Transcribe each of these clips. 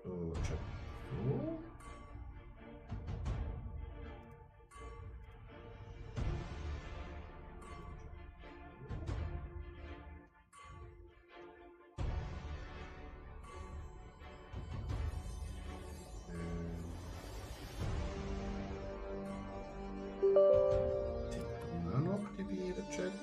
So, check. So. TikTok noch aktivieren, Chat.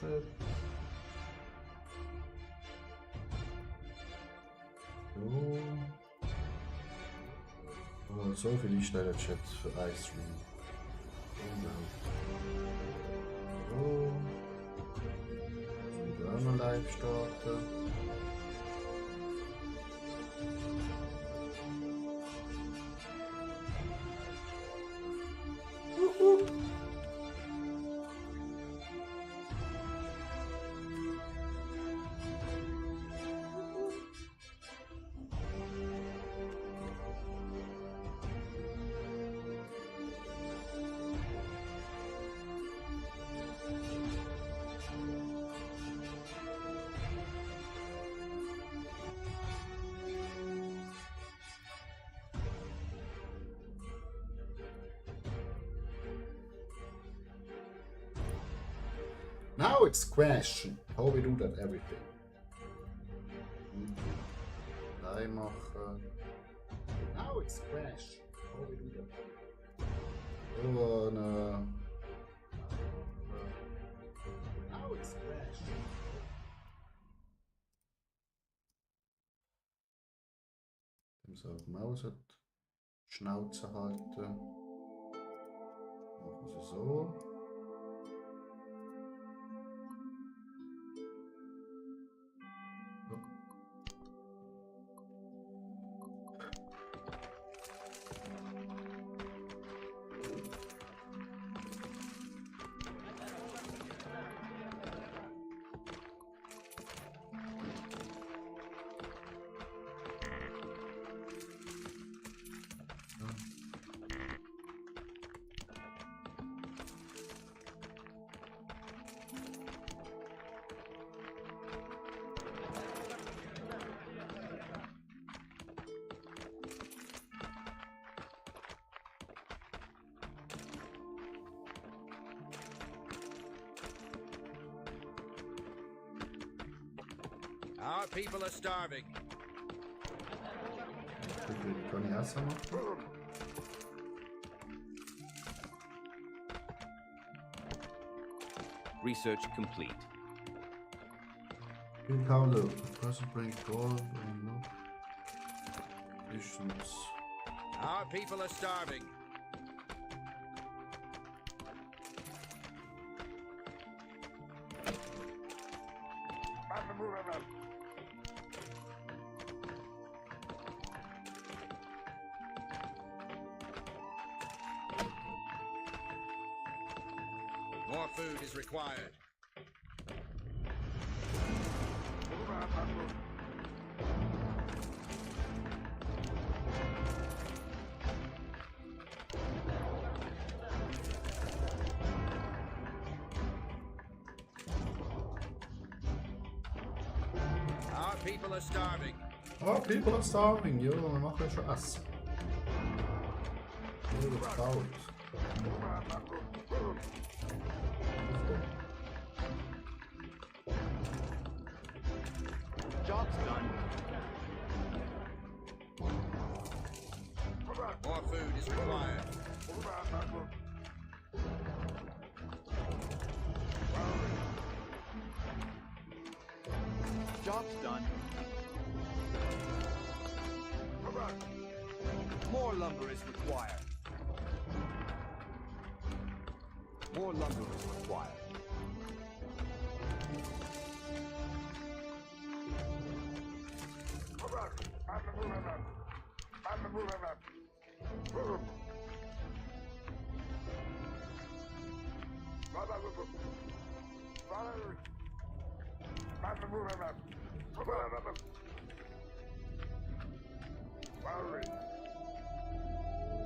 Chat. So. Oh, so viel schneller Chat für iStream. So. Also auch noch live starten. Now it's question how we do that everything. Live machen. Now it's question how we do that everything. Oh no. Now it's question. Dem soll die Maus die Schnauze halten. Machen sie so. Our people are starving. Kann ich erst machen? Research complete. How the person brings gold and no visions. Our people are starving. More food is required. people are starving. Oh, people are starving. Jo, wir machen ja schon Essen. Hier wird's gebaut. Job's done. More food is required. Job's done. More lumber is required. More lumber is required.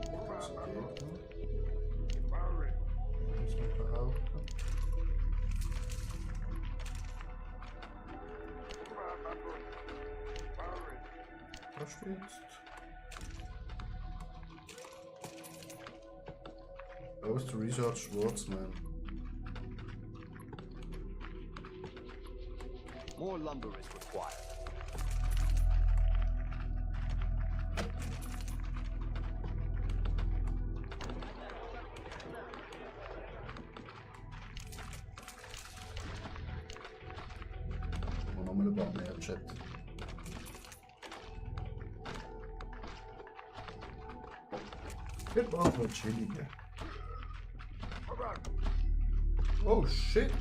Muss man behaupten. Was stürzt? Wo ist der Richard Schwarzman? More lumber is required. Und nochmal ein paar mehr Chat. Wird auch mal chilliger. Oh shit!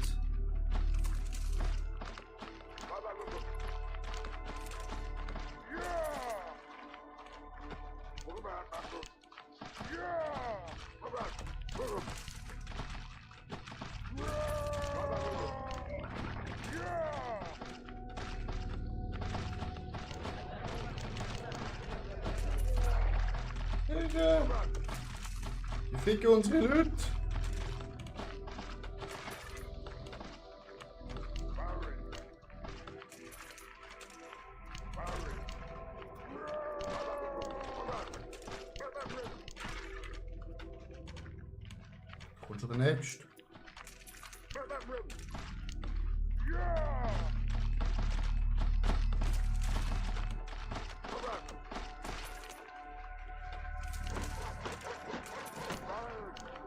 Digga! Die ficken unsere Leute! Kommt schon der Nächste.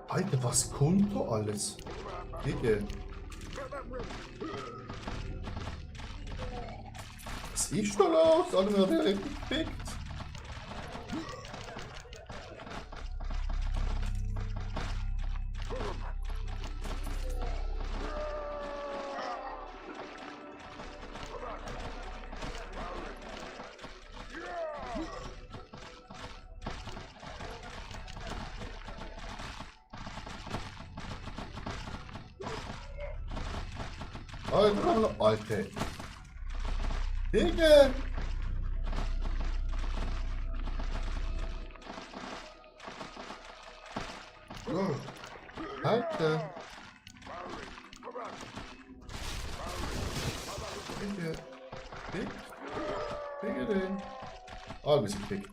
Alter, was kommt da alles? Digga. Was ist da los? Alter, wir werden richtig gepickt. Alter, Alter. Digga. Oh. Alter. Digga. Digga den. Ah, wir sind gekickt.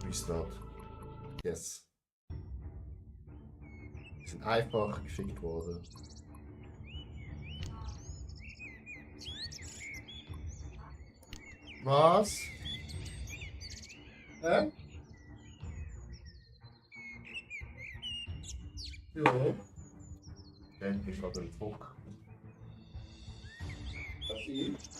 Restart. Yes. Wir sind einfach geschickt worden. Was? Hä? Ja. Ich bin gerade im Druck. Das ist.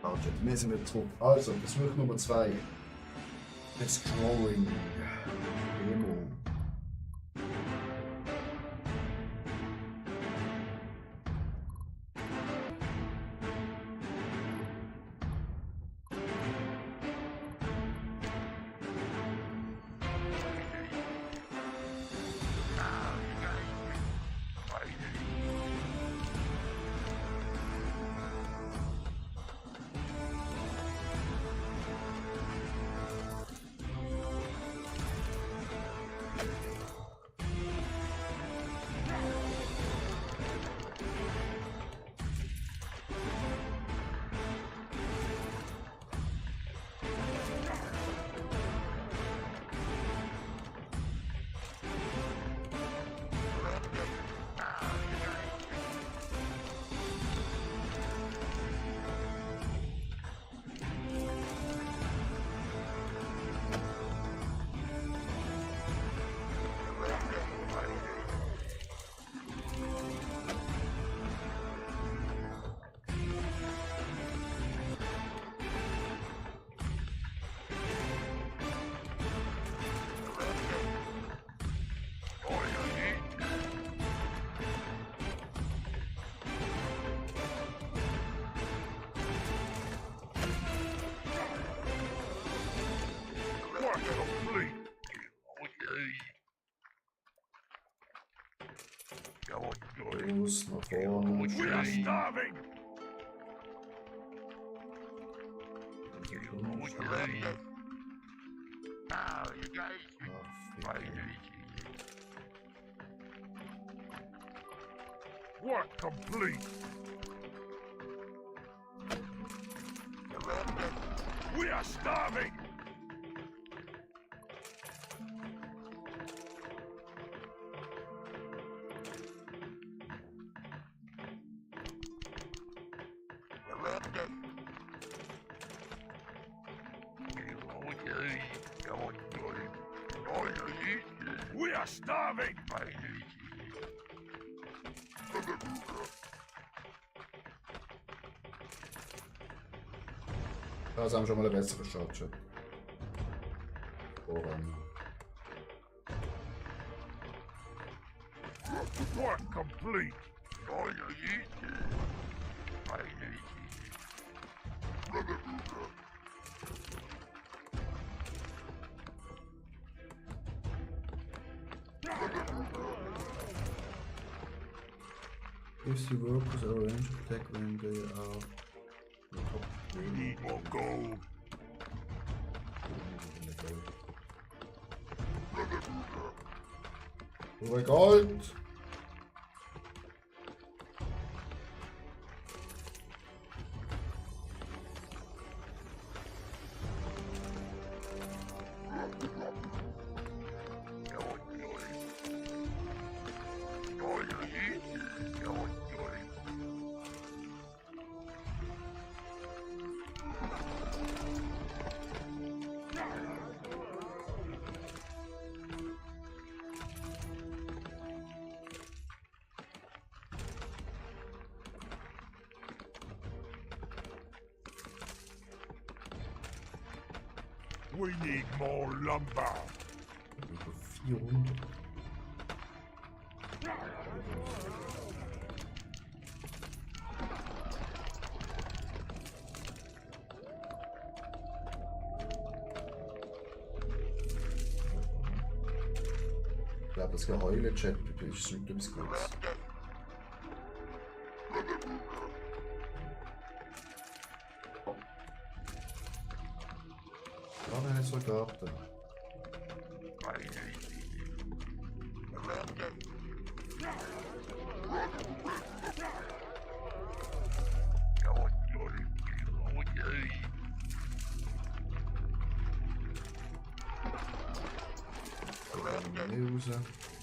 Warte, wir sind wieder zurück. Also, Versuch Nummer 2. Destroying. Demo. Los, nach vorne. We are starving! Work complete! We are starving! We are starving! Das haben wir schon mal einen besseren Shotshot. Voran. Work complete! Gives the workers a range attack when they are We need more gold! Oh mein Gott! We need more lumber! Über 400. Ich glaube, das Geheule-Chat ist nicht etwas Gutes. Da wäre Soldaten. Raus.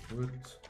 Gut.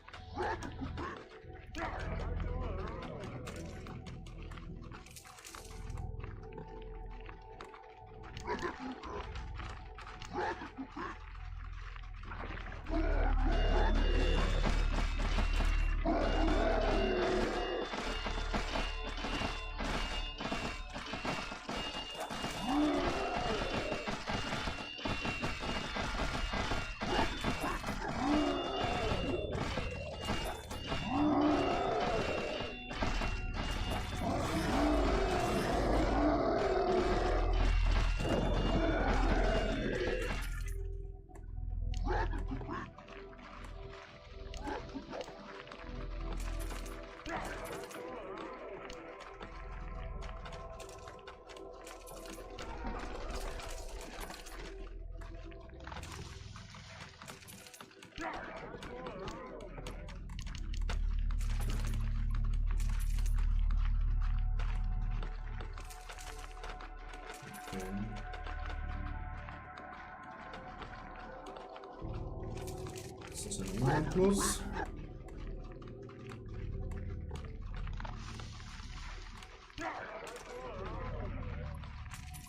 Das ist ein Plus.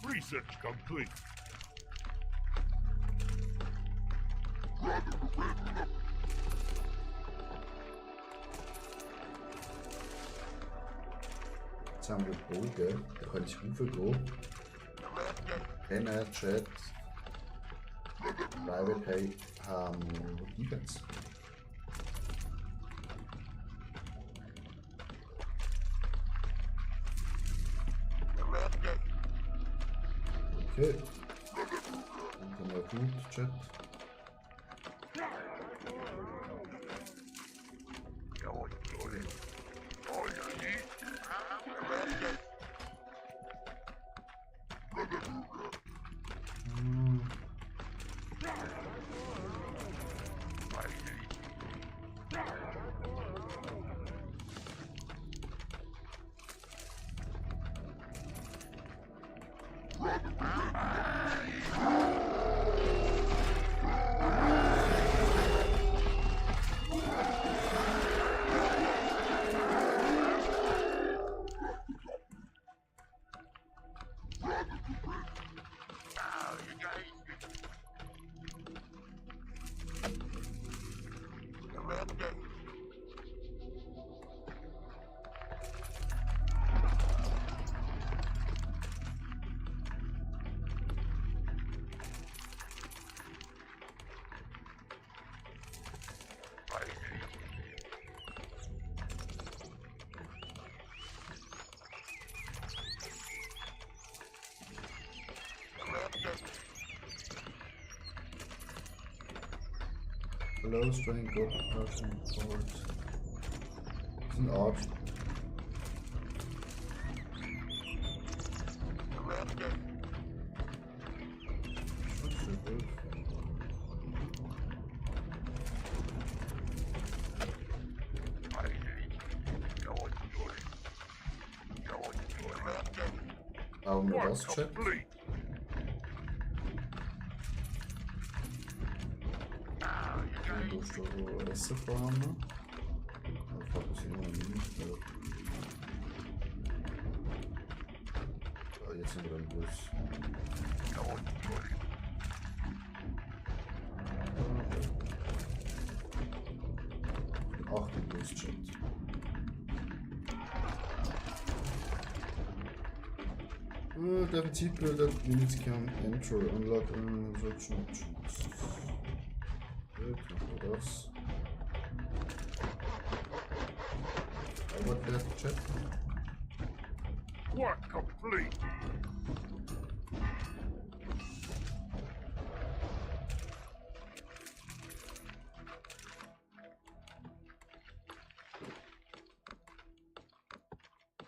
Research complete. Jetzt haben wir Bogen, da kann ich raufgehen. Kenner, Chat. Private, hey, haben Defense. Okay. Dann mal gut, Chat. Hello, strength, go, rushing forward. It's an arch. Haben wir das, Chat? Esse vorhanden. Jetzt sind wir im Bus. Ach, die Bus-Chat. Defizitbilder, Units can enter, unlock instruction options. Gut, machen wir das. Aber der Chat. Work complete.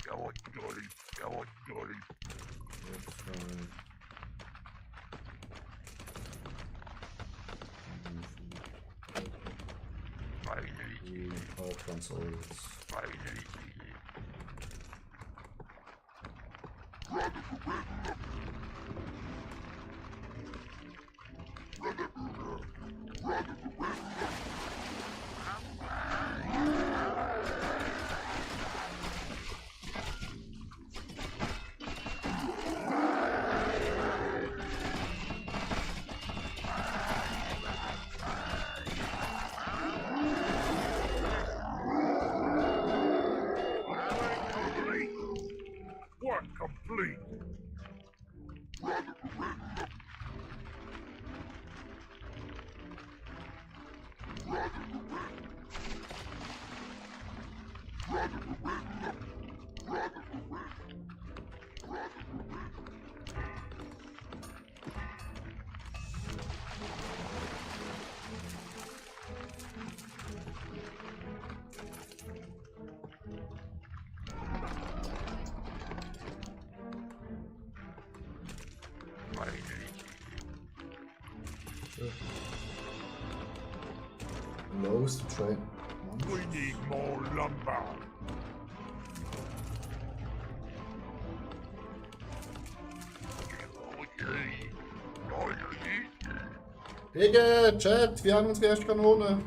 Go on, Dolly. Go on, Dolly. All consoles. Work complete. Lowest train. We need more lumber. Digga, Chat, wir haben unsere erste Kanone.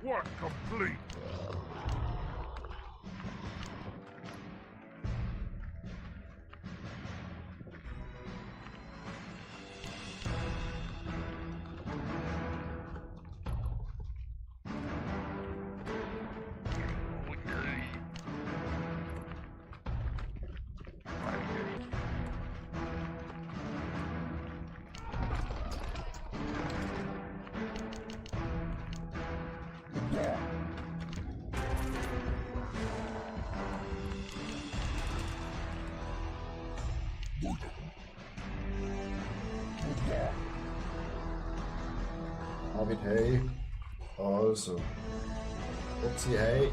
Work complete. David, hey. Also. Upsi, hey.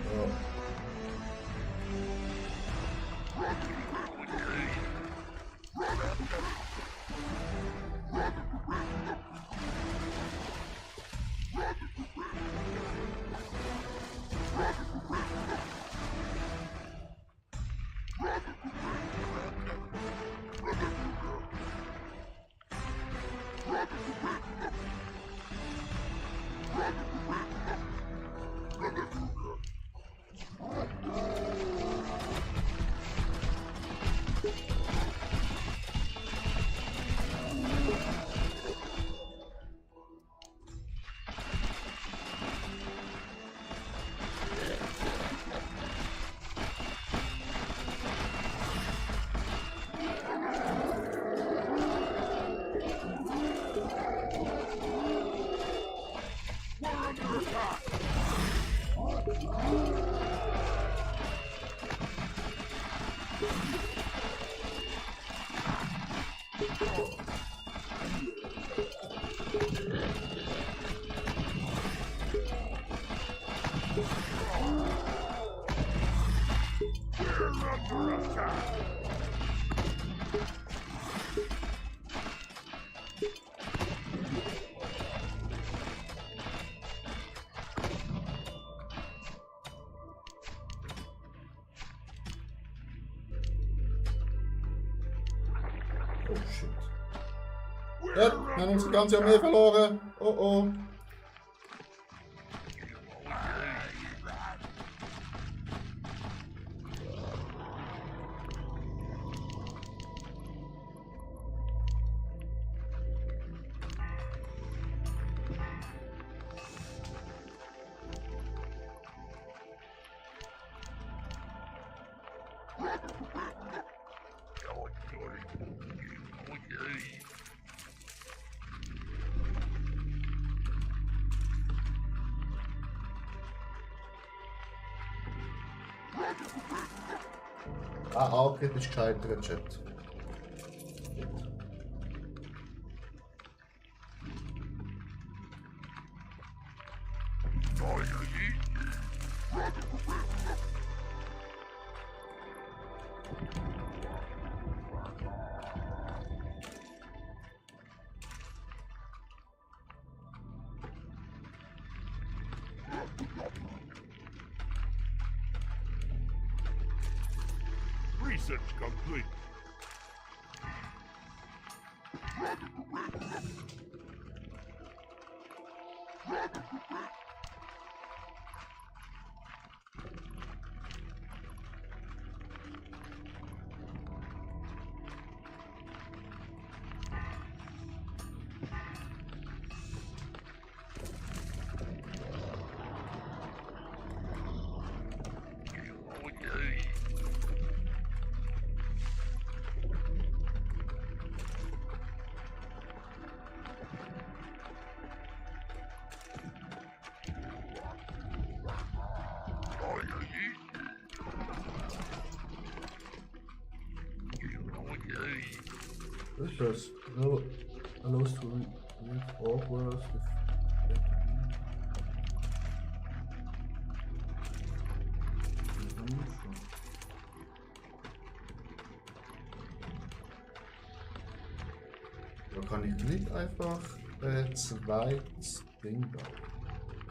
So. Oh shit. Ja, wir haben unsere ganze Armee verloren. Oh oh. Ah, Angriff ist gescheitert, Chat. Research complete. This is no allows to read all words with Da kann ich nicht einfach zweites Ding da.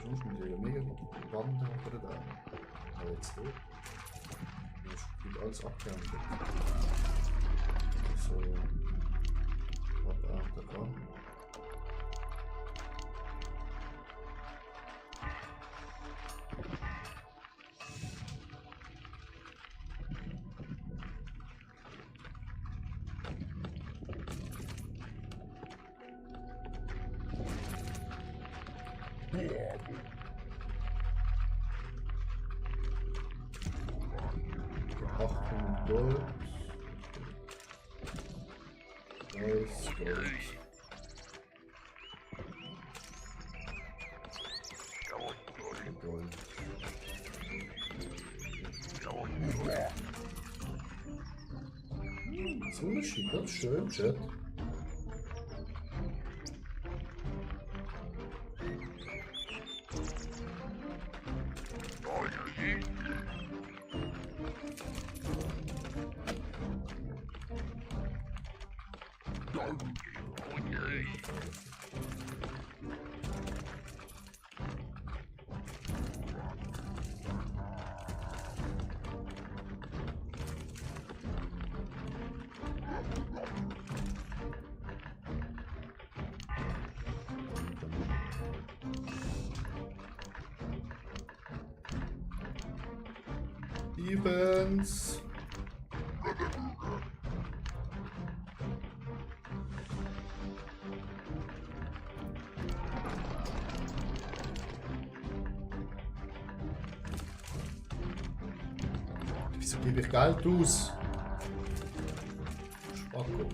Sonst muss ich ja mega wandern oder da. Aber jetzt hier. Das wird alles abgeändert. So. Ab davon. Gold. Nice Gold. Gold. Das Unterschied, das ist schön, Chat. Events. Wieso gebe ich Geld aus? Spacko.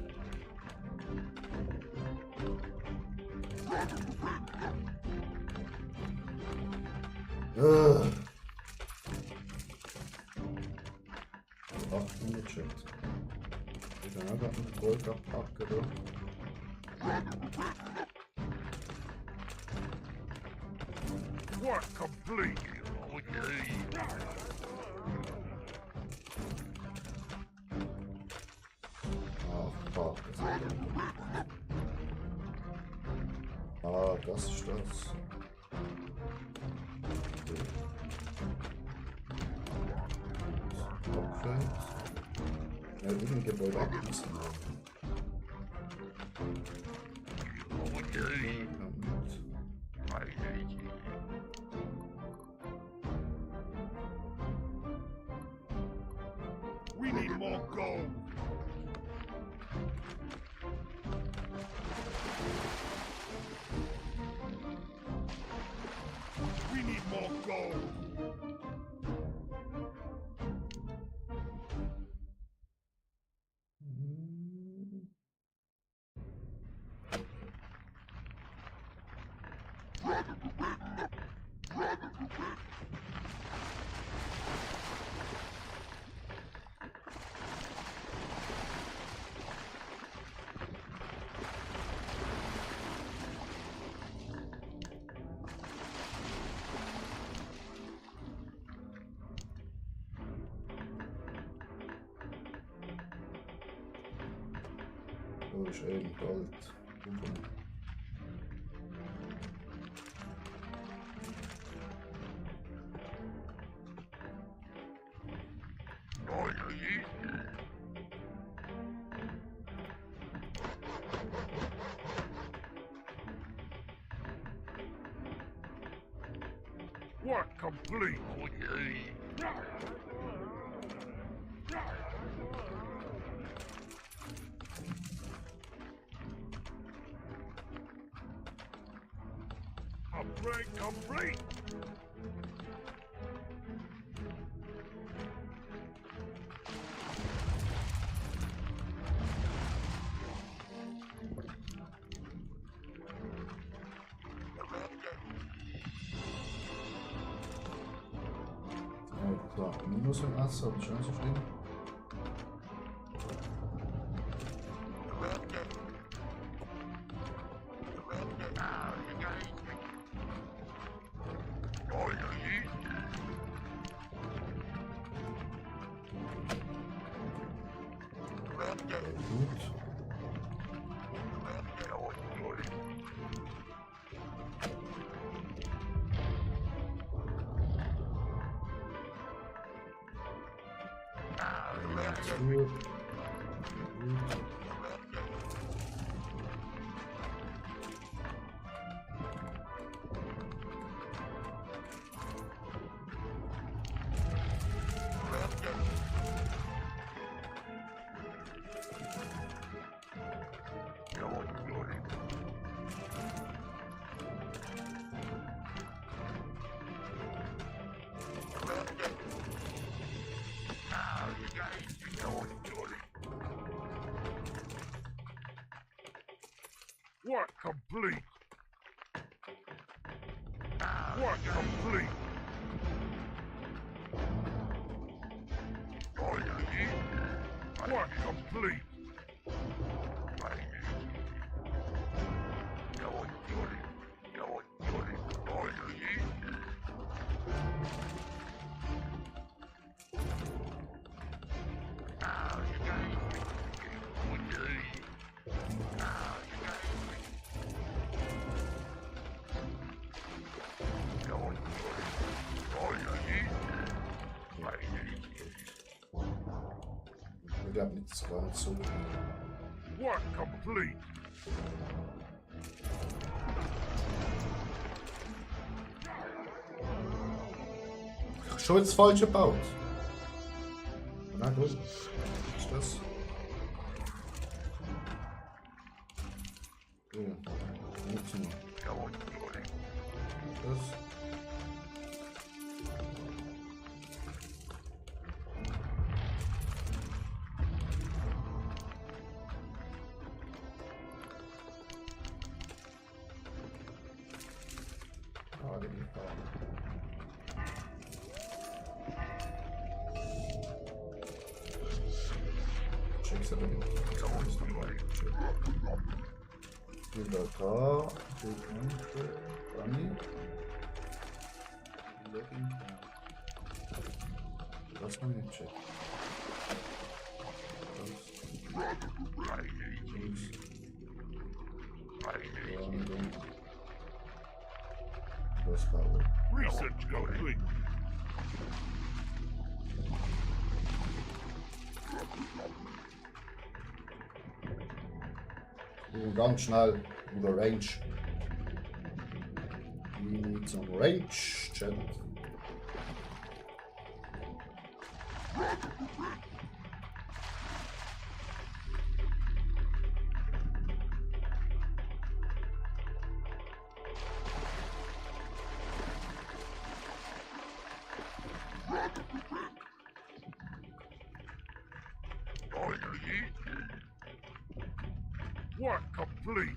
Chat. Ich kann einfach mit Gold abpacken, oder? Work complete. Ah, fuck. Ah, das ist das. Okay. Ja, irgendwie Gebäude abschließen. We need more gold. We need more gold. Oh, schön, Gold. Work complete. Upgrade complete. Ja, klar. Minus im Erster, das ist schon nicht so schlimm. Gut. Gut. Work complete. Work complete. Work complete. Ich glaube nicht, das war nicht so. Work complete. Schon jetzt falsch gebaut. Na gut. Was ist das? Ja, nicht nur. Das. Ah, den check's aber nicht. Wieder da, Dokumente, Bunny. Login. Das kann ich nicht checken. Das war Research complete. ganz schnell über Range. Zum Range Chat. Work complete.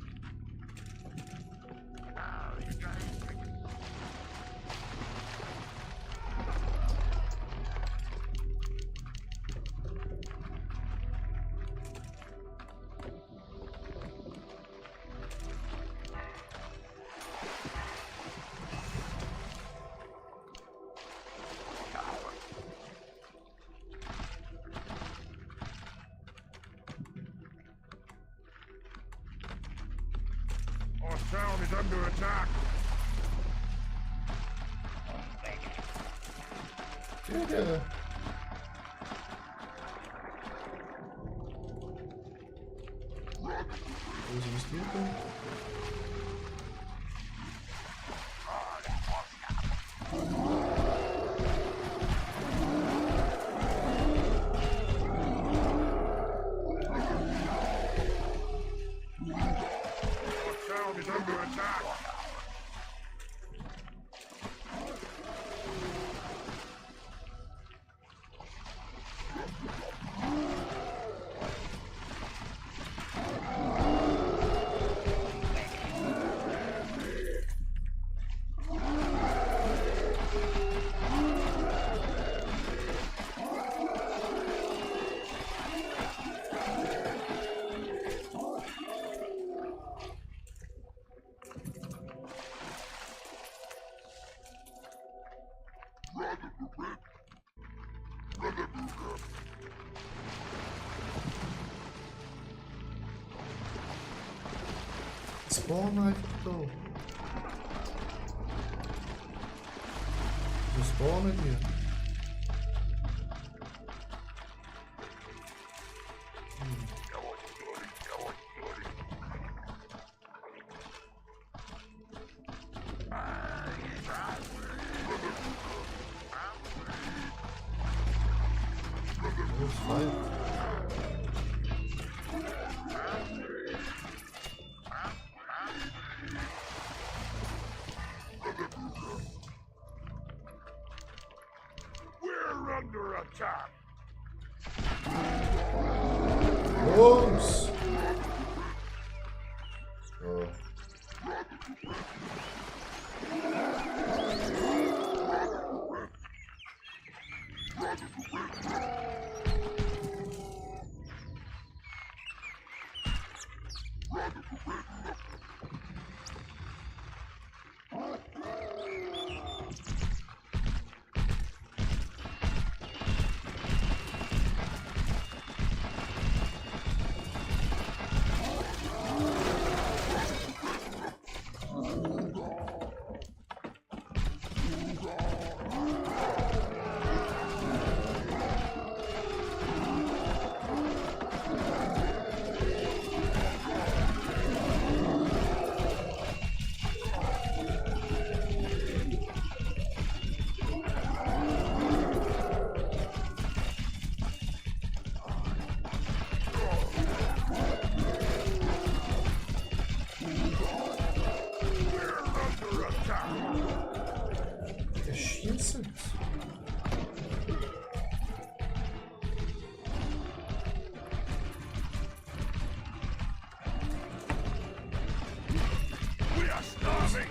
Our town is under attack. Ja. Wo ist das Bild? town is under attack. Spawn einfach da. Wo spawnen die? Oh, frei. We're under attack. Jungs! So. Schießen. We are starving.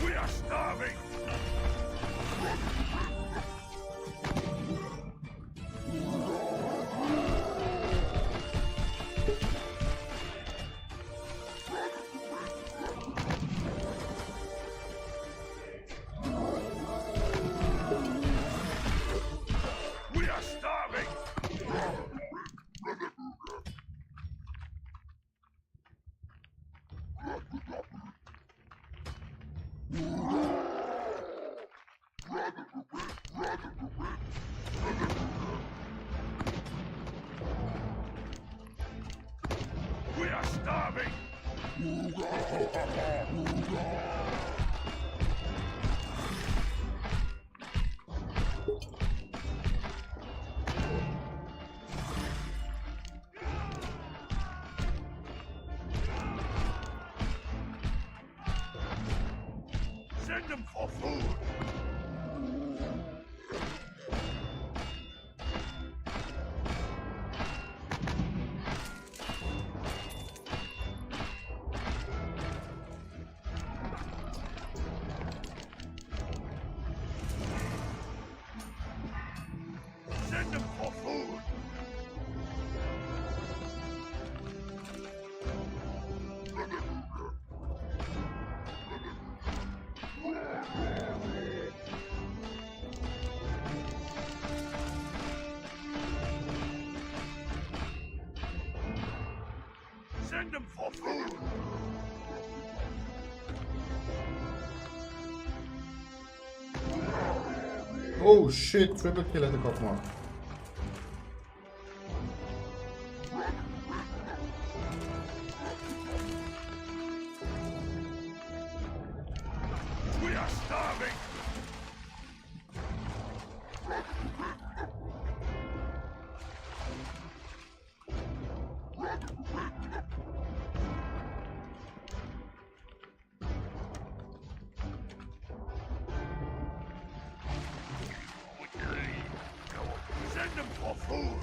We are starving. We are starving. We are starving. Send them for food. Send them for food. Send them for food. Oh shit, triple kill hätte ich gemacht. food.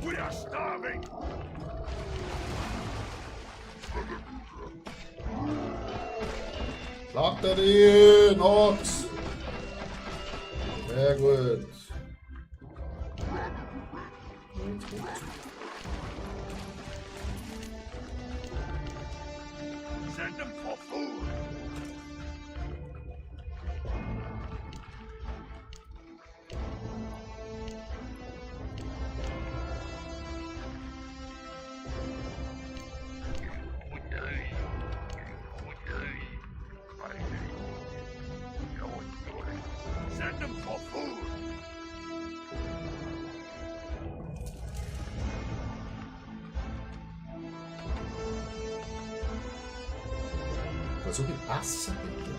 We are starving. Schlagt er die Nox! Sehr gut. Jetzt geht's. Send them for food. Send them for food. So viel Essen bitte.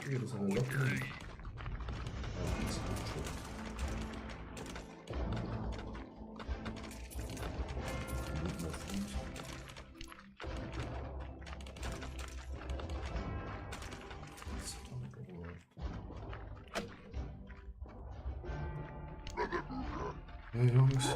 Hier, das ist eine Locke. Ja, das ist gut schon. Nicht mehr Food. Das ist doch geholt. Hey Jungs.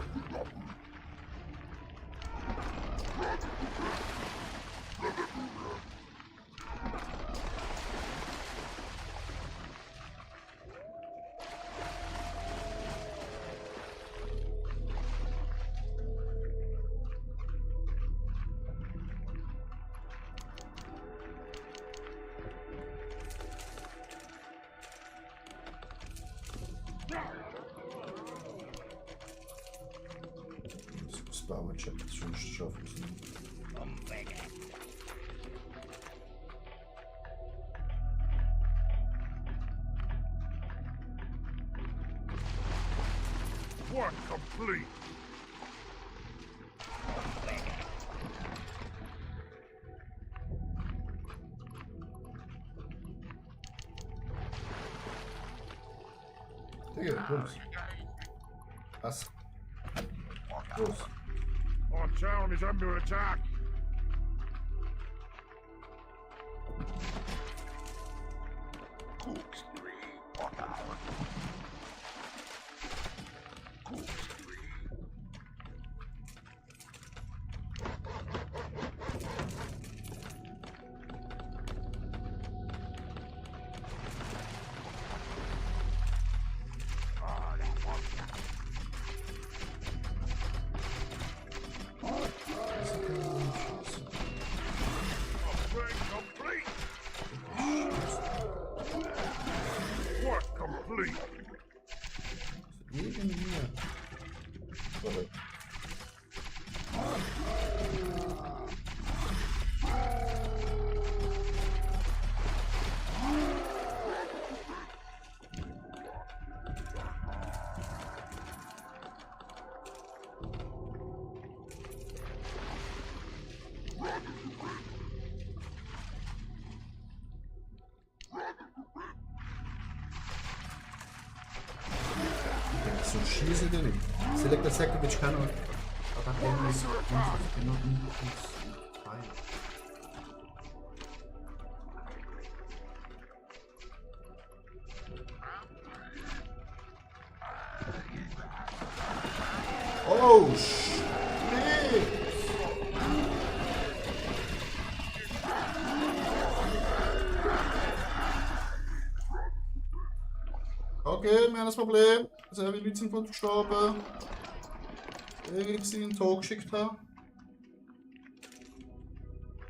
Sparmachek, das schon schaffen müssen. Work complete. Digga, los. Was? Los. Our town is under attack. Upgrade complete. Work complete. Gegen hier. Warte. So schieße den nicht. Select a sector which cannot attack enemies. Cannot use fire. Oh shit! Okay, wir haben das Problem. Sehr viele Leute sind gestorben. Ich sie in den Tod geschickt habe.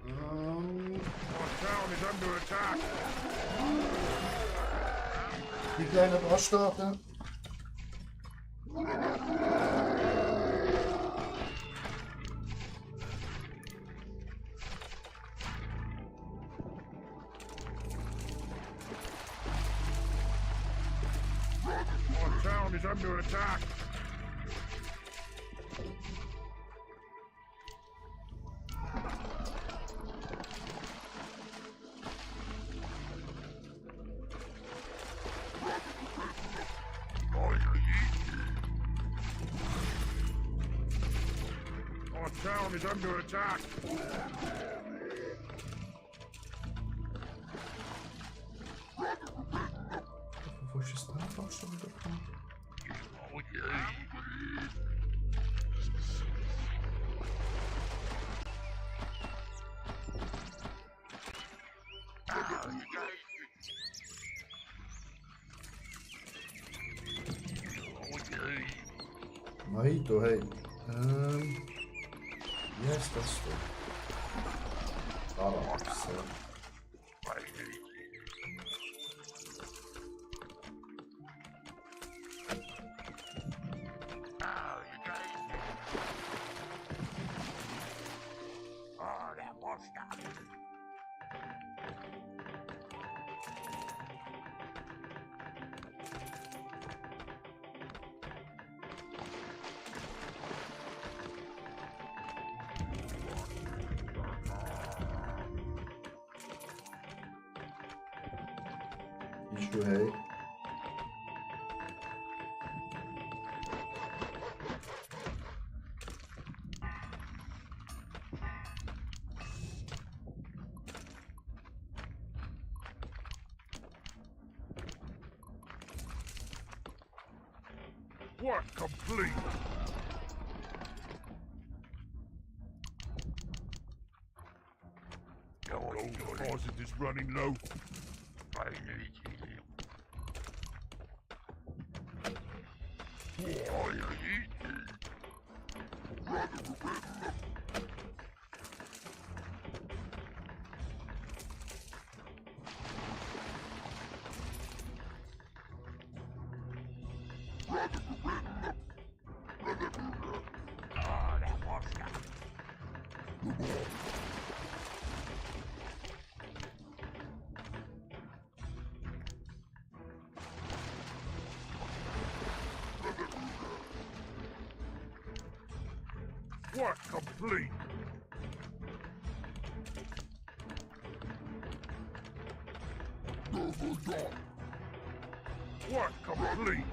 Our town is under attack. Die kleinen Bastarde. Our town is under attack. Our town is under attack. Wo ist das einfach schon wieder gekommen? Mojito, hey. Wie heißt das denn? Arax, ja. Issue, hey. Work complete. Gold deposit is running low. Work complete. Work complete.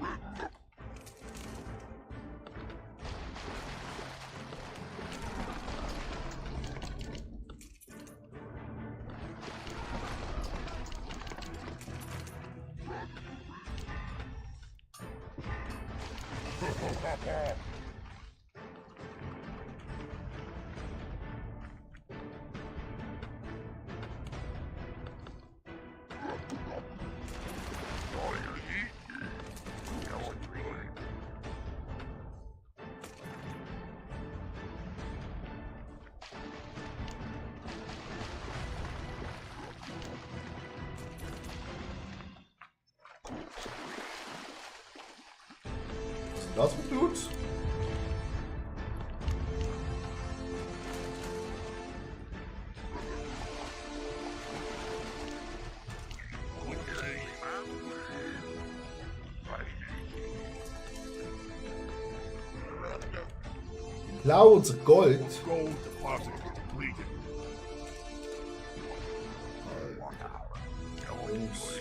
Das wird gut. Klau unser Gold. Gold deposit completed. Jungs.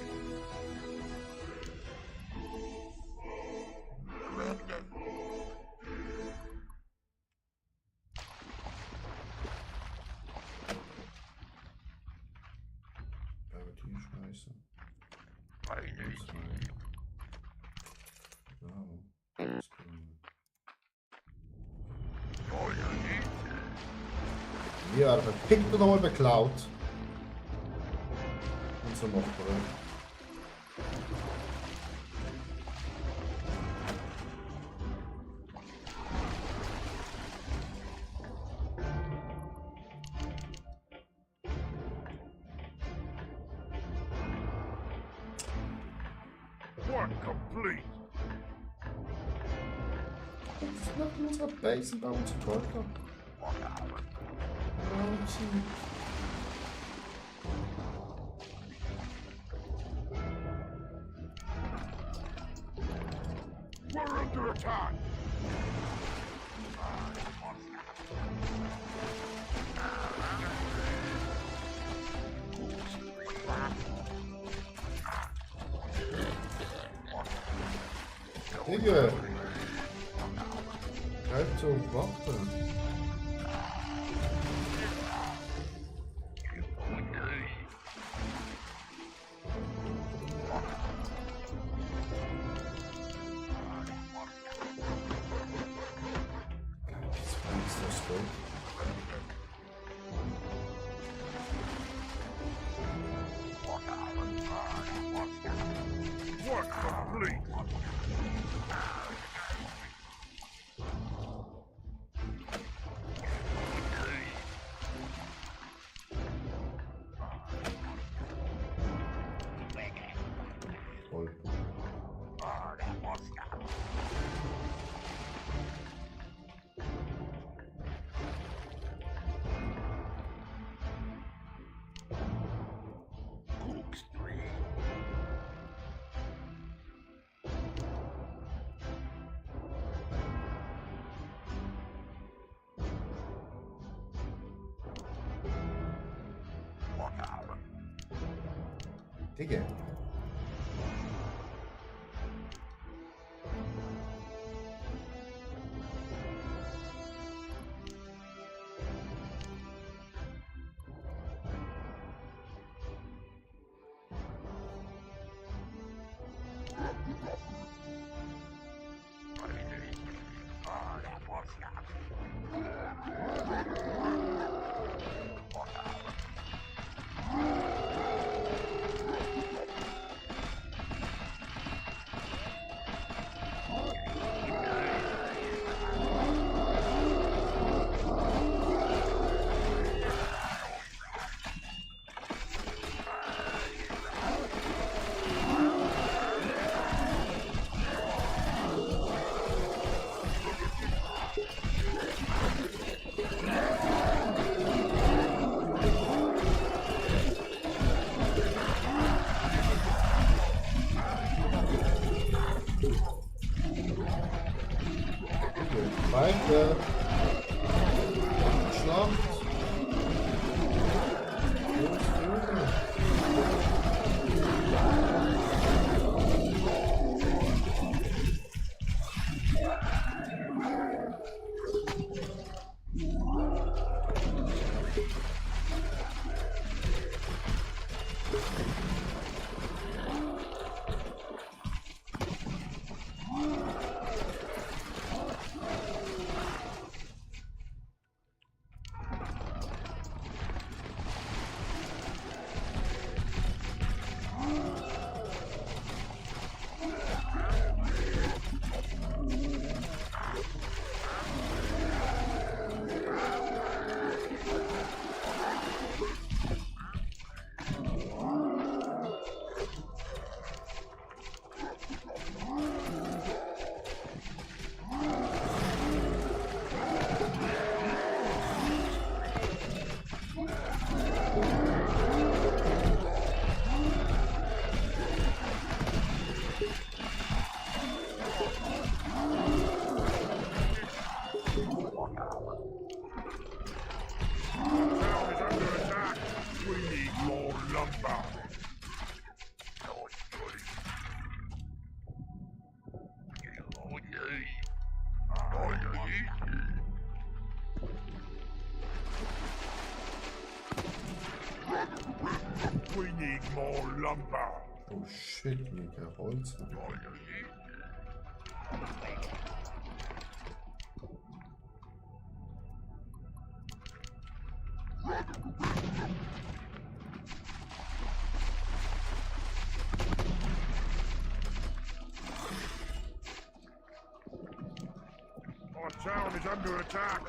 Scheiße. Ja, verpickt und nochmal beklaut. Und so noch, oder? Work complete. Snap unserer Base und bauen zu Volker. We're under attack. Digga! Halt zur Waffe! Work complete. Voll. Digga! Weiter! Schlacht! Los, Junge! Town is under attack. We need more lumber. We need more lumber. Oh shit, mega Holz. Our town is under attack.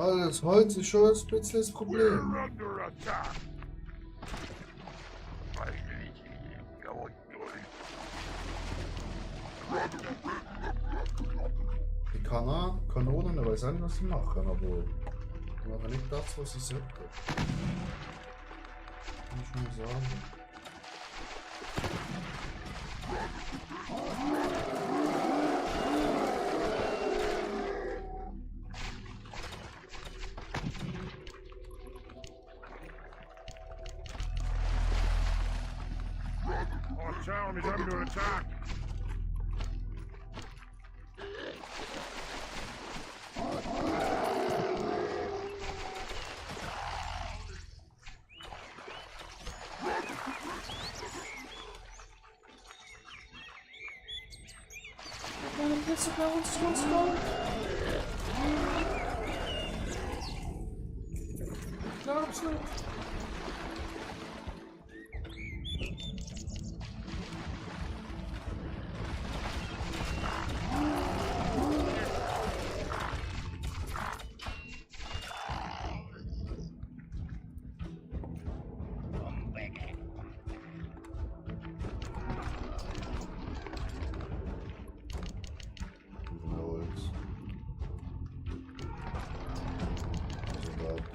Alles Holz ist schon ein bisschen das Problem. We're under attack. Die Kanonen, ich weiß auch nicht, was sie machen, aber die machen nicht das, was sie sollten. Kann ich nur sagen. Our town is under attack. Glaubst du? Holz. Also bleibt.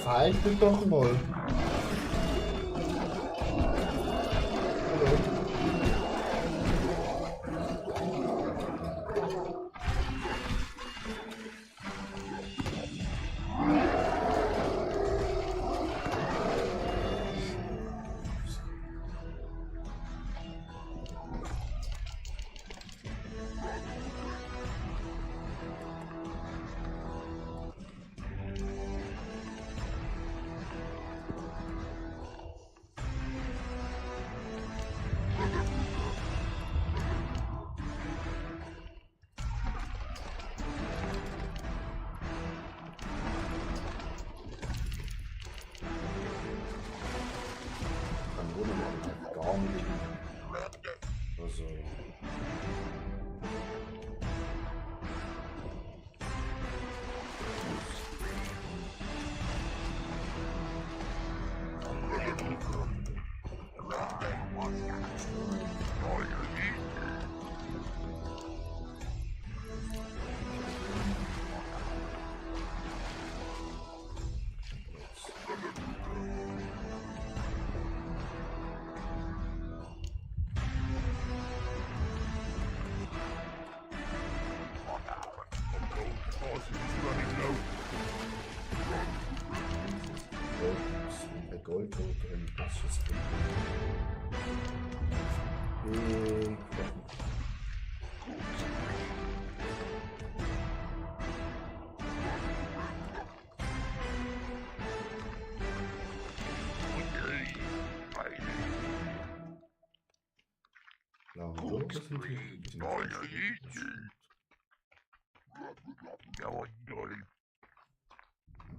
Fighte doch mal. Hallo. Kein Wunder, man gar nicht. Also. Horse is running low. Gold drin, das ist big.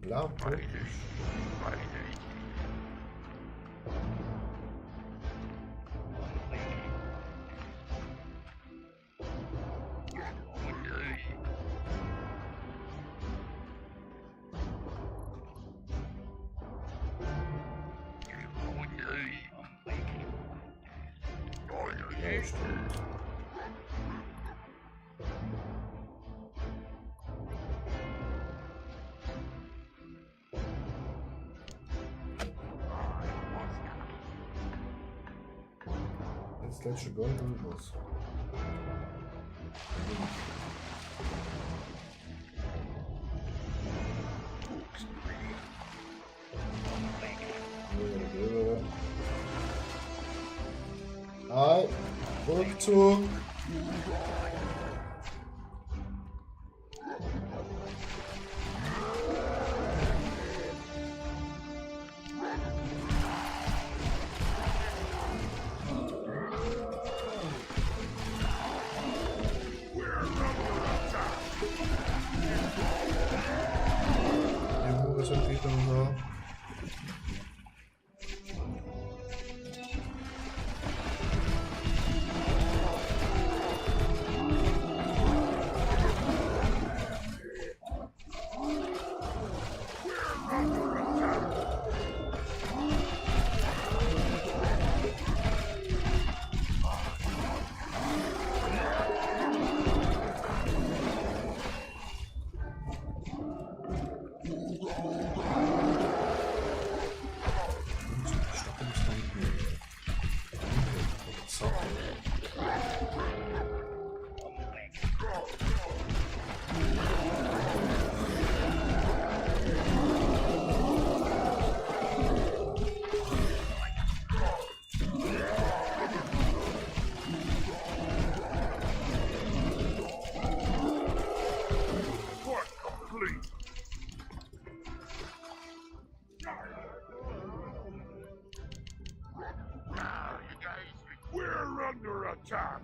Blau, stimmt. Jetzt letzte Gold und los. Hi, Rückzug. Die sind wieder da. We're under attack.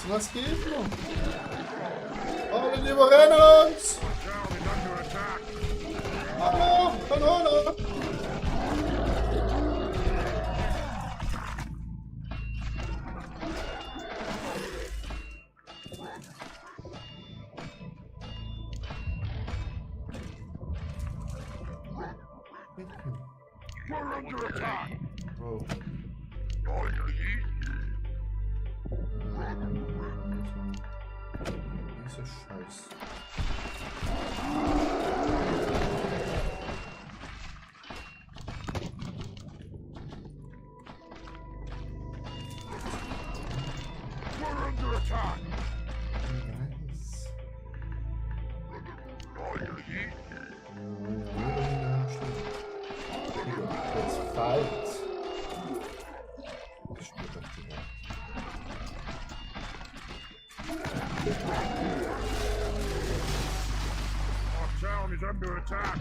Was geht noch? Oh, die überrennen uns! Town is under attack. Hallo, Kanone! We're under attack. Bro. Diese Scheiß. We're under attack. Nice. Let's fight. Ich spiele doch direkt. Our town is under attack.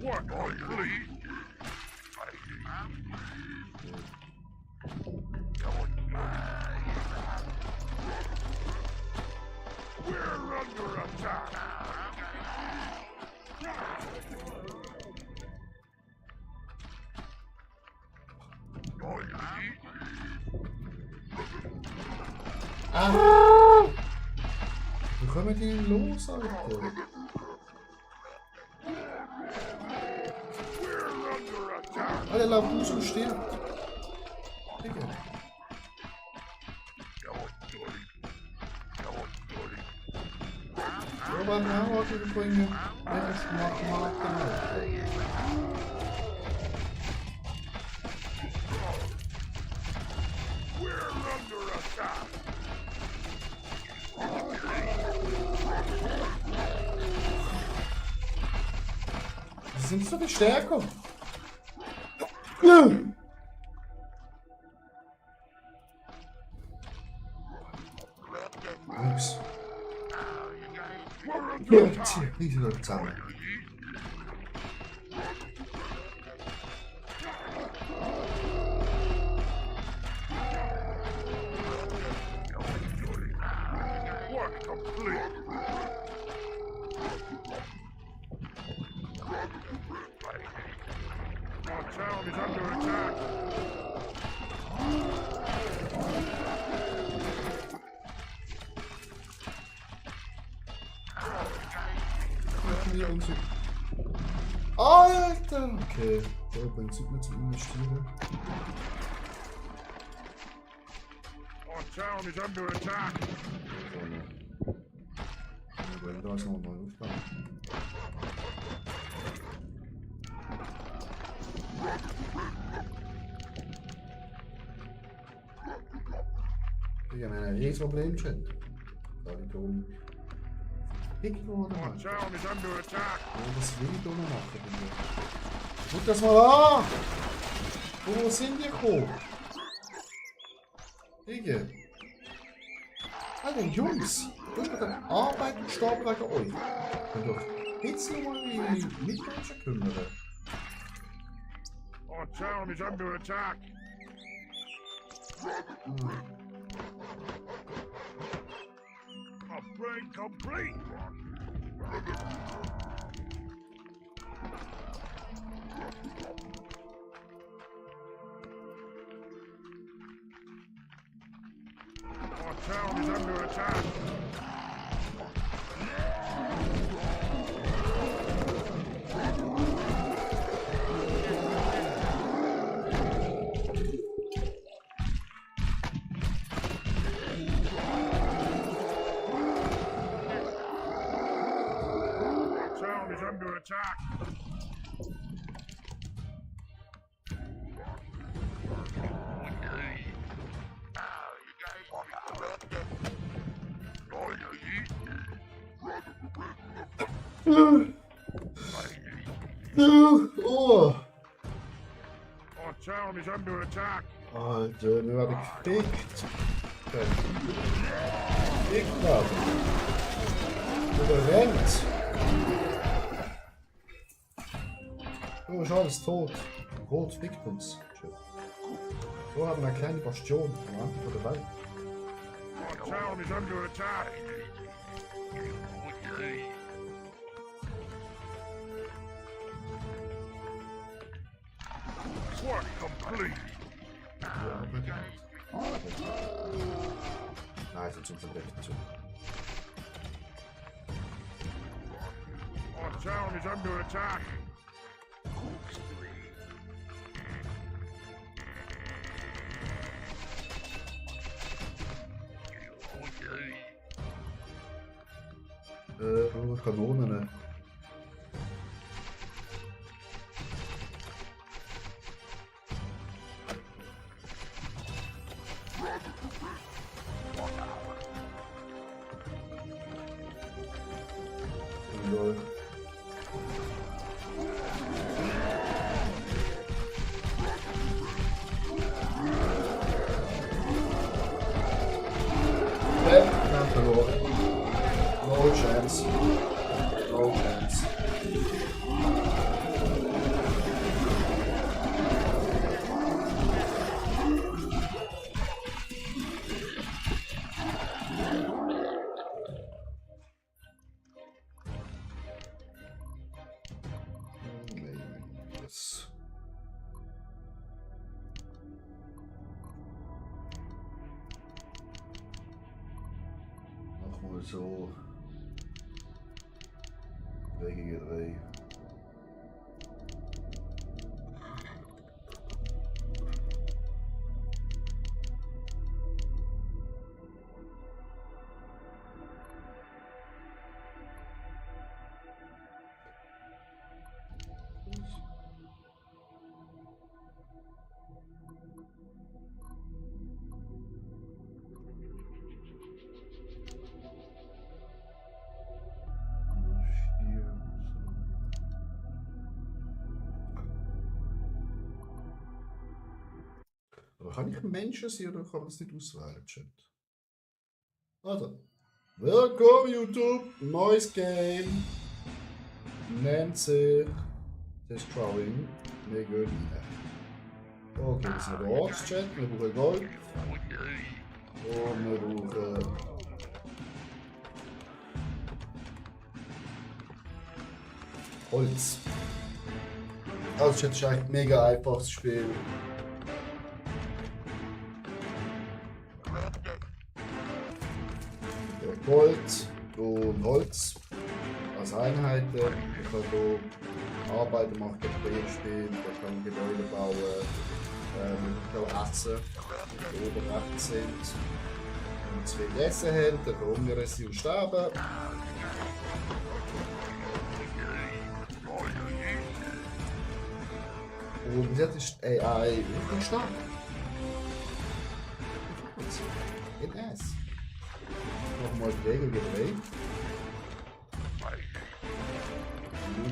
What complete? We're under attack. Ah! Wie kommen die denn los, Alter? We're under attack. Alter, Labuso stirbt. Digga. Robert Howard bringen. Welche Schmackmarken, Alter. We're under attack. Die sind so viel stärker. Ups. We're under Ja, attack. zieh, die sind zusammen. Work complete. town is under attack. Hier und so. Alter! Okay, der bringt Süd mit zum Investieren. Our town is under attack. Da ist noch ein neuer Aufbau. Ich habe ein riesiges Problem, Chat. Da die Ton. Ignore Our mal. town is under attack. Was will ich da noch machen? Bitte? Guck das mal an! Wo sind die gekommen? Digga! Alter, Jungs! Du hast gerade Arbeit und Stab wegen euch. Könnt ihr euch jetzt nochmal um die Mitmenschen kümmern? Our town is under attack. Upgrade complete. Our town is under attack. Our town is under attack. Oh! Our town is under attack. Alter, wir werden gefickt. Gefickt werden. Überrennt. Oh, ist alles tot. Rot fickt uns. So haben wir eine kleine Bastion am Rand der Welt. Our town is under attack. Work complete. Nein, ich zum Verbrechen zu. Our town is under attack. Kanonen. Lol. Ja, verloren. No chance. No chance. Yes. Mach mal so. 3 gegen 3. Aber kann ich ein Menschen sein oder kann man das nicht auswählen, Chat? Also, willkommen YouTube, neues Game, nennt sich Destroying. Wir gehen rein. Okay, wir sind der Ortschat, wir brauchen Gold. Und wir brauchen Holz. Also das ist eigentlich ein mega einfaches Spiel. Gold und Holz als Einheiten. Man kann hier Arbeiten machen, Bier spielen, man kann Gebäude bauen, man kann essen, die oben rechts sind. Wenn man zu viel gegessen hat, dann verhungern sie und sterben. Und bis jetzt ist die AI wirklich stark. In S. Nochmal die Regel gedreht. Schauen,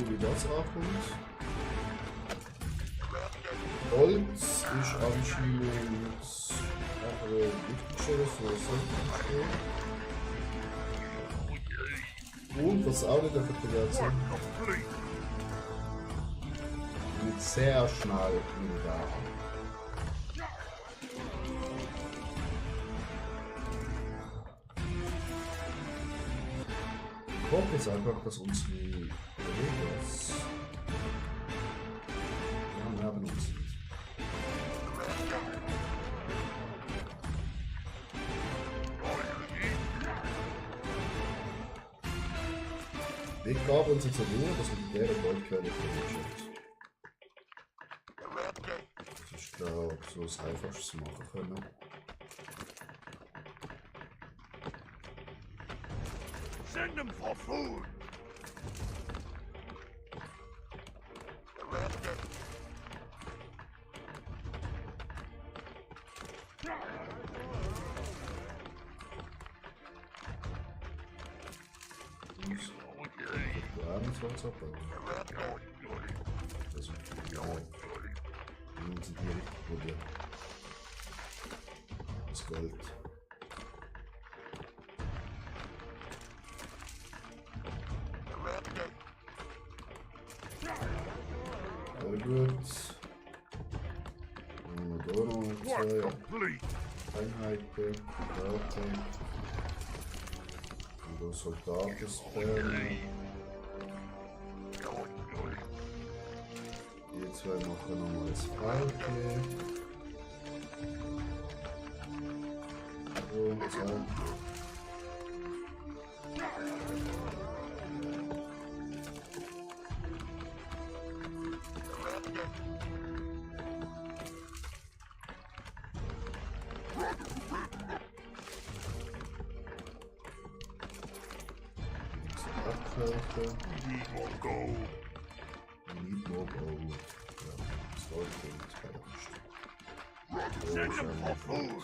wie das ankommt. Holz ist anscheinend auch eine wichtige Ressource. Und was auch nicht verkehrt sind, mit sehr schnell Militär. Ich hoffe jetzt einfach, dass unsere Regels neben uns sind. Wir gaben uns jetzt nur, dass wir mit dieser Goldquelle verwirklicht. Das ist, glaube ich, so das Einfachste machen können. Send them for food. Holz abbauen. Das ist ja. Nun sind hier richtig gut. Das Gold. Sehr gut. Und da noch zwei Einheiten. Und da Soldaten spammen. Die zwei machen nochmal das Falke. So, zack. Abkaufen. Need more gold. Need more gold. Ja, das sollte uns bei der Stadt. Send them for food.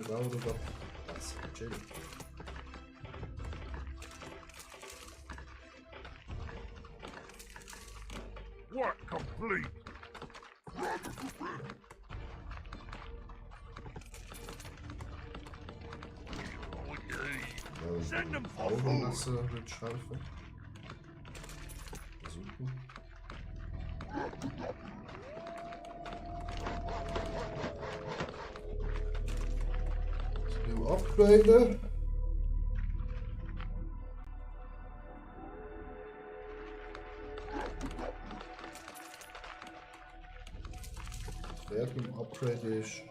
Sauber doch. Das chill. Work complete. Send them for food. Augenmasse wird schärfer. Versuchen. Skill upgraden. Das Wert im Upgrade ist.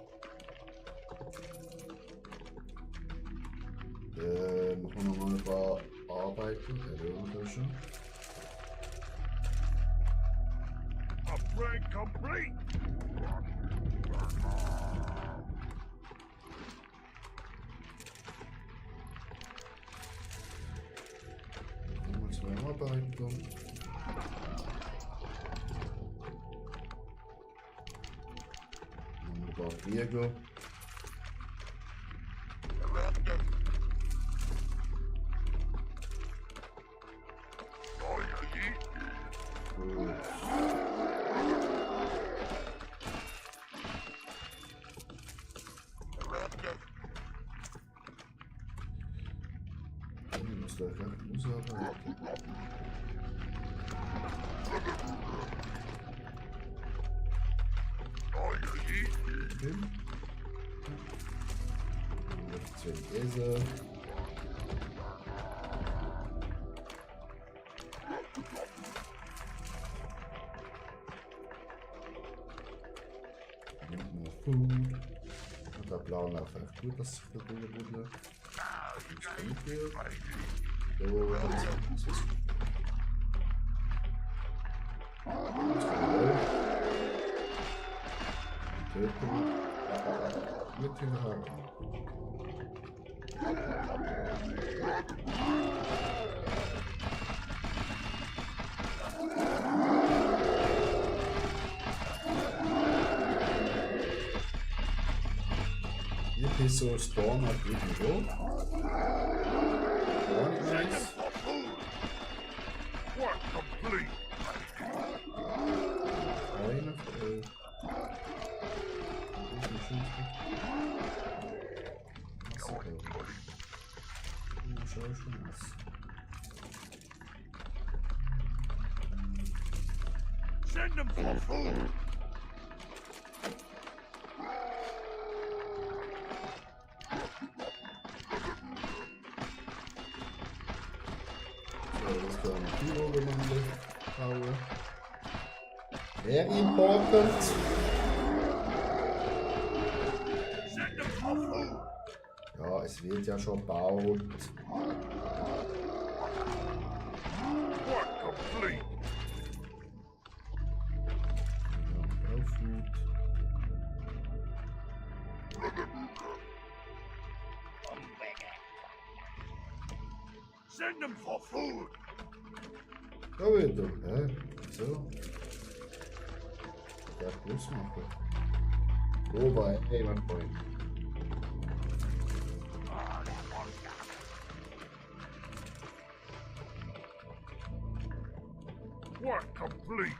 Machen wir noch ein paar Arbeiten. Erhöhen. Upgrade complete. Nochmal zwei Arbeiten. Nochmal ein paar Pflege. Käse. Nimmt more food. Und der Plan läuft echt gut, dass sich da durchbuddelt. Ist gut hier. So, jetzt ist es. Jetzt kann ich auch. Töten. Mit hinterher. Hier ist so Storm halt irgendwo. Gar nicht nice. Work complete. Einer. Schau schon was. Send them for food. Das kann ich hier oben hauen. Very important. Send them for food. Ja, es wird ja schon gebaut. Work complete. Ja, Food. Send them for food. Da wieder. Hä? So. Ja, Plus machen. Wobei, hey, mein Freund. Work complete.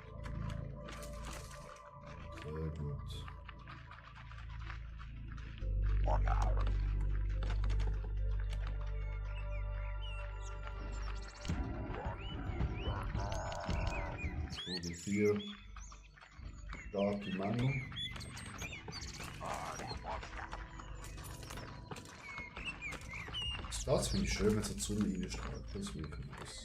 Sehr gut. Stufe 4. Starke Männer. Das finde ich schön, wenn es die Sonne reinstrahlt. Das ist wirklich nice.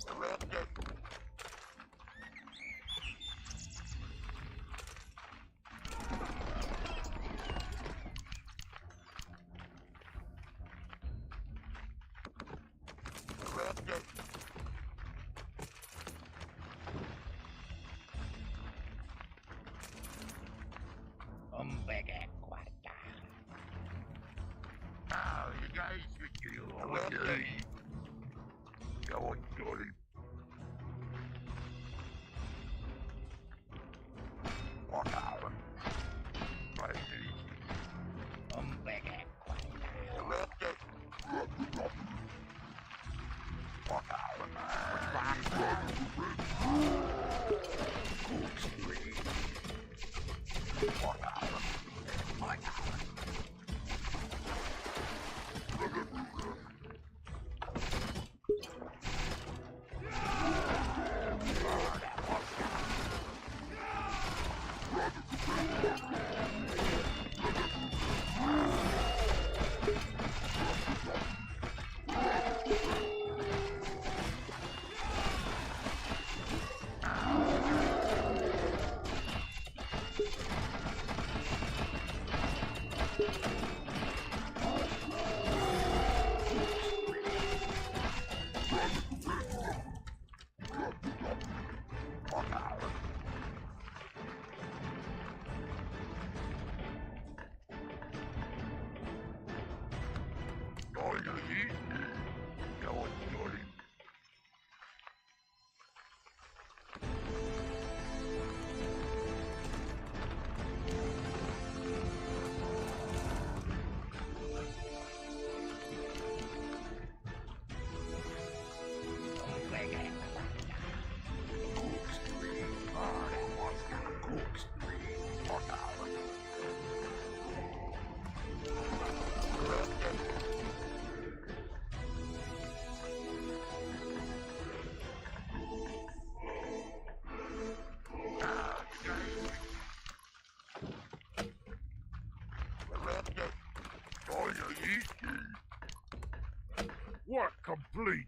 Work complete.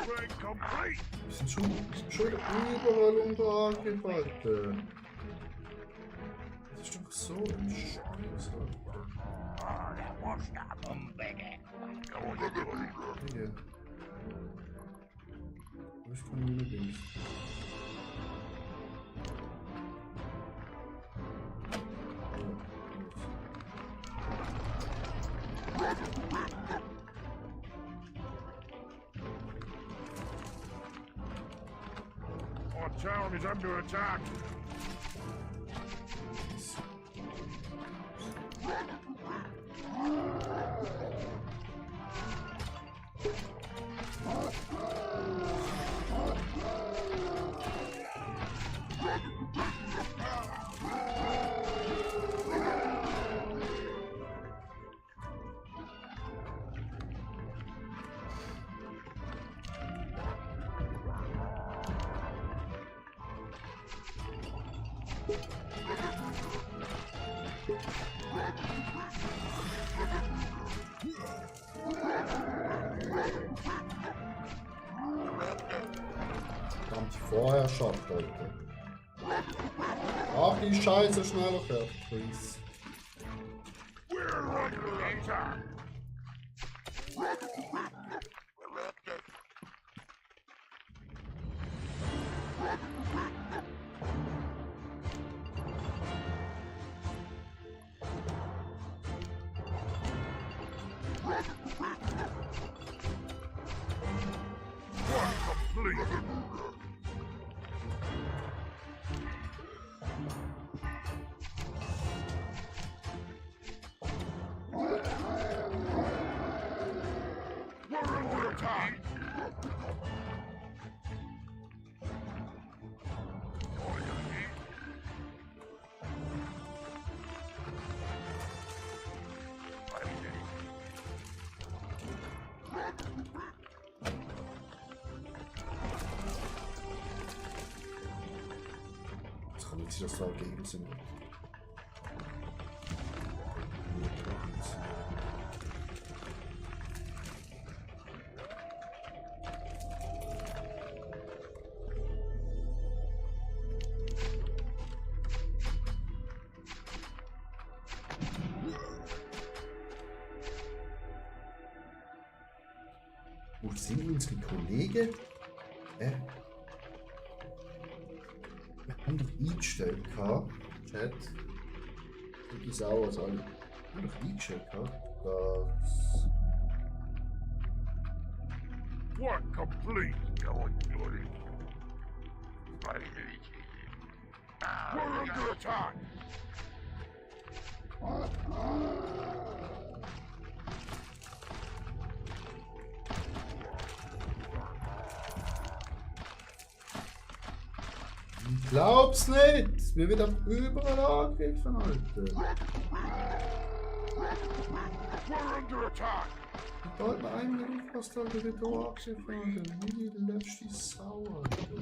Upgrade complete. Wir sind schon überall unter Angriff, Alter. Das ist doch so ein Scheiß, Alter. Hier. Wo ist von mir links? Our town is under attack. Verdammt, die Vorherrschaft, Alter. Ach, die Scheiße, schneller fertig, please. We're under attack. Work complete. We're under attack. Das kann jetzt das dagegen sind. Wo sind unsere Kollegen? Wir haben doch eingestellt, Chat. Ich sauer, also alle. Wir haben doch eingestellt, dass. Work complete. We're under attack. Ich glaub's nicht! Wir werden überall angegriffen, Alter. We're under attack. Sobald man einmal aufpasst, Alter, wird auch angegriffen, Alter. Wie die letzte Sau, Alter.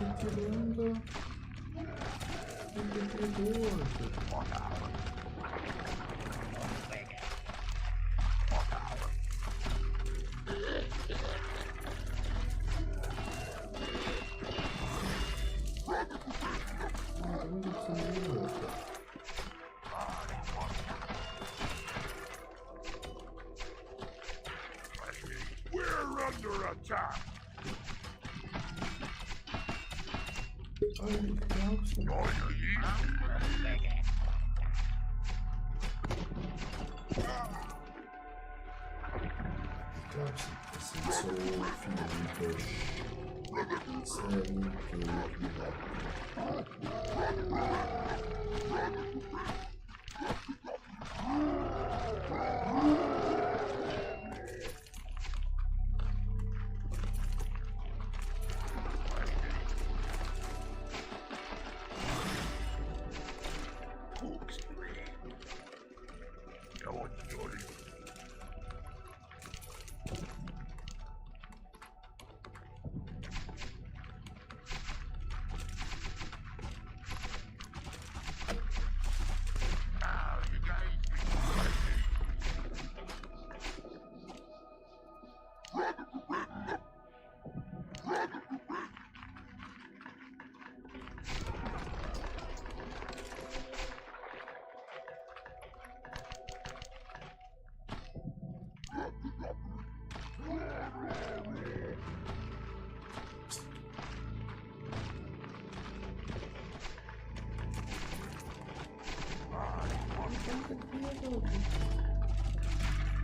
Ich geh hier runter. Ich geh hier durch, Alter. We're under attack. Ich glaub's nicht. Ich glaub's nicht. Das sind so viele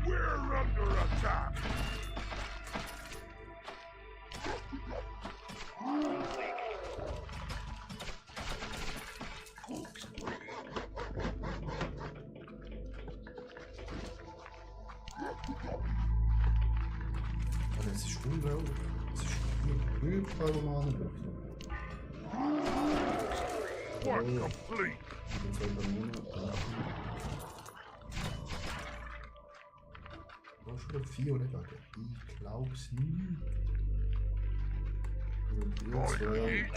We're under attack. Aber es ist unglaublich. Es ist überall, wo man hinschaut. Work complete. Jetzt wollen wir nur noch da schon der 4 oder gar Ich glaub's nicht. Und ihr zwei.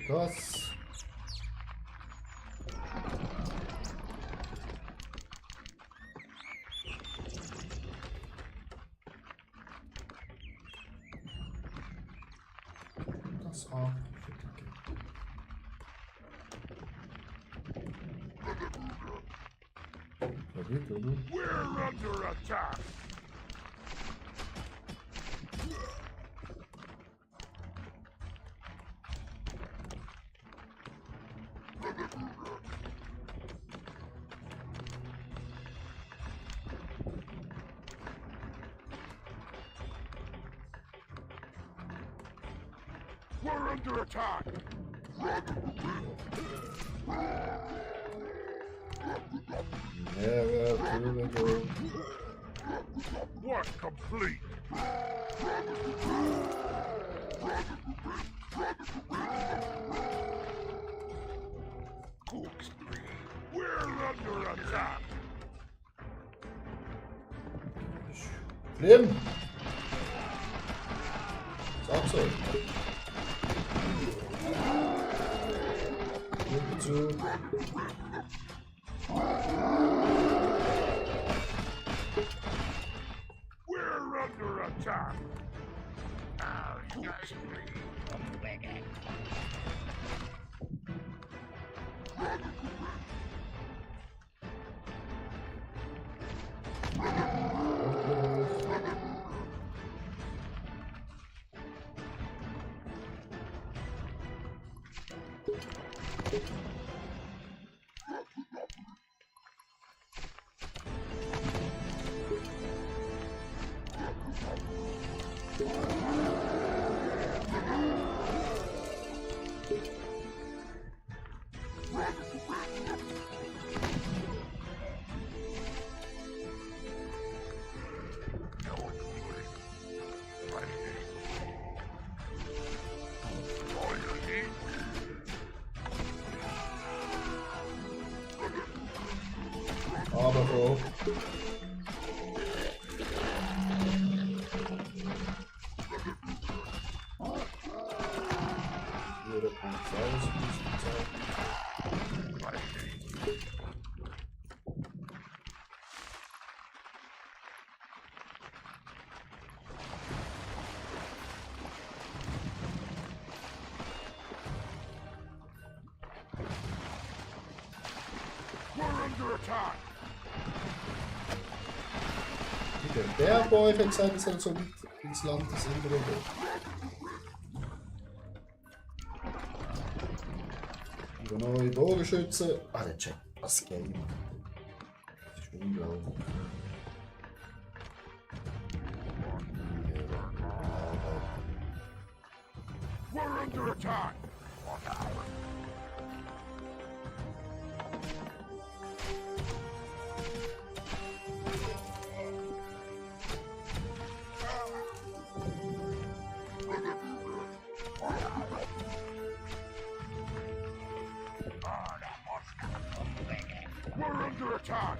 Das. Das auch. Da geht er, ne? We're under attack. We're under attack. Ja, ja, go. Work complete. We're under attack. Schlimm! Ist auch so. Bitte. We're under attack. Aber Bro. Hier der Polizei ist We're under attack. der Boy hat gesagt, er soll so weit ins Land des Inneren gehen. Über neue Bogenschützen. Ah, der checkt das Game. Das ist unglaublich. We're under attack. We're under attack.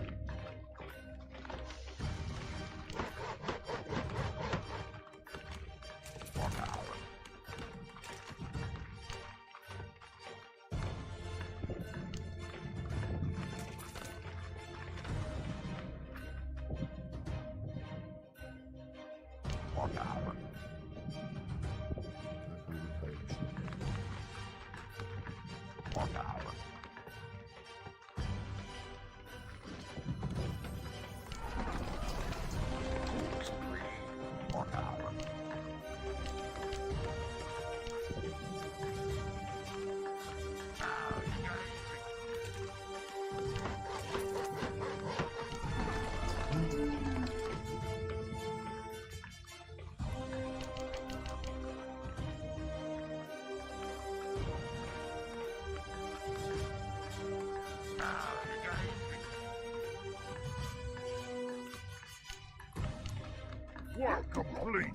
Work complete.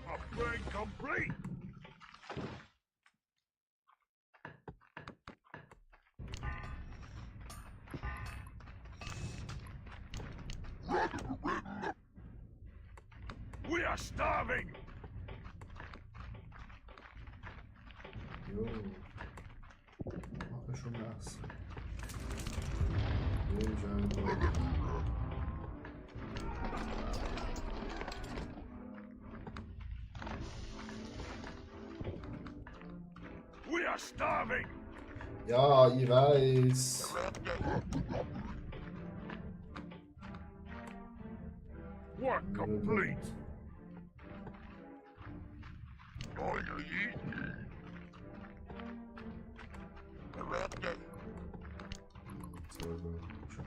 Upgrade complete. We are starving. Jo. Mach ich schon nass. Nehme ich einfach. We are starving. Ja, ich weiß. Work complete.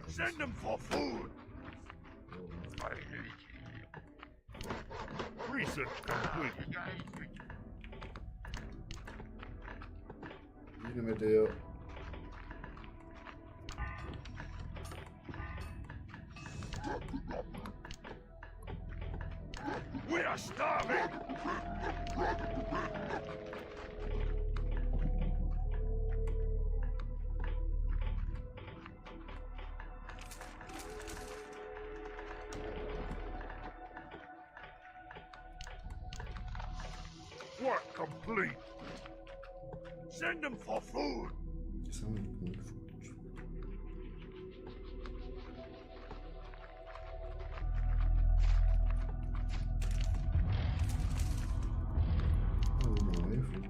Send them for food. Research complete. Wieder mit der. We are starving. Work complete. Send them for food. Jetzt haben wir genug Food. Oh, noch mehr Food.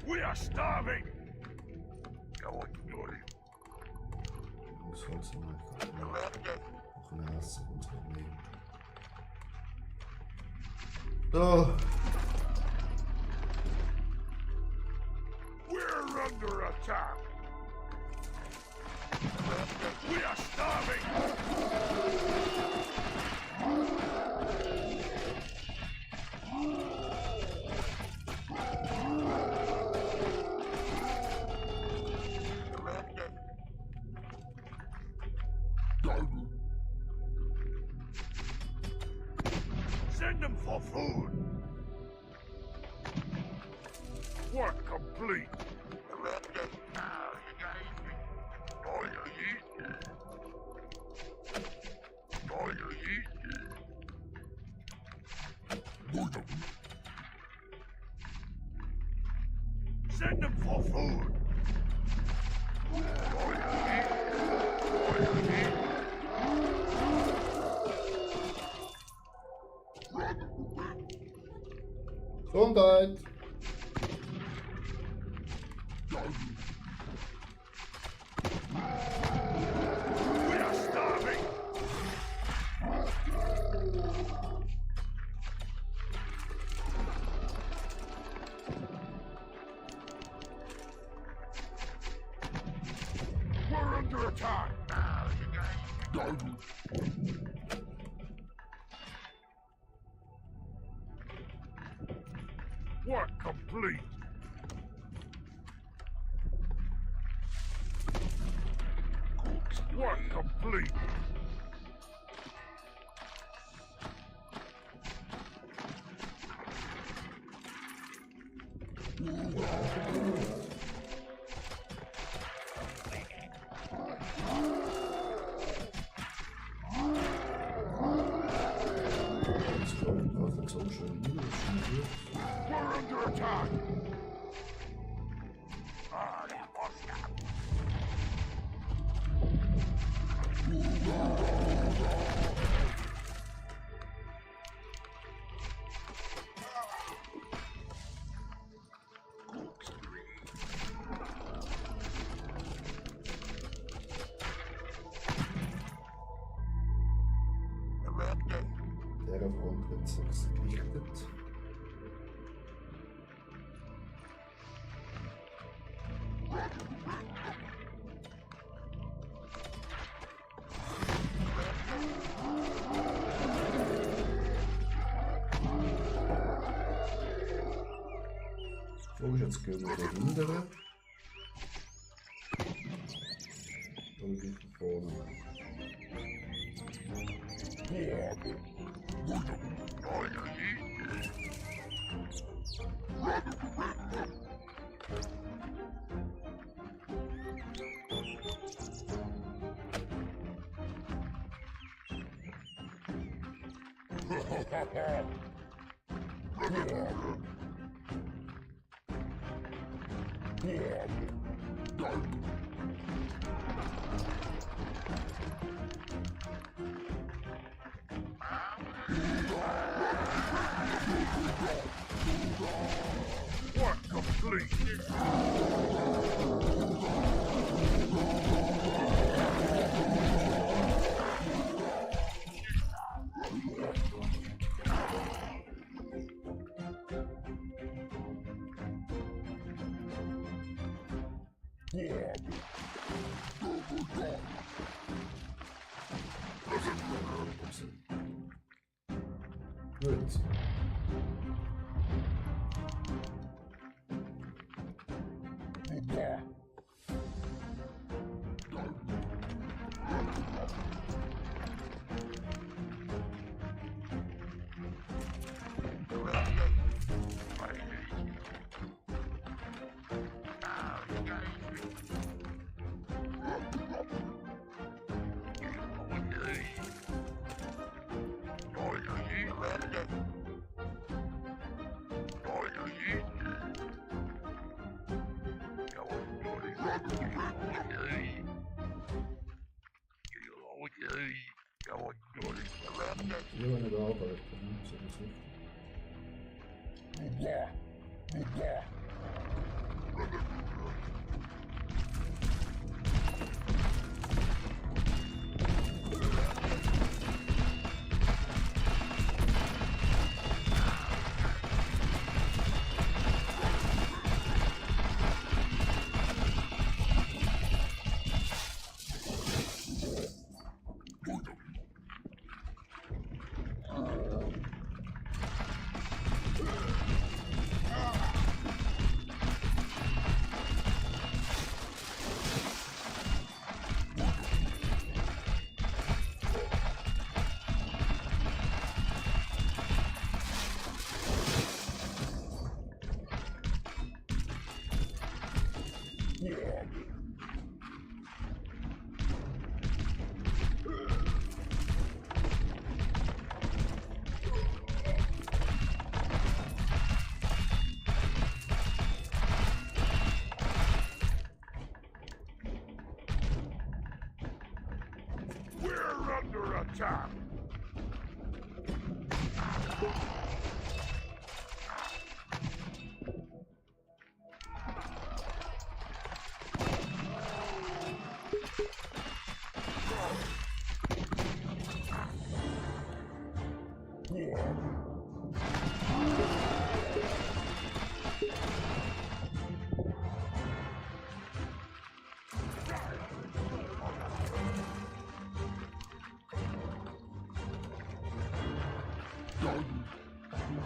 We are starving. Das Holz im Minecraft. Auch eine Hasse unserer Leben. So. We're under attack. We are starving. Send them for food. Work complete. Send them for food. Gesundheit. We are starving. We're under attack. Work complete. Work complete. Das kommt aus der Social Media. We're under attack. Ah, that was that. Der Front wird 6 gerichtet. Jetzt gehen wir den hinteren. Und gehen von vorne. What complete? Gut. Hier war nicht arbeiten. So ist nicht. We're under attack.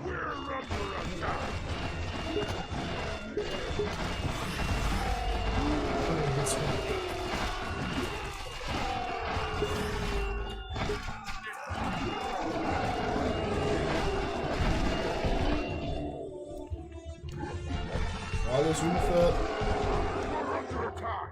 We're under attack. Alles Hilfe! We're under attack.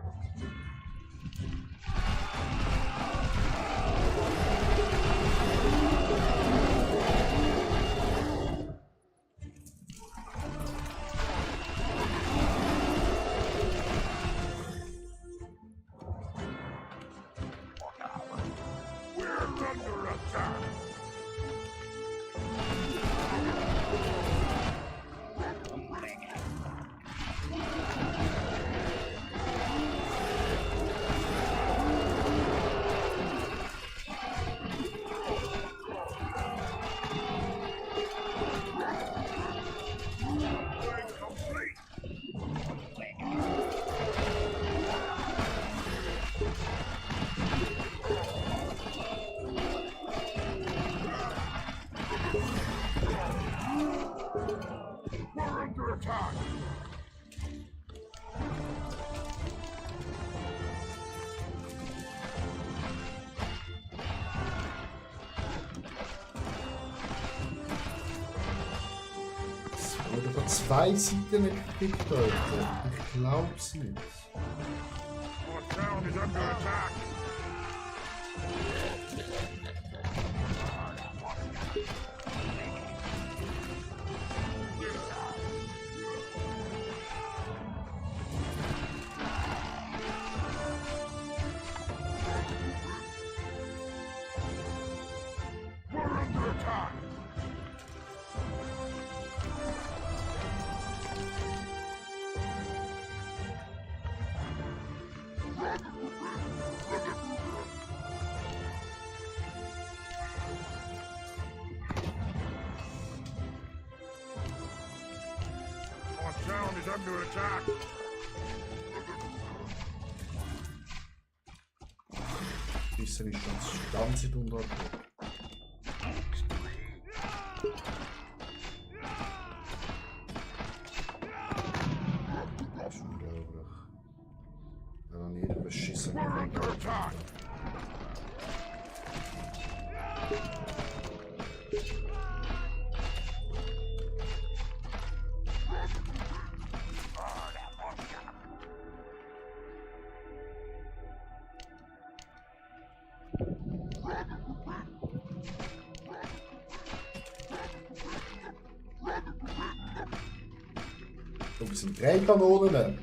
We're under attack. 2 Seiten gekriegt, Alter. Ich glaub's nicht. Our town is under attack. We're under attack. Our town is under attack. Bisher ist uns die ganze Zeit unter Druck. Das ist unglaublich. Wenn an jedem beschissen We're under attack. Guck, es sind 3 Kanonen.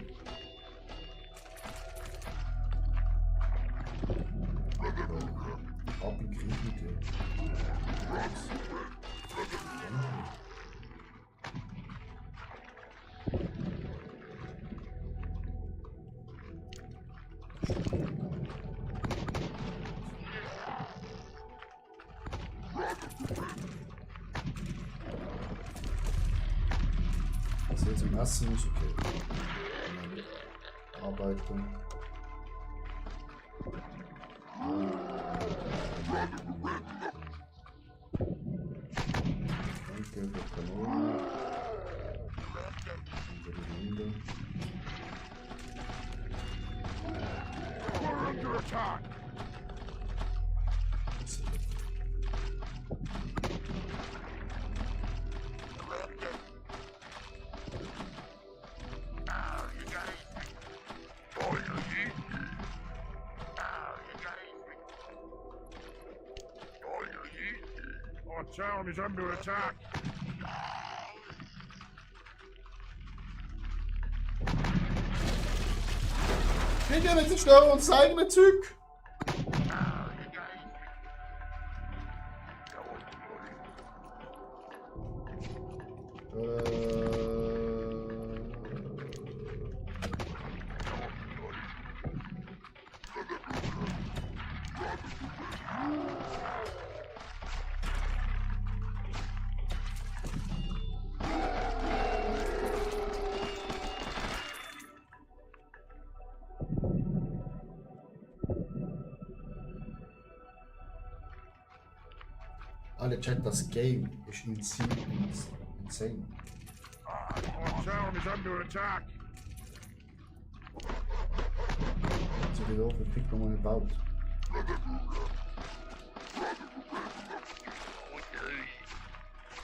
Ab in den Krieg mit dir. Also jetzt im Essen ist okay. Arbeiten. Danke für Kanonen. Unsere Winde. We're under attack. Our town is under attack. Geht ja nicht so schnell und zeigen mir Zeug. Alle Chat, das Game ist insane. Our town is under attack. So die Welt wird nochmal gebaut.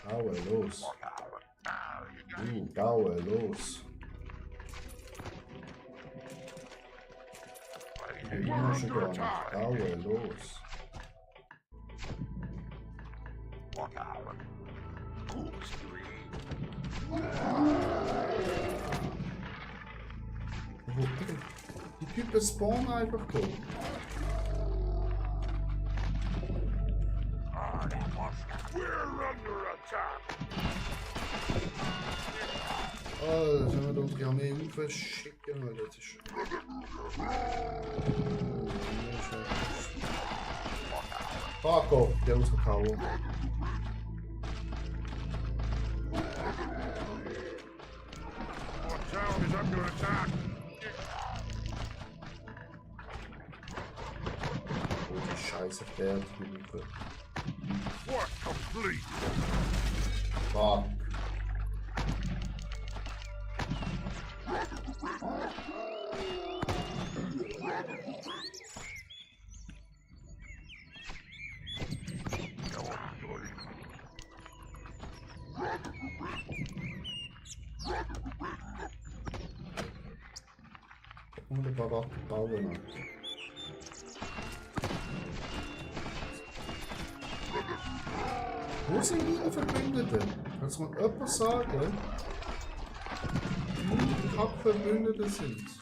Gaue, los. Gaue, los. Ich bin immer schon gar nicht. Gaue, los. Die Typen spawnen einfach da. We're under attack. Oh, sollen wir unsere Armee aufschicken? Weil das ist... Fuck off, der rausgehauen. Our town is under attack. Oh, die Scheiße fährt Hilfe. What complete? Fuck. bauen. Wo sind meine Verbündeten? Kannst du mir jemand sagen, wie Kackverbündete sind?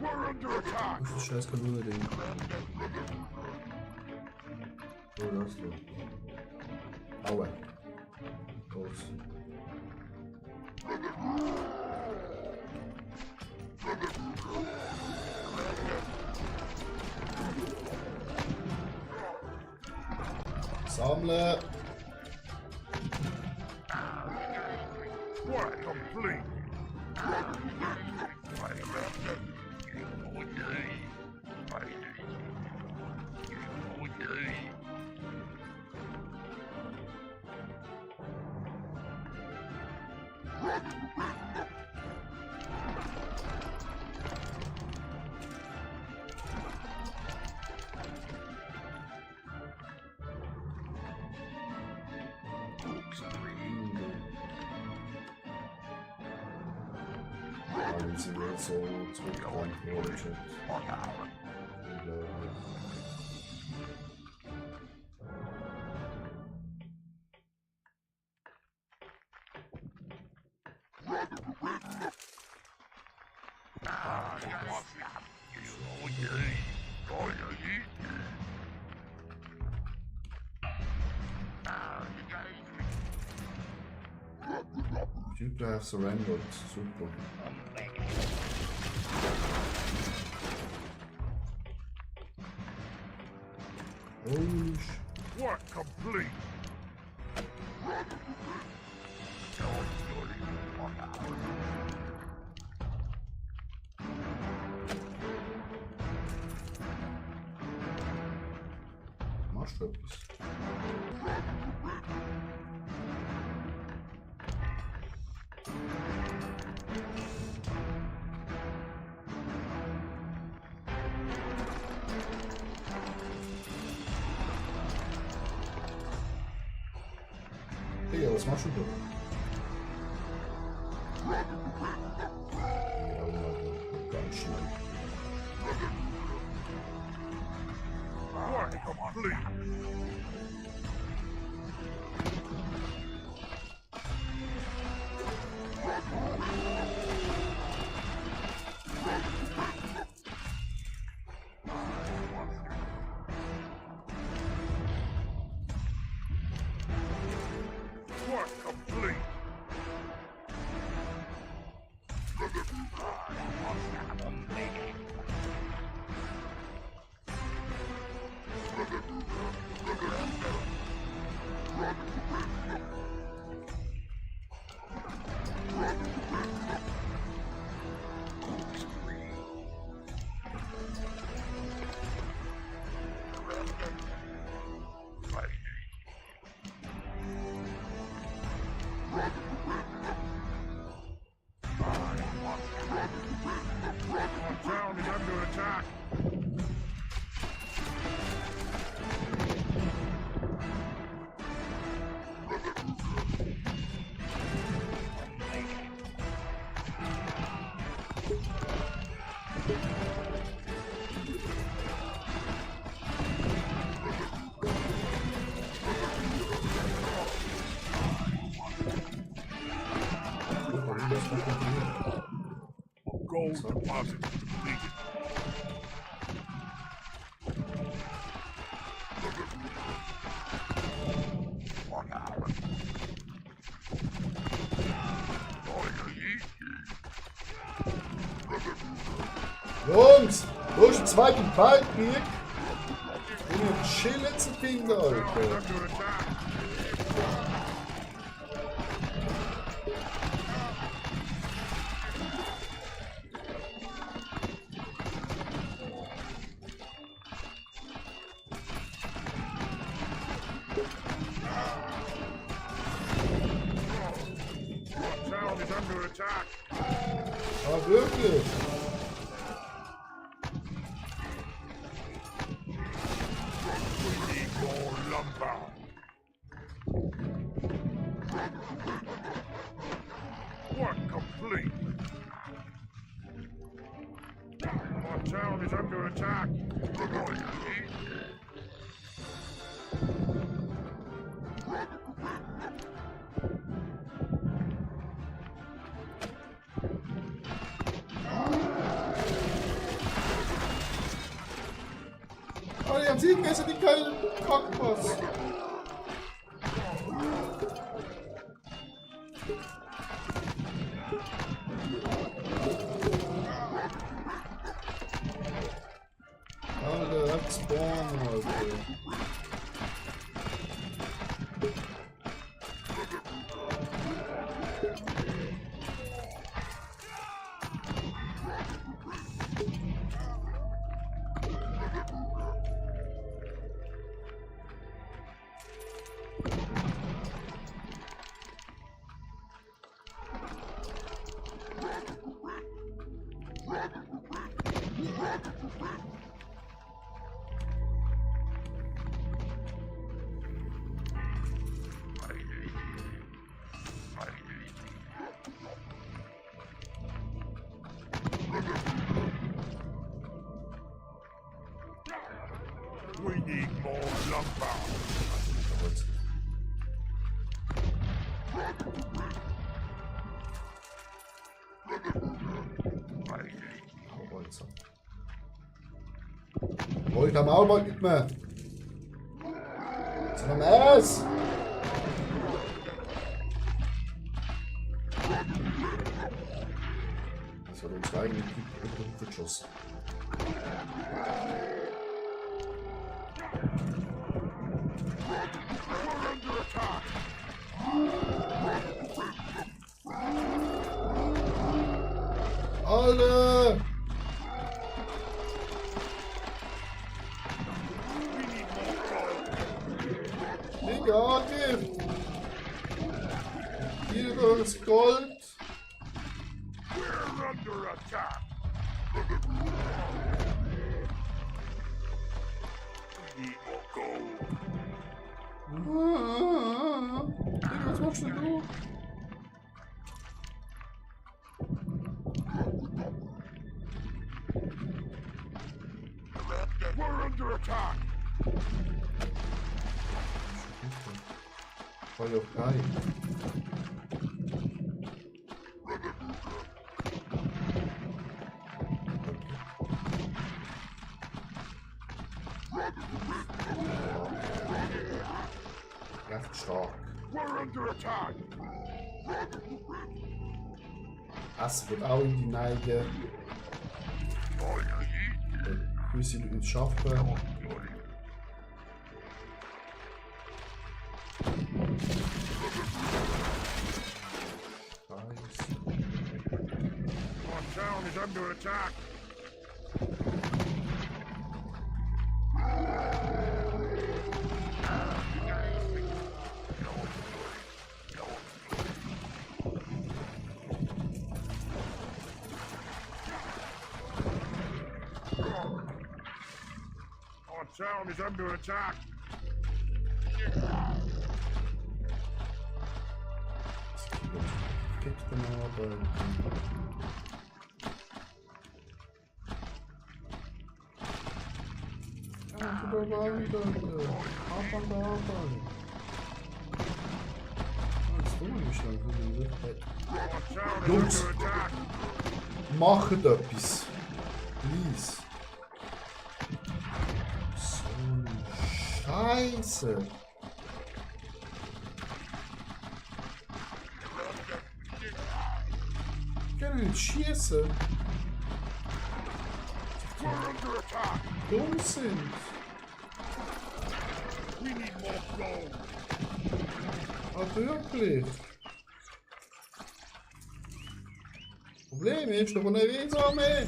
We're under attack. Das ist scheiß Kanone-Ding. Oh, das so. Aua. Los. Sammle. Work complete. Dann sind wir so zurückgekommen. People have surrendered. Super. Oh, Work complete. machst du etwas? Digga, was machst du da? Ja, ganz schnell. Work complete. Work complete. Our town is under attack. Gold deposit completed. Jungs, wo ist der zweite Balkbier? Ich bin ja chillen zu finden, Town is Alter. under attack. Our town is under attack. attack. Ah, wirklich? We need more lumber. Work complete. Our town is under attack. Oh, die haben sie gegessen, die kleinen Kackpass. Alter, abspawnen, Alter. We need more lumber. Gut. Holzer. Holt am auch mal nicht mehr. Jetzt haben wir es. Das hat uns eigentlich gut geschossen. We're under attack. Alle! Negativ! Hier das Gold! We're under attack. We need more gold. Digga, was machst denn du? We're under attack. Voll auf Kai. Recht stark. We're under attack. Essen wird auch in die Neige. Gewisse Leute schaffen. Our town is under attack. Our town is under attack. Gibt den aber. Ach, du Wand, Ab an der Arbeit. Was tun wir schon? Our town is Jungs. under attack. Macht etwas. Please. So eine Scheiße. Ich kann nicht schießen. We're under attack. Dumm sind. We need more gold. Ah, wirklich. Problem ist, doch eine Riesenarmee.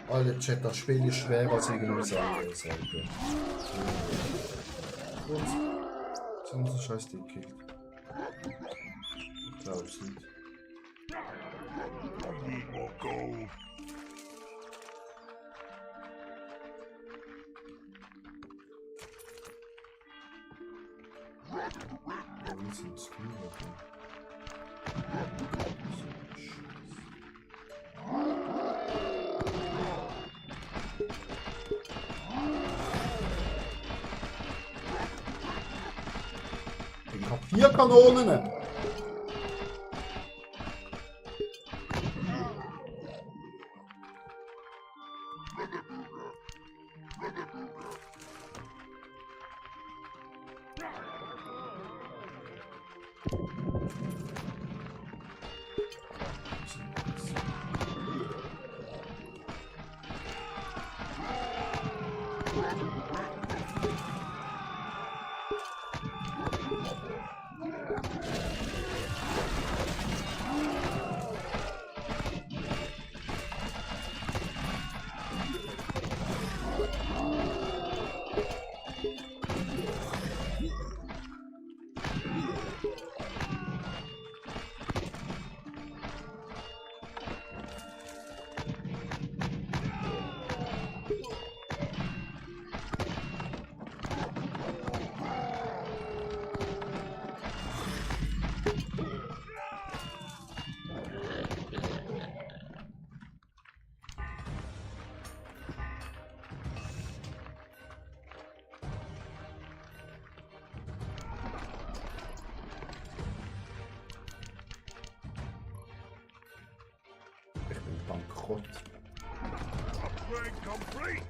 Alter, Chat, das Spiel ist schwerer als irgendwas anderes. Und haben sie scheiß Ding gekillt. Ich glaube es nicht. I need more gold. Ja, wie sind Skill davon? Ich hab 4 Kanonen! Ich bin bankrott. Upgrade complete.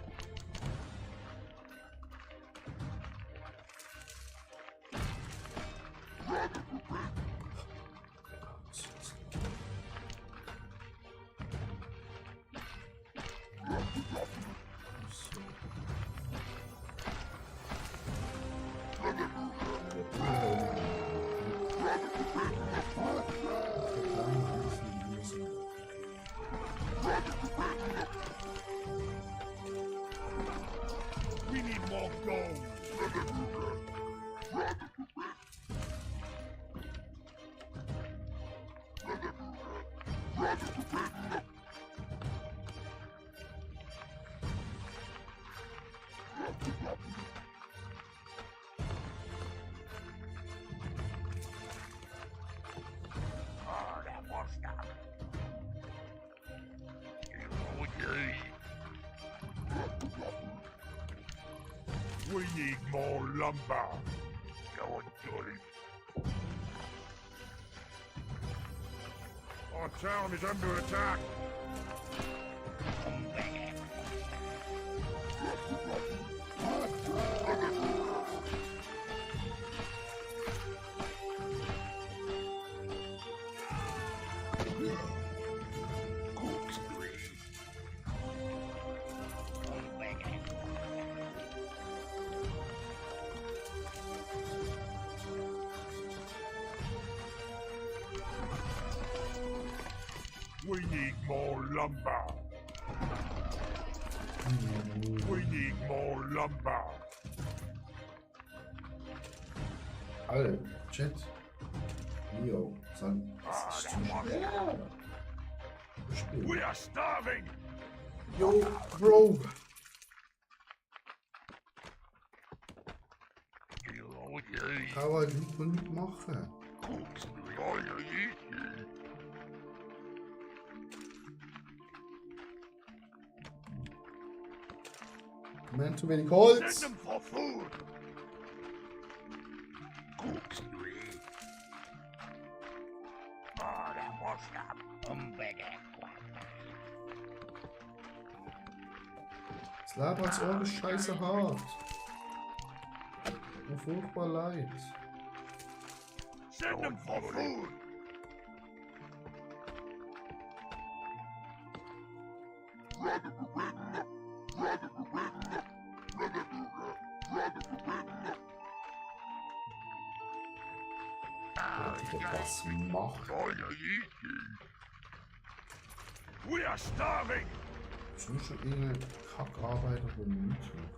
We need more gold. Oh, that won't stop. We need more lumber. Go on, Johnny. Our town is under attack. We need more lumber. We need more lumber. Alle, Chat. Leo, sag, es ist zu schwer. Spiel. We are starving. Yo, Bro. Kann halt nicht machen. Man, zu wenig Holz. Send them for food. Oh, that won't stop. Das Leben als Ohr ist scheiße hart. Mir furchtbar leid. Send them for food. Was macht? We are starving. Das ist nur schon irgendeine Kackarbeiter, die nichts macht.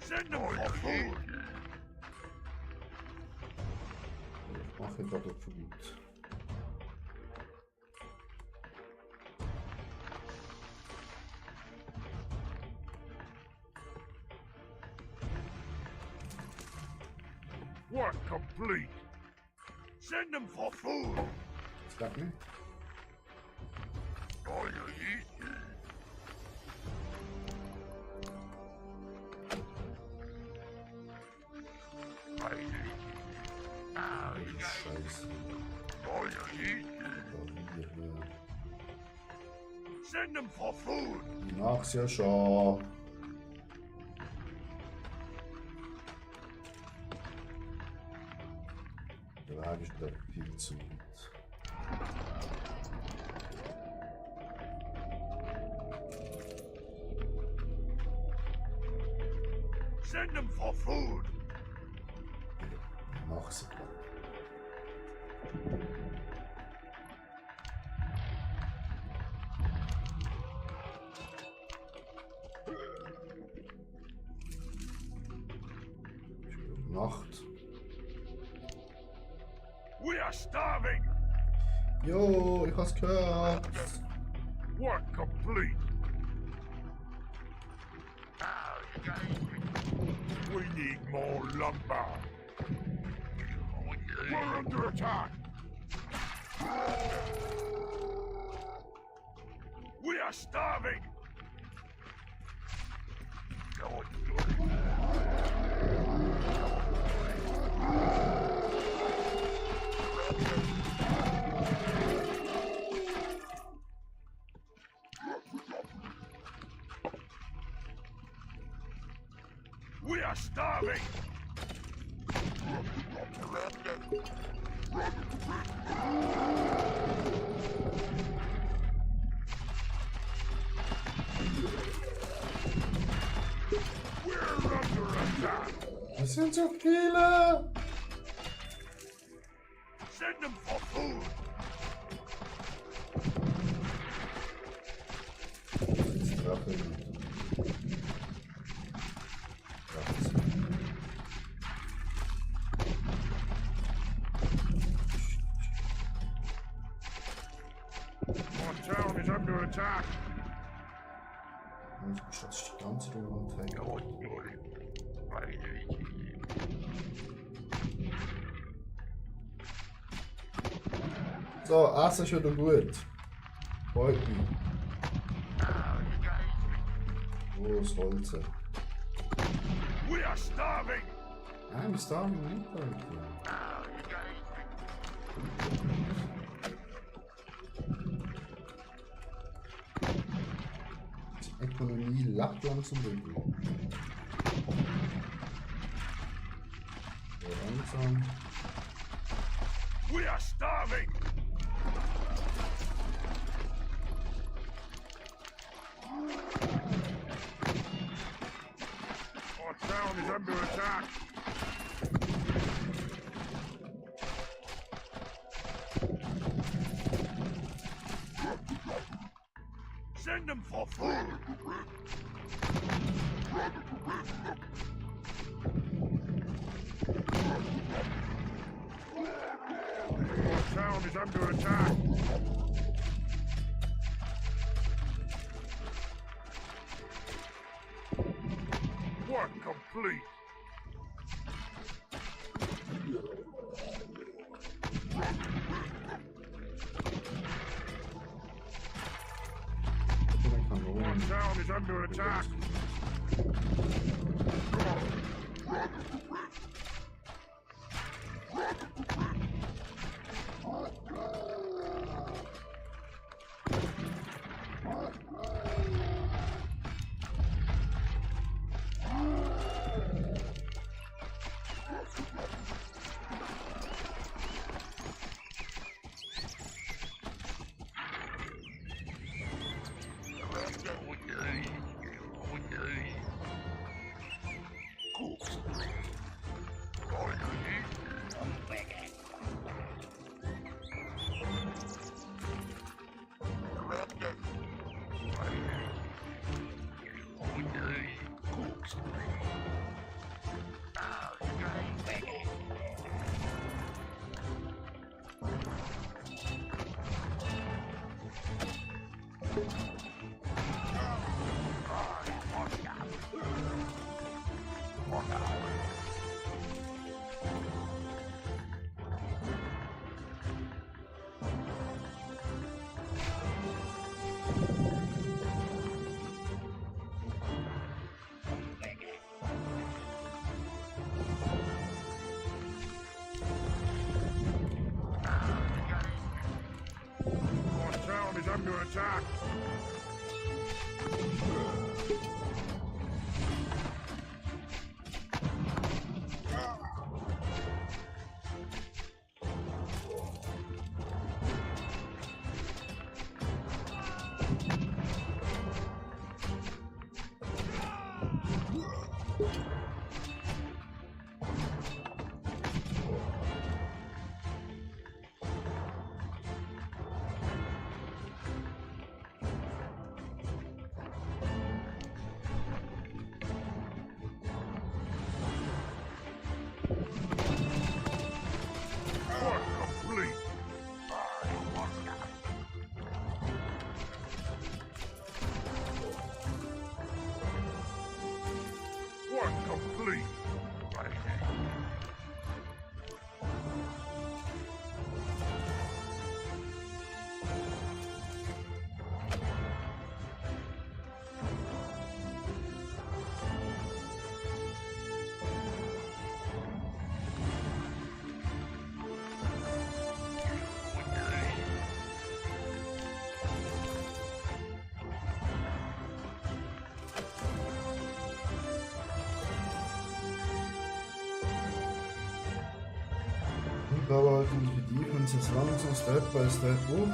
Send them for food. Ich mache gerade Food. Work complete. Send them for food. Is that me? All you eat. Scheiße. All you eat. Send them for food. Ich mach's ja schon. Der Weg ist wieder viel zu weit. Send them for food. Ich mach's ja. Nacht. We are starving. Jo, ich hab's gehört. Work complete. We need more lumber. We're under attack. We are starving. We are starving. We're under attack. Es sind so viele. Send them for food. Jetzt Drache nicht. Our town is under attack. Ich schätze die ganze Runde runter. So, Essen ist wieder gut. Freut mich. Wo ist Holz? We are starving. I'm starving nicht, Leute. Die Ökonomie lacht langsam wirklich. So langsam. We are starving. Our town is under attack. Send them for food. Our town is under attack. Work complete. Our town is under attack. Our town is under attack. Work complete. Work complete. Und arbeiten wir die uns jetzt langsam Step by Step hoch.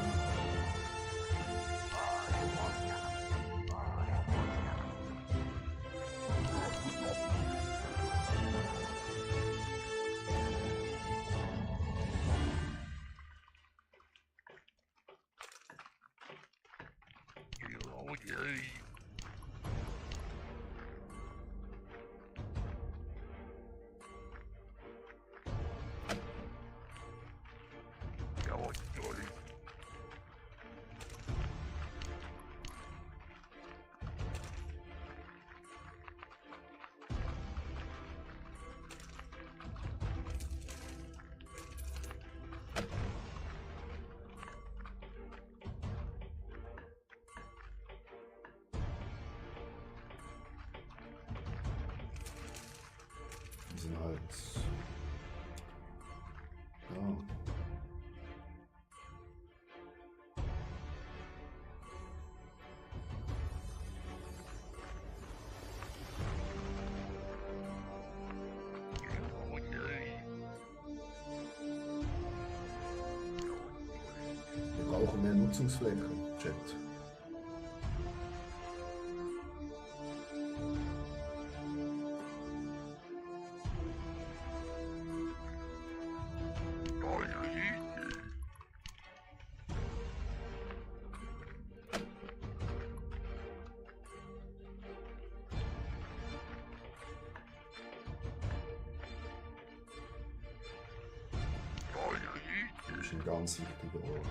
Die sind halt. Ja. Wir brauchen mehr Nutzungsfläche, Chat. Das ist ein ganz wichtiger Ort.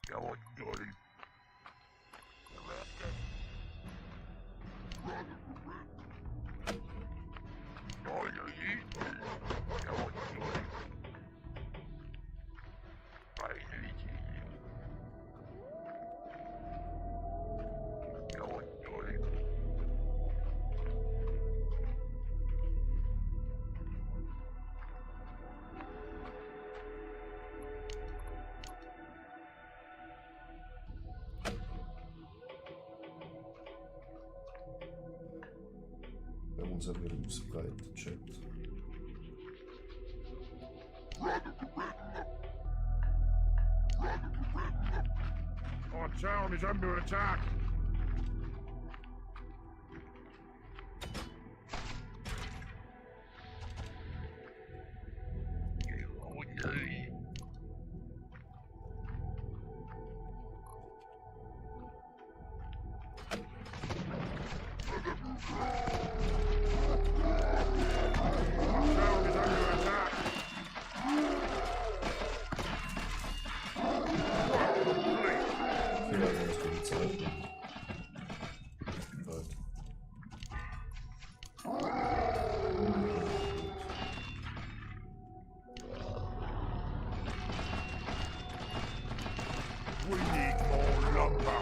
Go on, Johnny. Wir haben uns ja wieder ausbreitet, Chat. Our town is under attack. Town is under attack. Vielleicht ist es die Zeit. Warte. We need more lumber.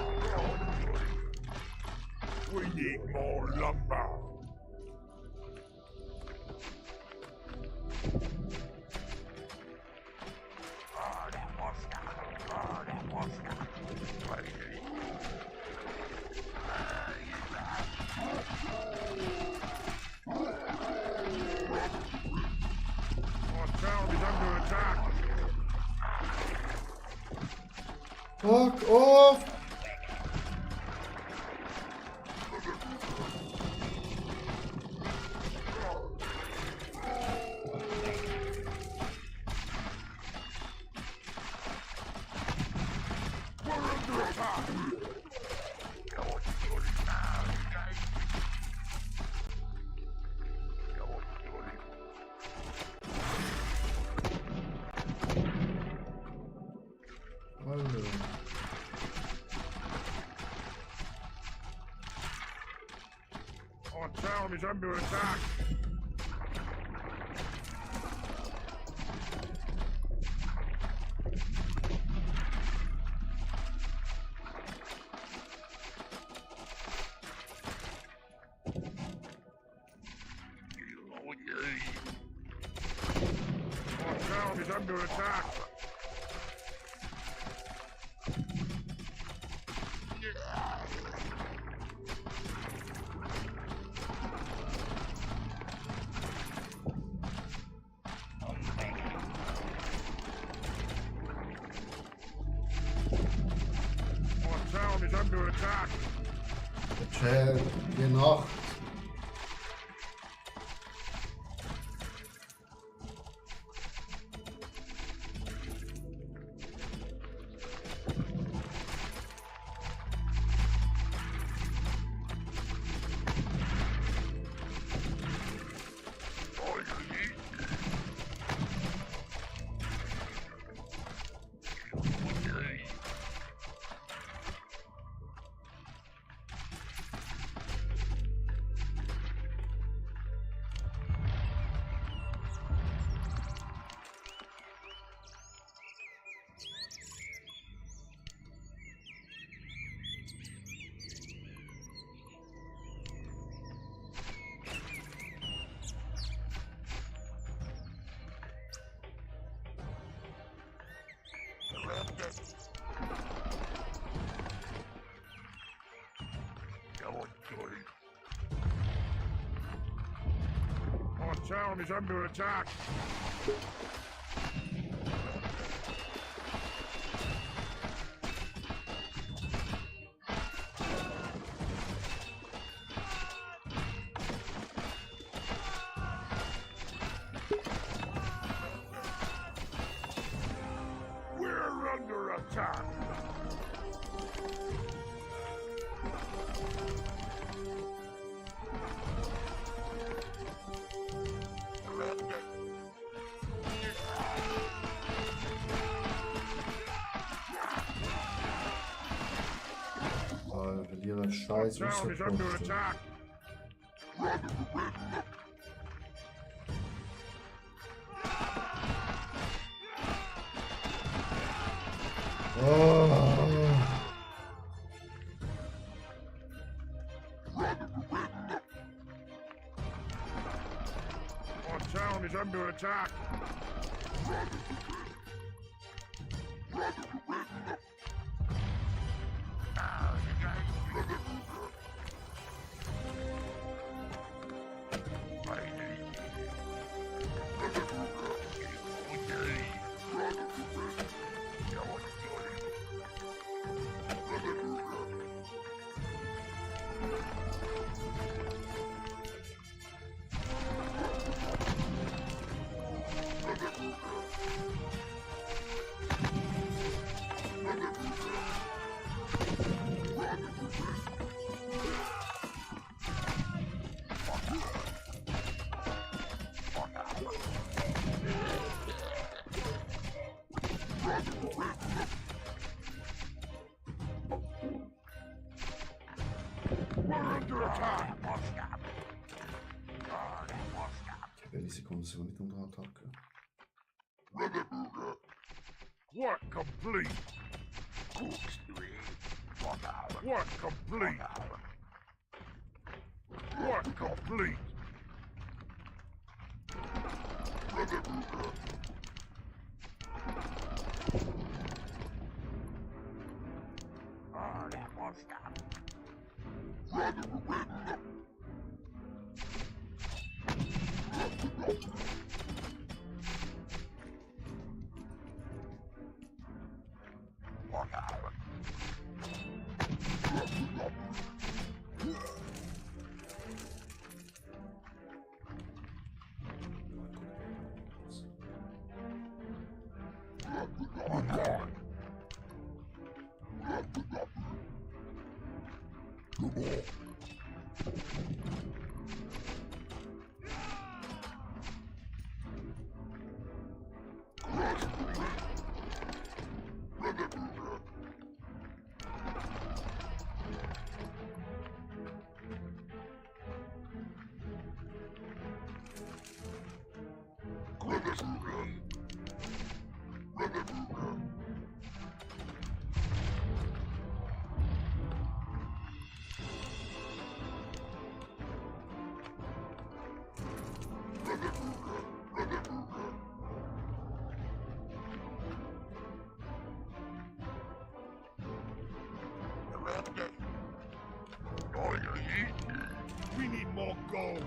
We need more lumber. Our town is under attack. Fuck off! We're under attack. Hallo. Our town is under attack. Our town is under attack. Our town is under attack. Chat, geh Nacht. Our town is under attack. We're under attack. wir verlieren scheiß Town is under Aussatzpunkte. attack. Oh. Our town is under attack. We're under attack. Welche Sekunden sind wir nicht unter Attacke? Work complete. Work complete. Work complete. We need more gold.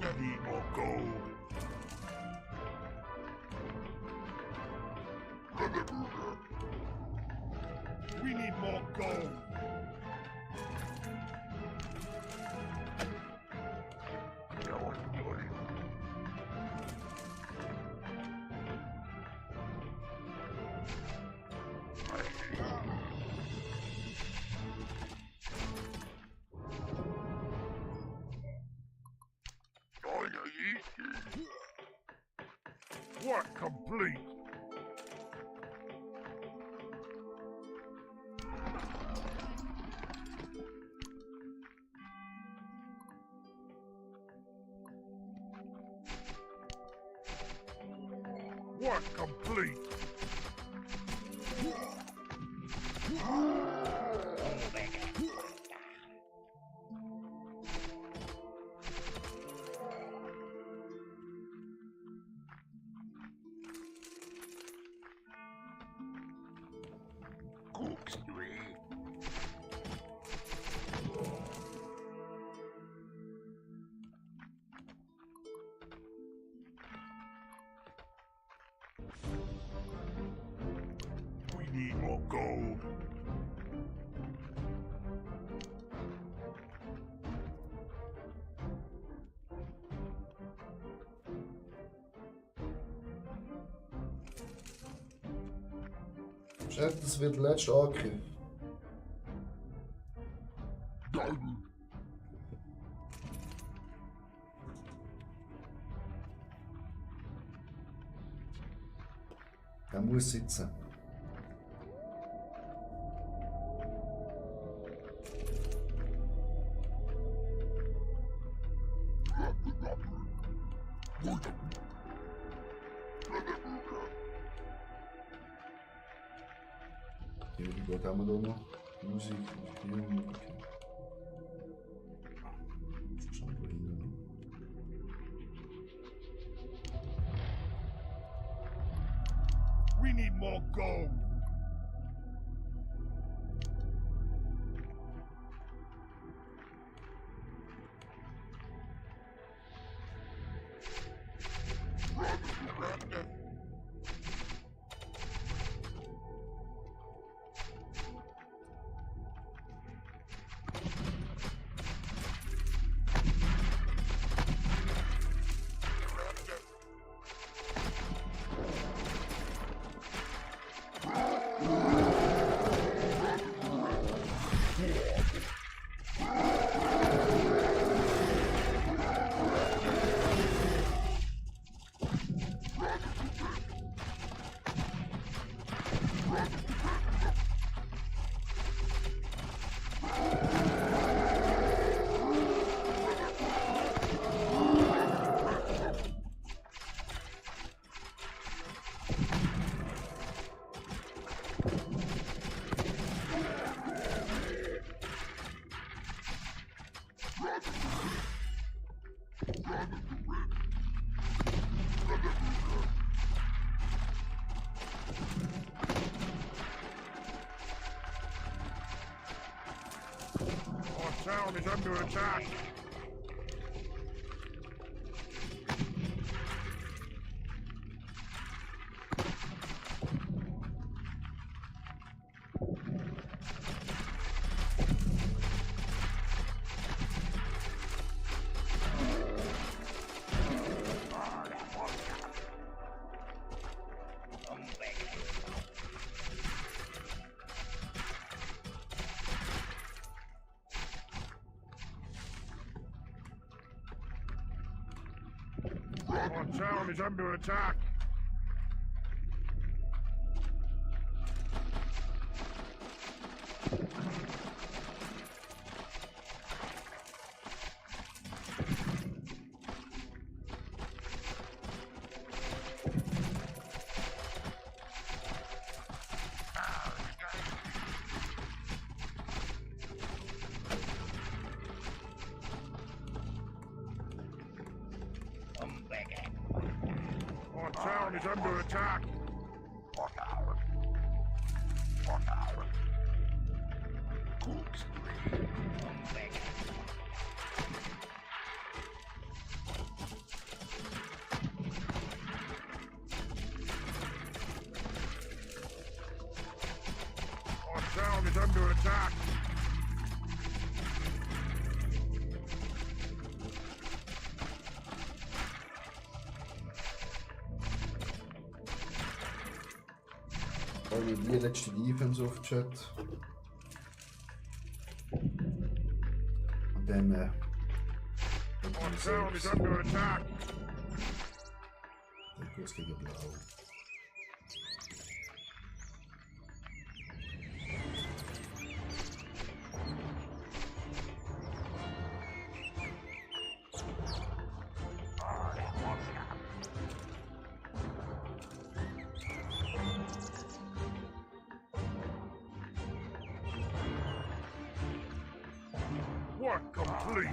We need more gold. We need more gold. Work complete. Work complete. We need more gold. Chat, das wird der letzte Angriff. Done. Er muss sitzen. Ja, wie gut haben wir da noch? Musik, Musik, okay. Schon wo hin. We need more gold. Our town is under attack. Our town is under attack. Our town is under attack. Our town is under attack. Alle die letzte Defense auf Chat. Und dann Our town is under attack. der Kurs gegen Blau. Work complete.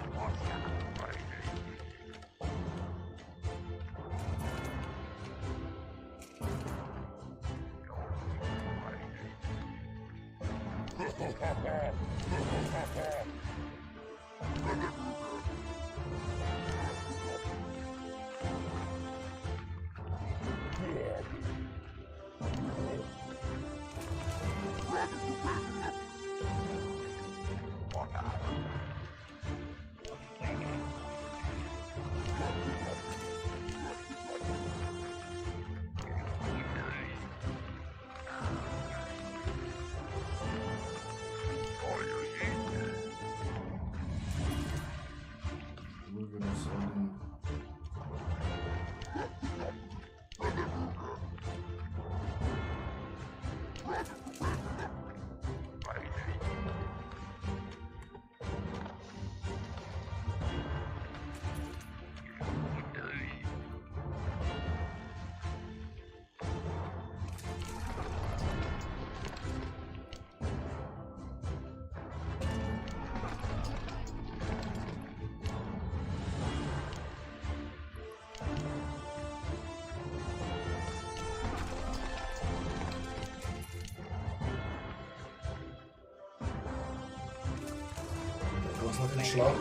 noch in Schlacht.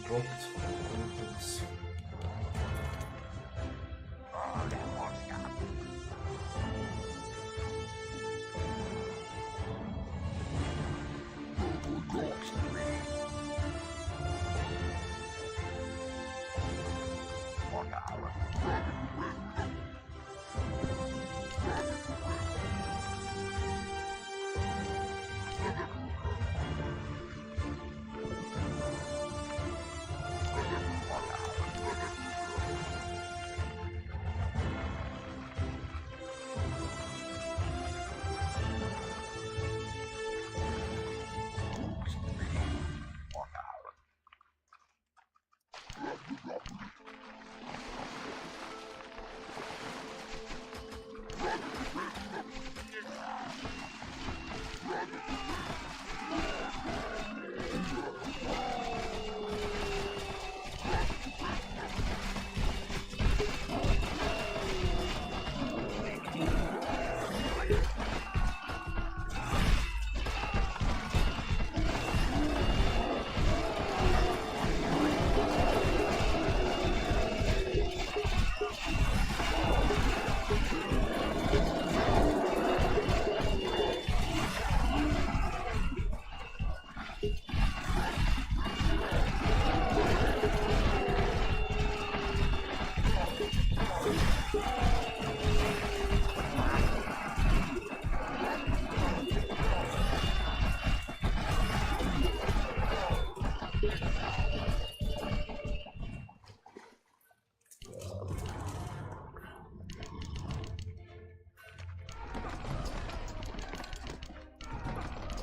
Gott, uns.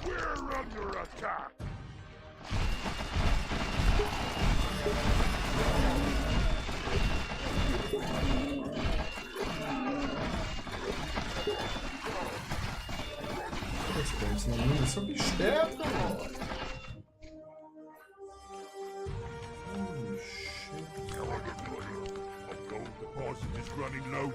We're under attack. Jetzt bin ich noch nie so gestärkt. Oh shit. Our gold deposit is running low.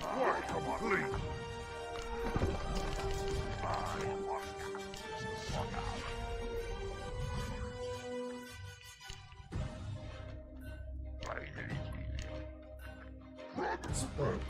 Why, complete. Sport.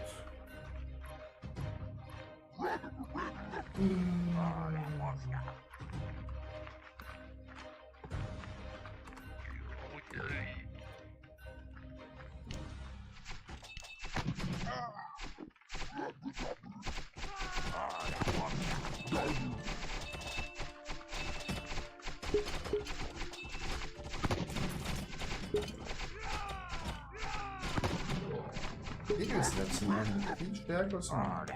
Ich will es letzte Mal viel stärker sein.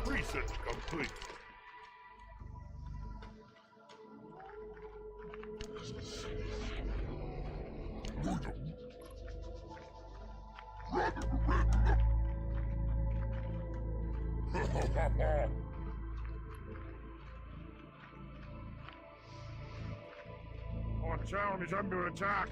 Research complete. Our town is under attack.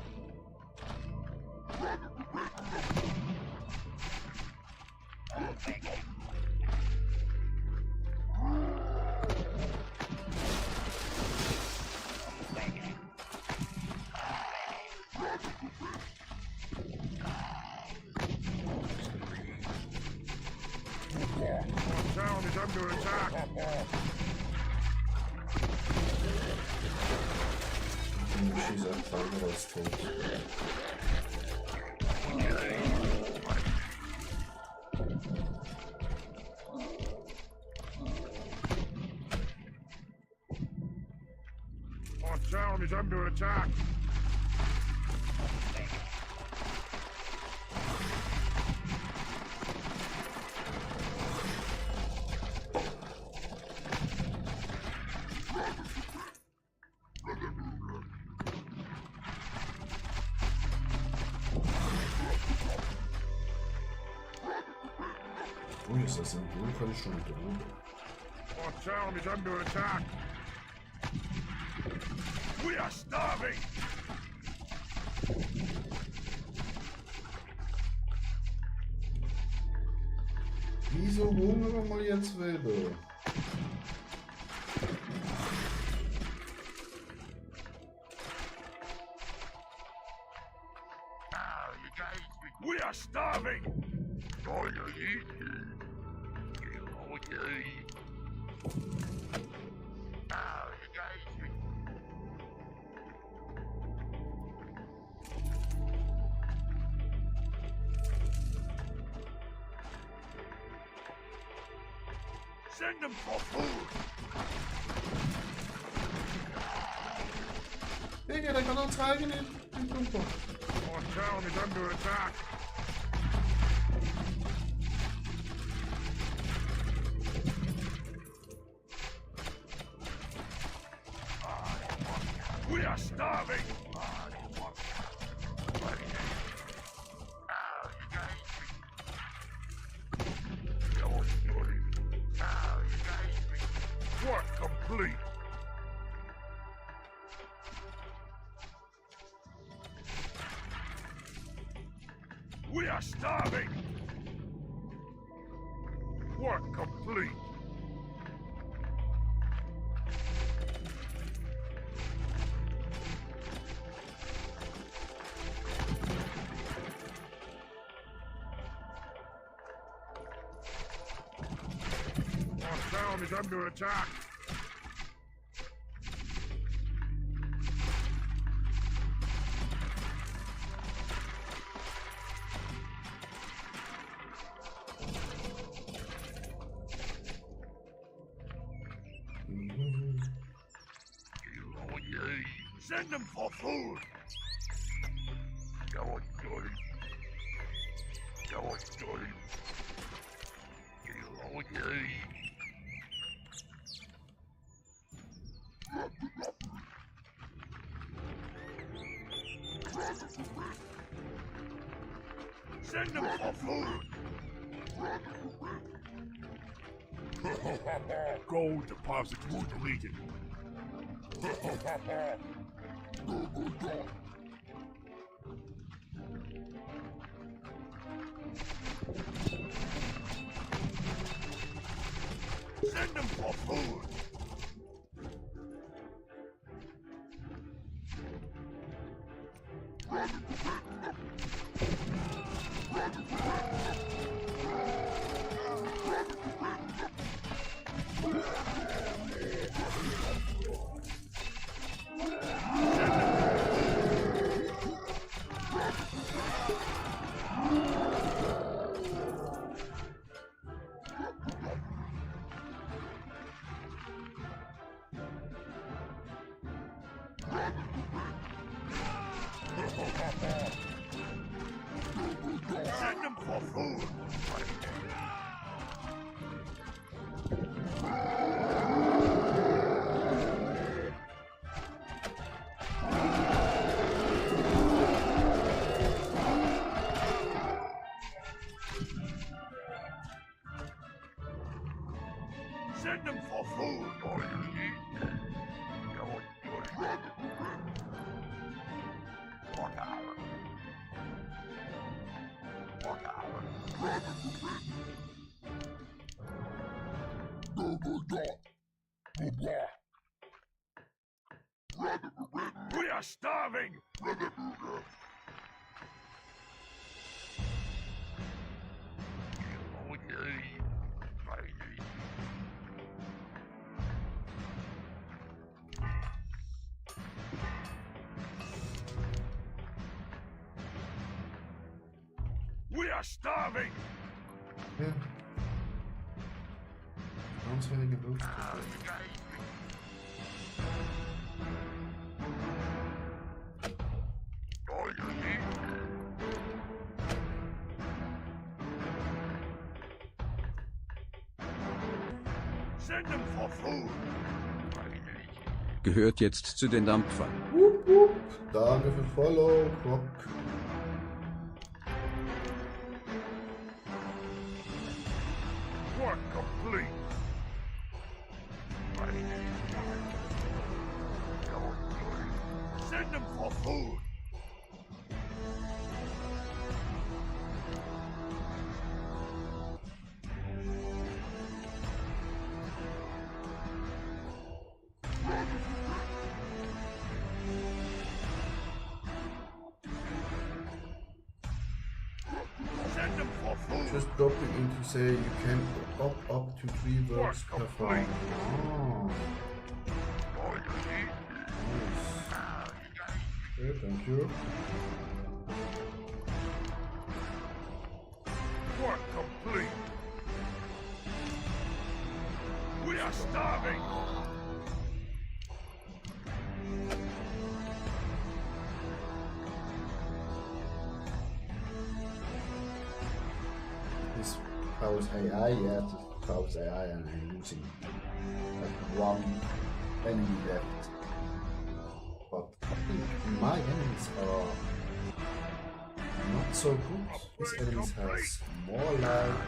Die schießt einfach keiner als tot. Our town is under attack. Oh, ist das im Dunkeln schon drin? Our town is under attack. We are starving. Wieso hungern wir jetzt wieder? We are starving. Send them for food. Digga, der kann uns zeigen in Dunkel. Our town is under attack. We are starving. Work complete. We are starving. Work complete. Our town is under attack. Send them for food. Send them for food. Gold deposits deleted. Send them for food. Send them for food. Send them for food. We are starving. are starving. Yeah. Sounds having a roof. All you need. Send them for food. Gehört jetzt zu den Dampfern. Wupp, wupp. Danke für Follow, Croc. Work complete. Send them for food. Send them for food. Just dropping in to say you can up to 3 works per farm. Oh, All you need. nice. Okay, thank you. Work complete. We are starving. This powers AI, yeah, this powers AI and I'm using like one enemy left. But I think my enemies are not so good. This enemies has more life,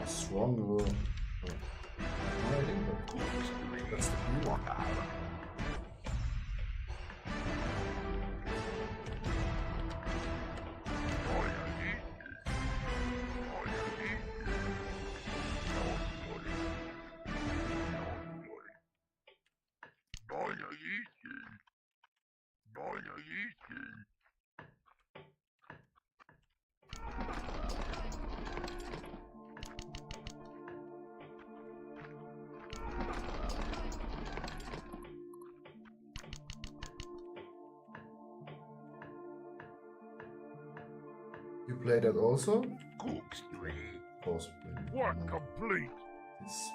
are stronger. I think that's the beauty. All you need. All you need. All you need. All you need. You play that also? Cooks three. Possibly. Work No, complete. it's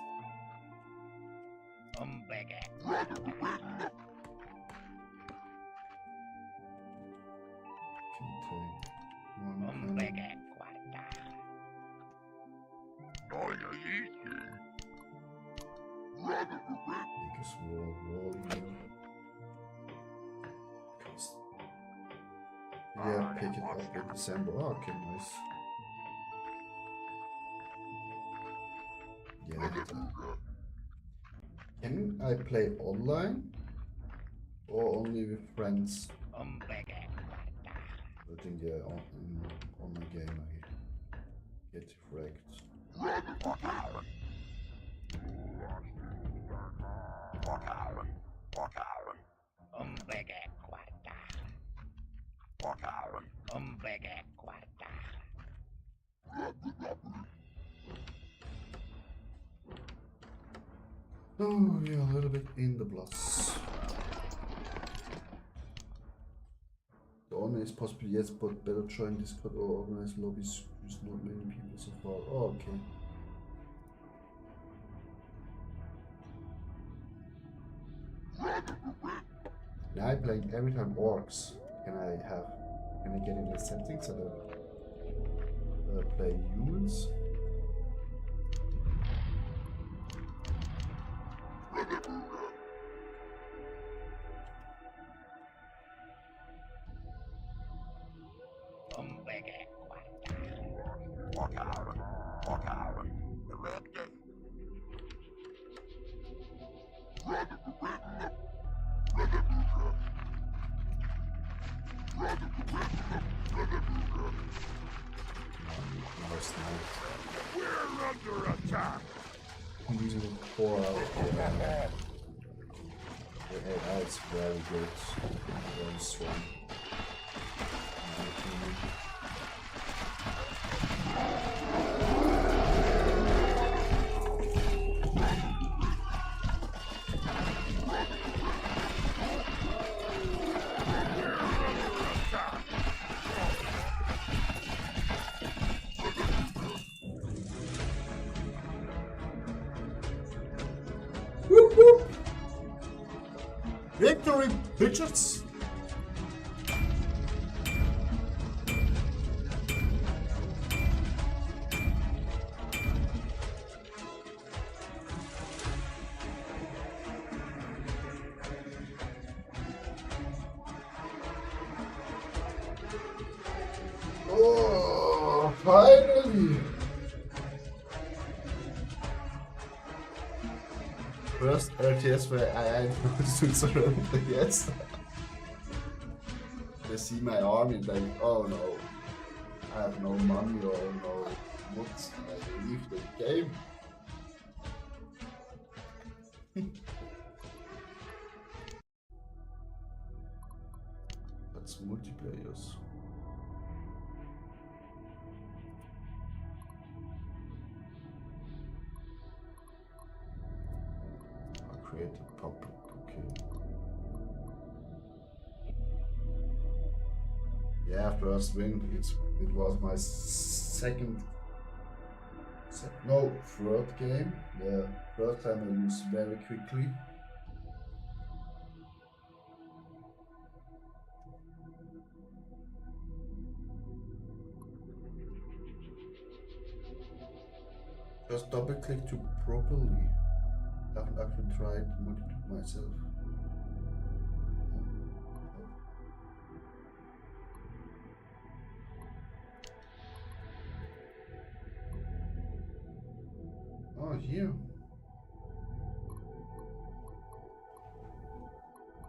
can take one kind All you need. make a small wall here. Because- Yeah, pick it up in December. Oh, okay, nice. Yeah. Can I play online? Or only with friends? I think yeah, on my game I get wrecked. Oh yeah, a little bit in the plus. The honor is possibly yes, but better join Discord or organize lobbies with not many people so far. Oh, okay. Now I'm playing every time orcs. Can I get in the settings so that play humans? We're under attack. I'm using it 4 out of the AI is very good, very strong. Victory, bitches! Oh, finally! First RTS where I to surrender, yes. They see my army and like, oh no, I have no money or no what, I leave the game. That's multiplayers. Create a public, okay. Yeah, first win. It was my third game. Yeah, first time I lose very quickly. Just double click to properly. I haven't actually tried multiple myself. Oh, here.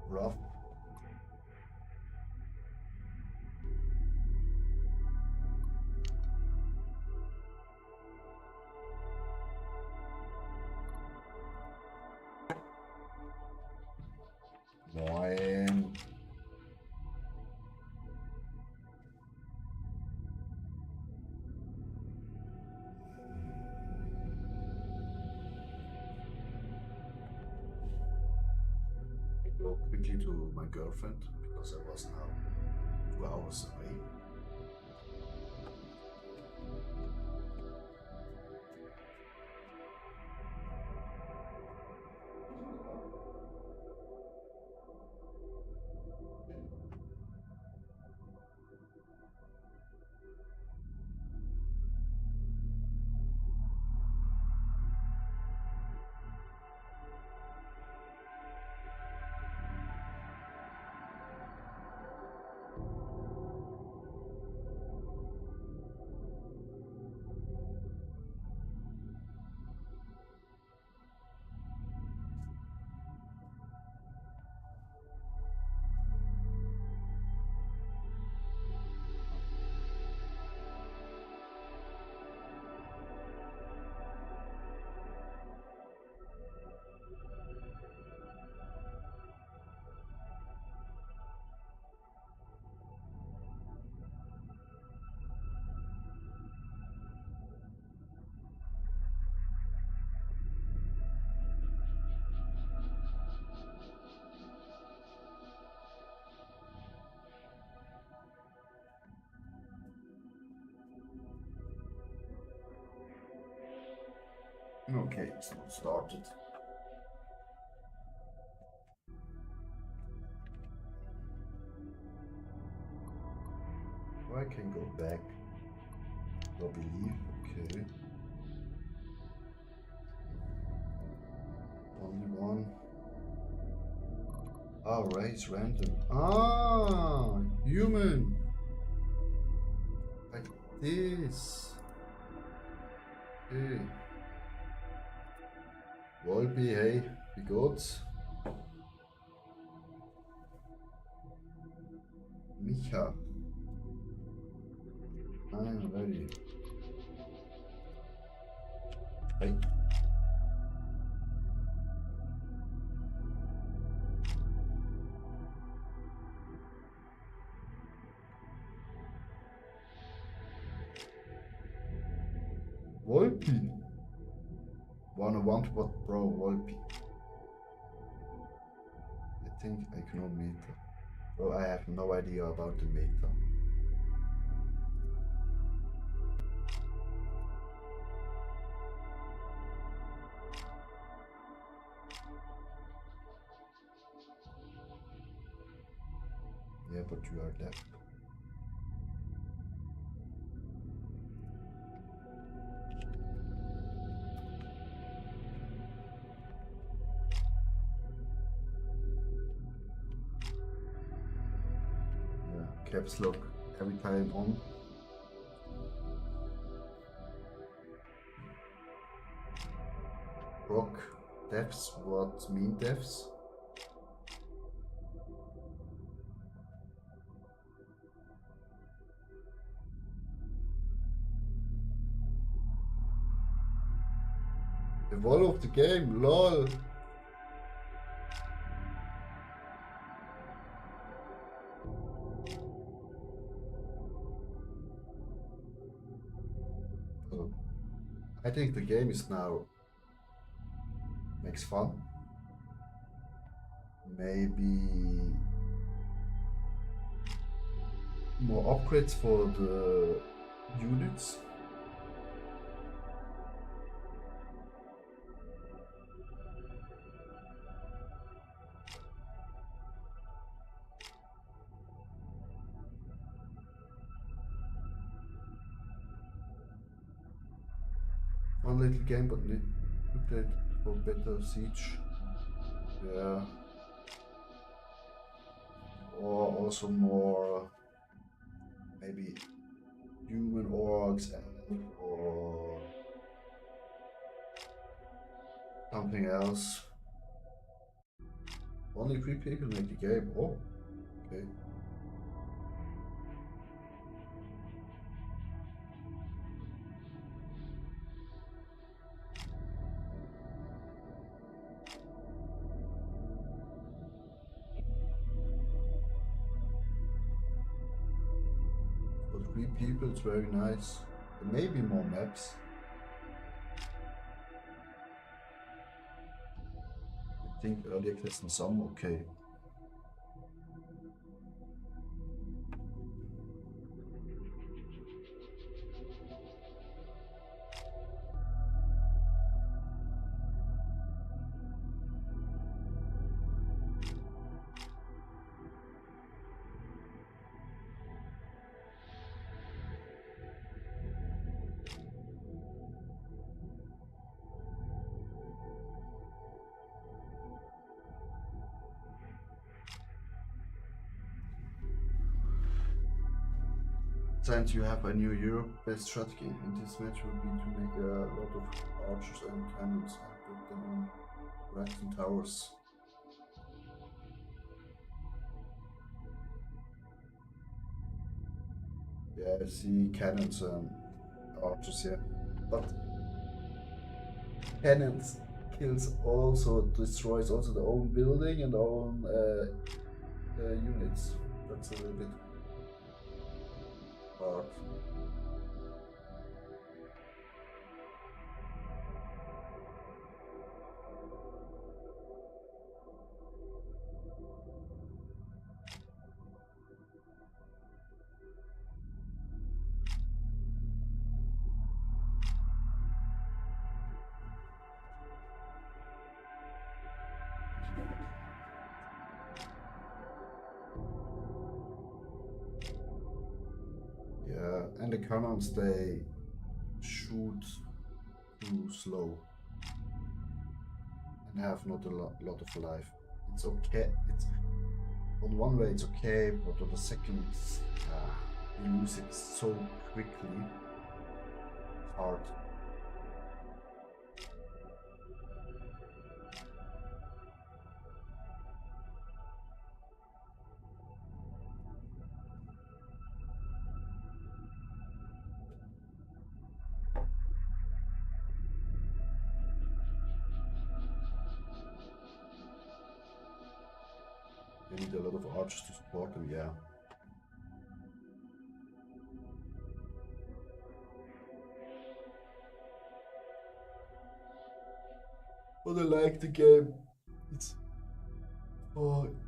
Rough. Moin. I go quickly to my girlfriend because I was now 2 hours away. Okay, so it started. I can go back. I believe. Okay. Only one. Ah, race random. Ah, human. Like this. Okay. Volpi, hey, wie geht's? Micha. I'm ready. Hey. Volpi. Wanna want what, bro? Volpi. I think I can know meta. Bro, I have no idea about the meta. Yeah, but you are deaf. Yeah, caps lock every time on. Rock deaths, what mean deaths? The wall of the game, lol. Oh, I think the game is now makes fun. Maybe more upgrades for the units. One little game, but need upgrade for better siege. Yeah. Or also more maybe human orcs or something else. Only 3 people make the game. Oh, okay. For 3 people, it's very nice. There may be more maps. I think early access and some okay. Since you have a new Europe-based strategy, in this match would be to make a lot of archers and cannons and put them on racks and towers. Yeah, I see cannons and archers, yeah. But cannons kills also destroys also the own building and own units. That's a little bit hard. Yeah, and the cannons they shoot too slow and have not a lot of life. It's okay. It's on one way it's okay, but on the second you lose it so quickly. It's hard. You need a lot of archers to support them, yeah. But I like the game. It's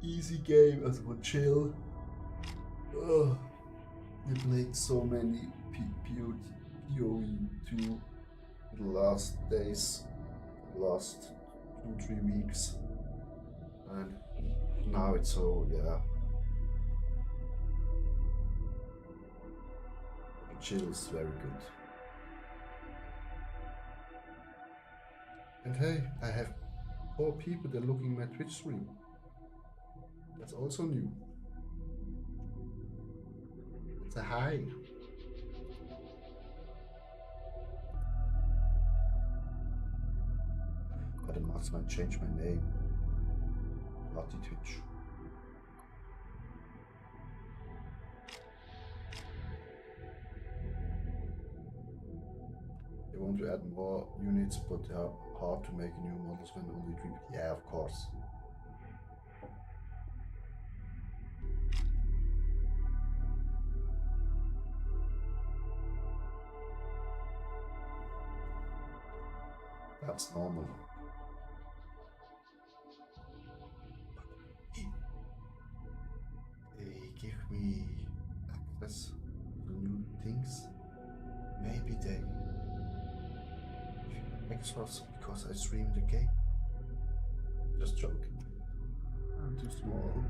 easy game as for chill. I played so many PoE2 the last days, last 2-3 weeks, and now it's so yeah. chill is very good. And hey, I have 4 people that are looking at my Twitch stream. That's also new. It's a high. But I might change my name. Bloody Twitch. They want to add more units, but they are hard to make new models when only 3. Yeah, of course. That's normal. They give me access to new things. Maybe they extras because I stream the game. Just joking. I'm too small.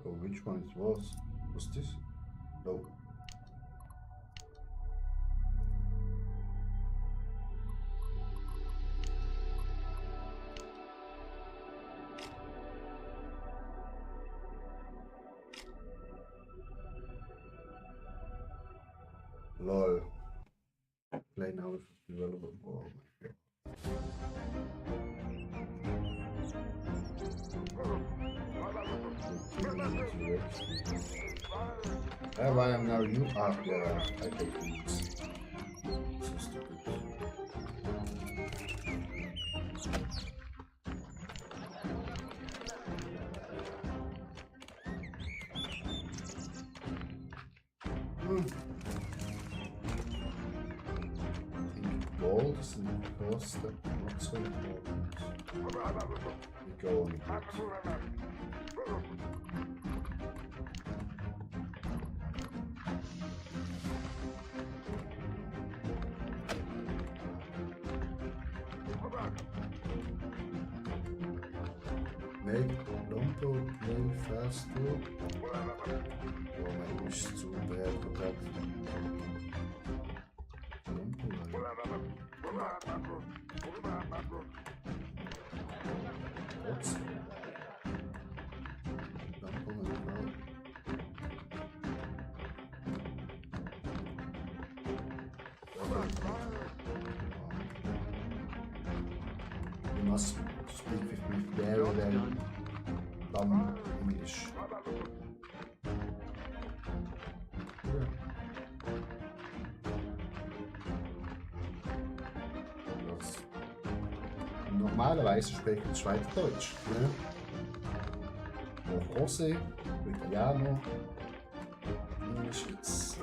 Oh, which one it was? Was this? No. Lol. Play now with development. Oh my god. Why am now you? Ah, yeah, I take these. So stupid. I think gold is in the first step, not so important. We go on good. Make Lompo play faster. Oh, my English is too bad for that. Lompo, what? Lompo, you must speak with me very, very dumb English. Normalerweise spreche ich Schweizerdeutsch. Ne? Auch Jose, Italiano, Englisch ist.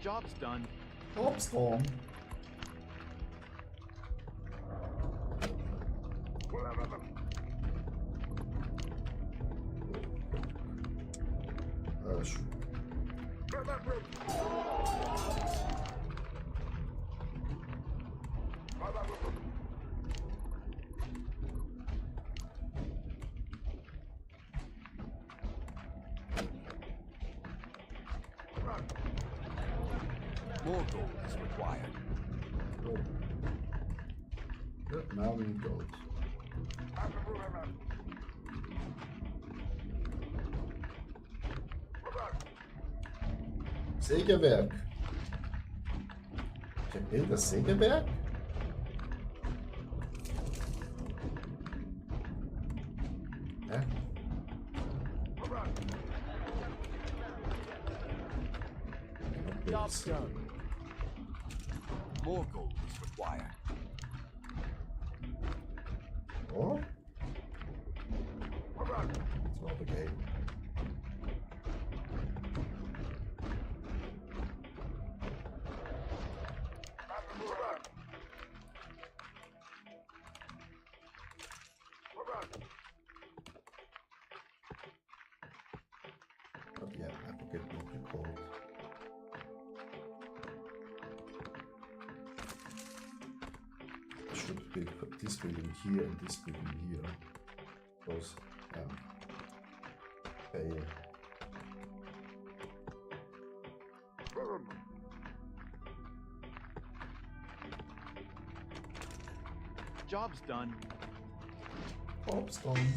Job's done. Job's done. More gold is required. Oh. Good, now we need gold. Sägewerk. Ich will das Sägewerk? Hä? Job's please. done. More gold is required. Or? It's not the game. But yeah, I forget what you call it. I should build this building here and this building here. Because they Job's done. Cobblestone.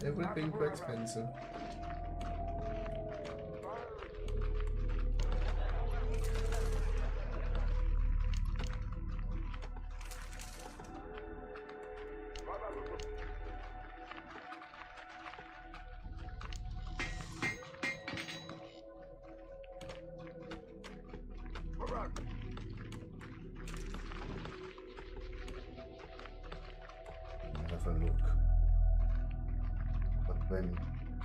Everything too expensive. Have a look. But when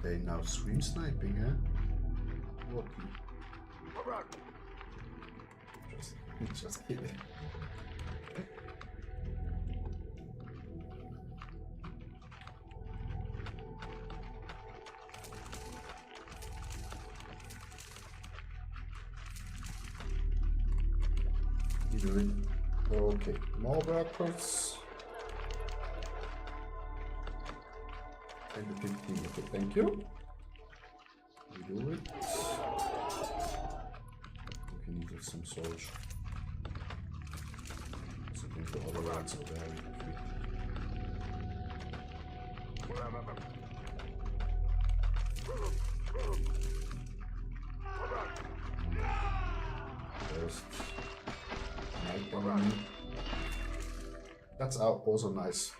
they now stream sniping, what? Just kidding. You do it. Okay, more workers. 10 to 15, okay, thank you. We do it. We can use some soldiers. So I think the other ones are very quick. First, night enemy. That's also nice.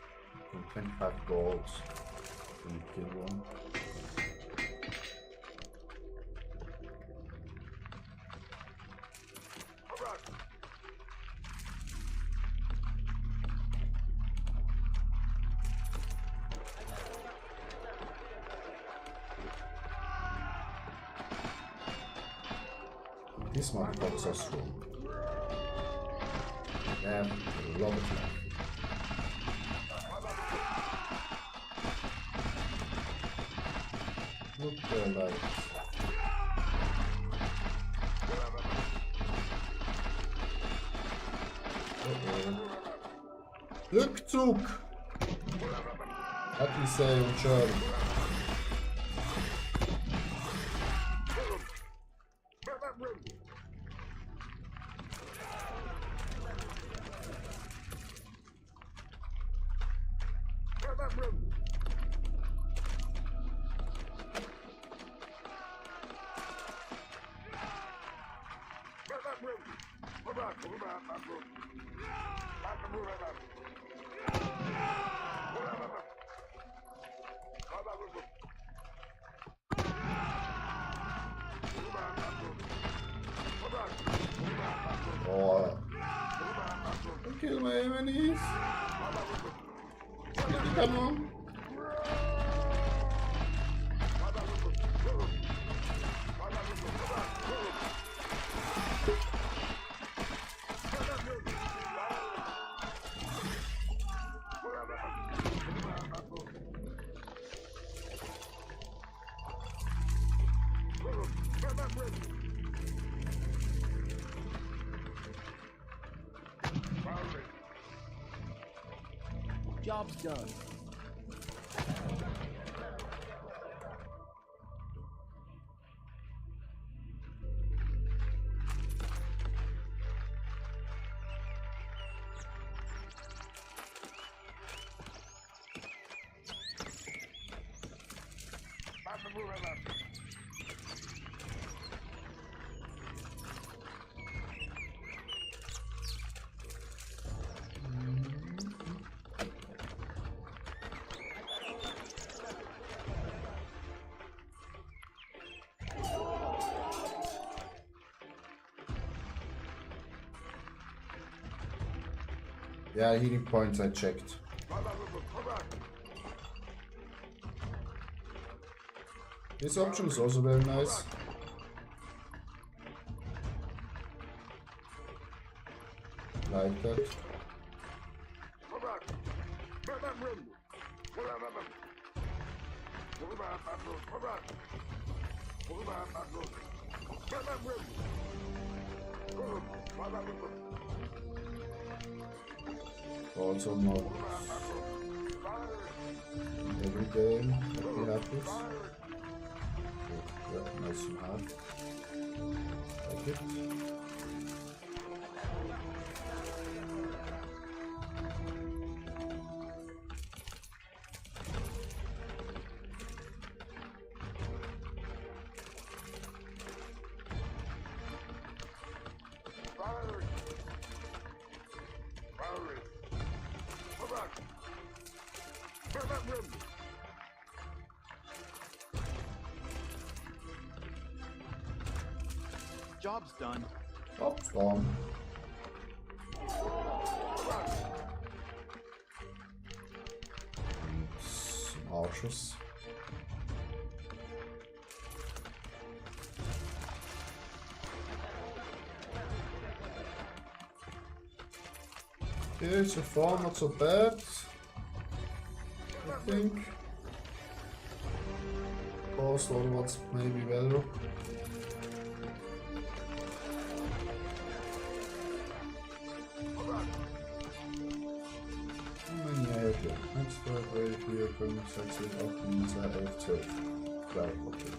25 gold. Can you kill one? These motherfuckers are strong. They have a lot of life. Look their life. Rückzug! Hat we say in German? Oh, kill my enemies. Come on. Job's done. Yeah, healing points I checked. This option is also very nice. Like that. Also not every game that we have this. Yeah, nice and hard. Like it. Job's done. Job's done. Some archers. Okay, so far not so bad. I think. Past other ones maybe better. Next right here, können wir jetzt auf dieser 11, 12. Ja, okay.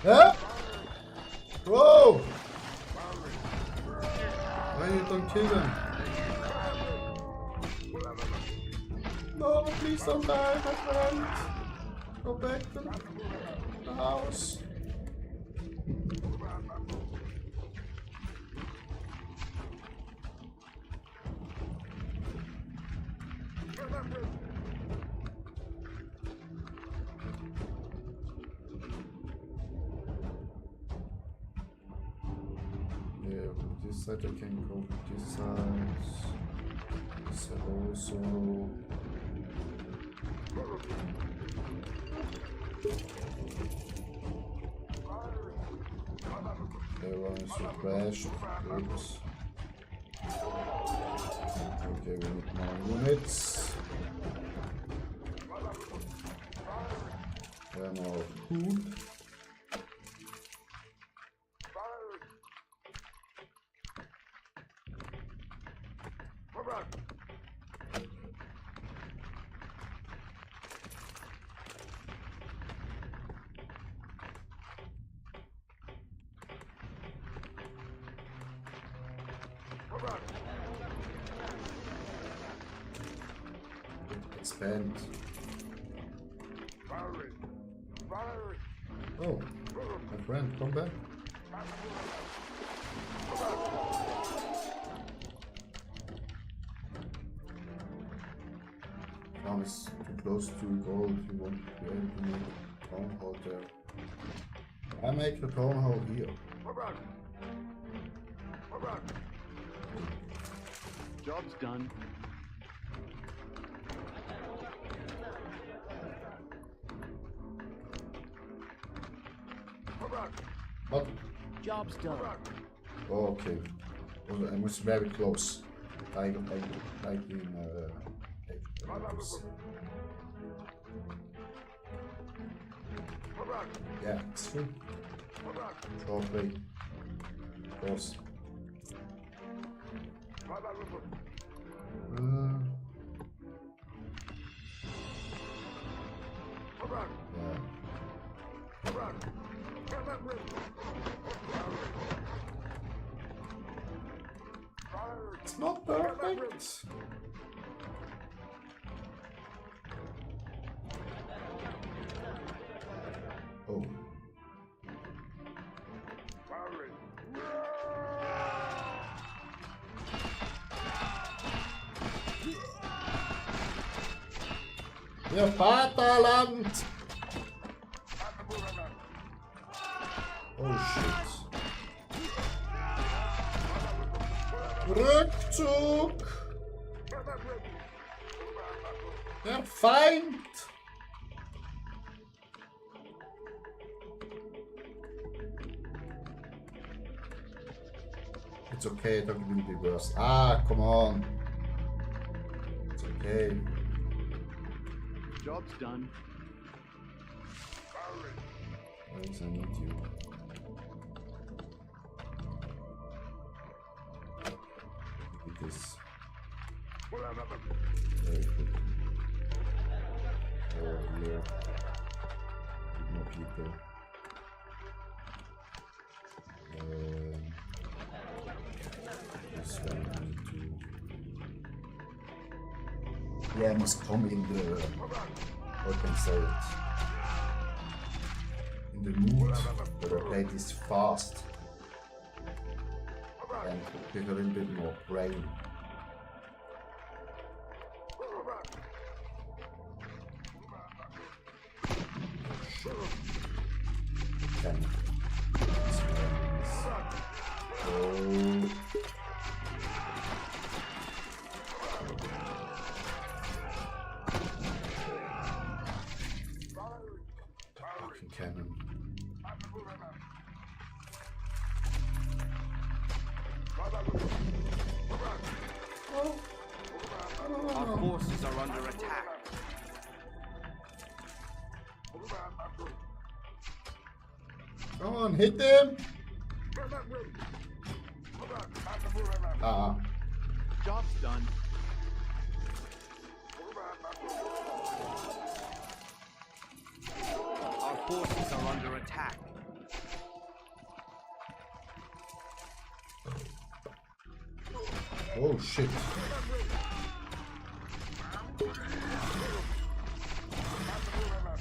Huh? Bro! Why you don't kill them? No, please don't die, my friend. Go back to the house. Yeah, with this side I can go with this side. This side also. Everyone is crashed. Oops. Okay, we need more units. And more food. Expand. Oh, my friend, come back. Town is too close to gold. You won't be able to make a town hall there. I make the town hall here. Job's done. What? Job's done. Oh, okay. Well, I was very close. Like in Ages. Yeah, it's true. Short way. Of course. Yeah. It's not perfect. Oh. Ihr Vaterland! Oh shit. Rückzug! Der Feind! It's okay, that will be worse. Ah, come on. It's okay. Job's done. Alex, I need you. Look at this. Very good. Oh, here. With more people. This one I need to. Yeah, I must come in the. How can I say it? In the mood that I play this fast and with a little bit more brain. Can fucking cannon. Our forces are under attack. Come on, hit them! Job's done. Our forces are under attack. Oh shit.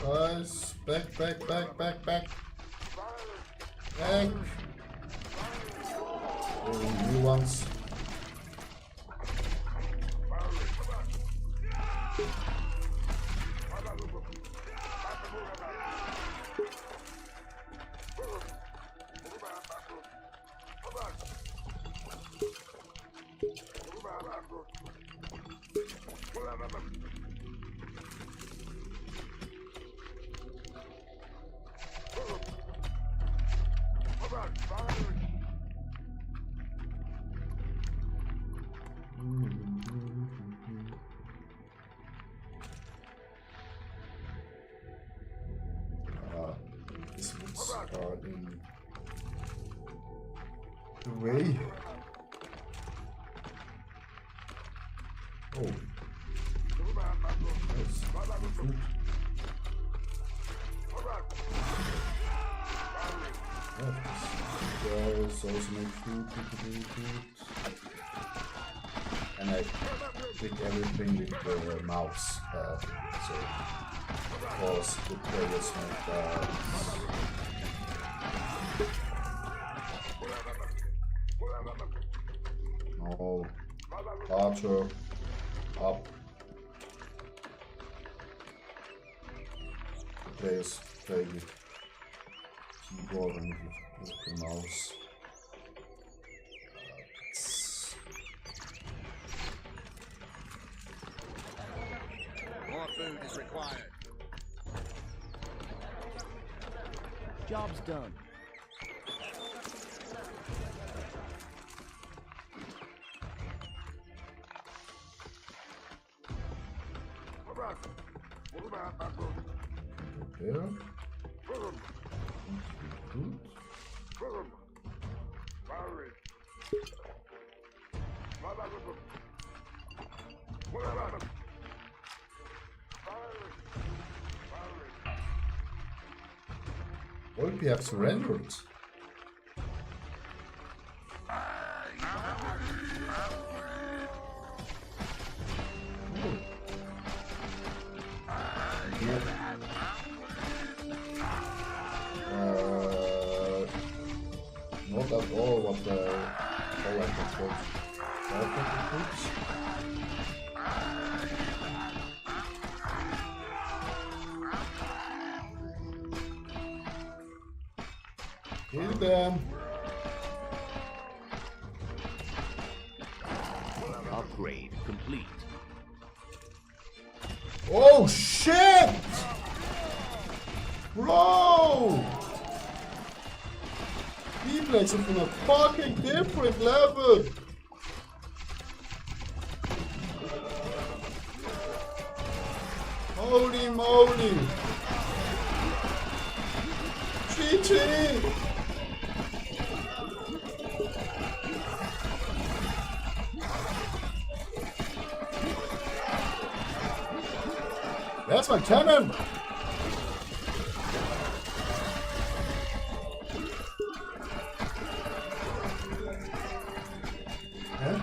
Guys, back. Back. Oh, new ones. This woods are in the way. Oh. Nice. Food. Guys also make food. And I pick everything with the mouse. So of course the players make no. Archer up. The players play with keyboard and with the mouse. More food is required. Job's done. There. Gut. Volpi have surrendered. Not at all what the Poland was. Kill them. Upgrade complete. Oh shit! Bro! Keyblades are from a fucking different level! Holy moly! GG! That's my cannon! Huh?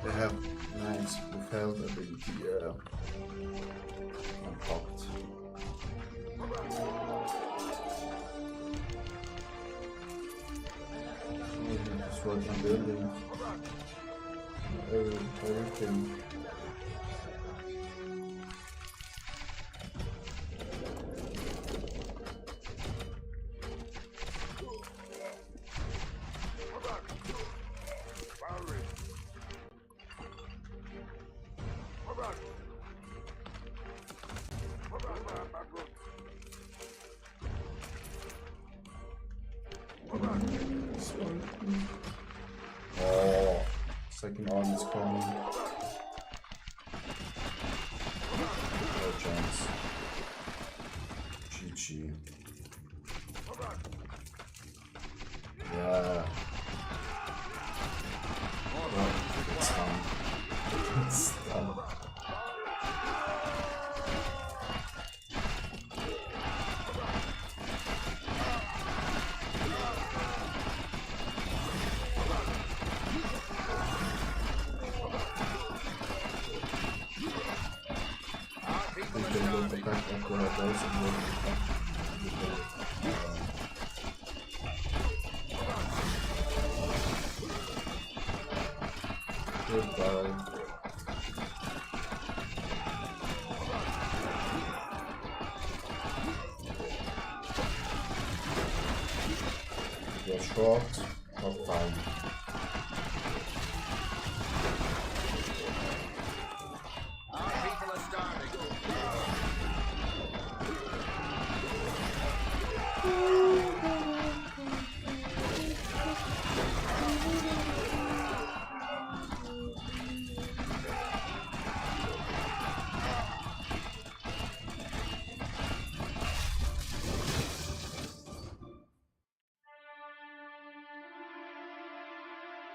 They have nice withheld ability unlocked. Destroy some buildings. Everything. Oh, second arm is coming. No chance. GG. Yeah. Oh, it's done. It's done. Goodbye. You're short, not fine. Our people are starving.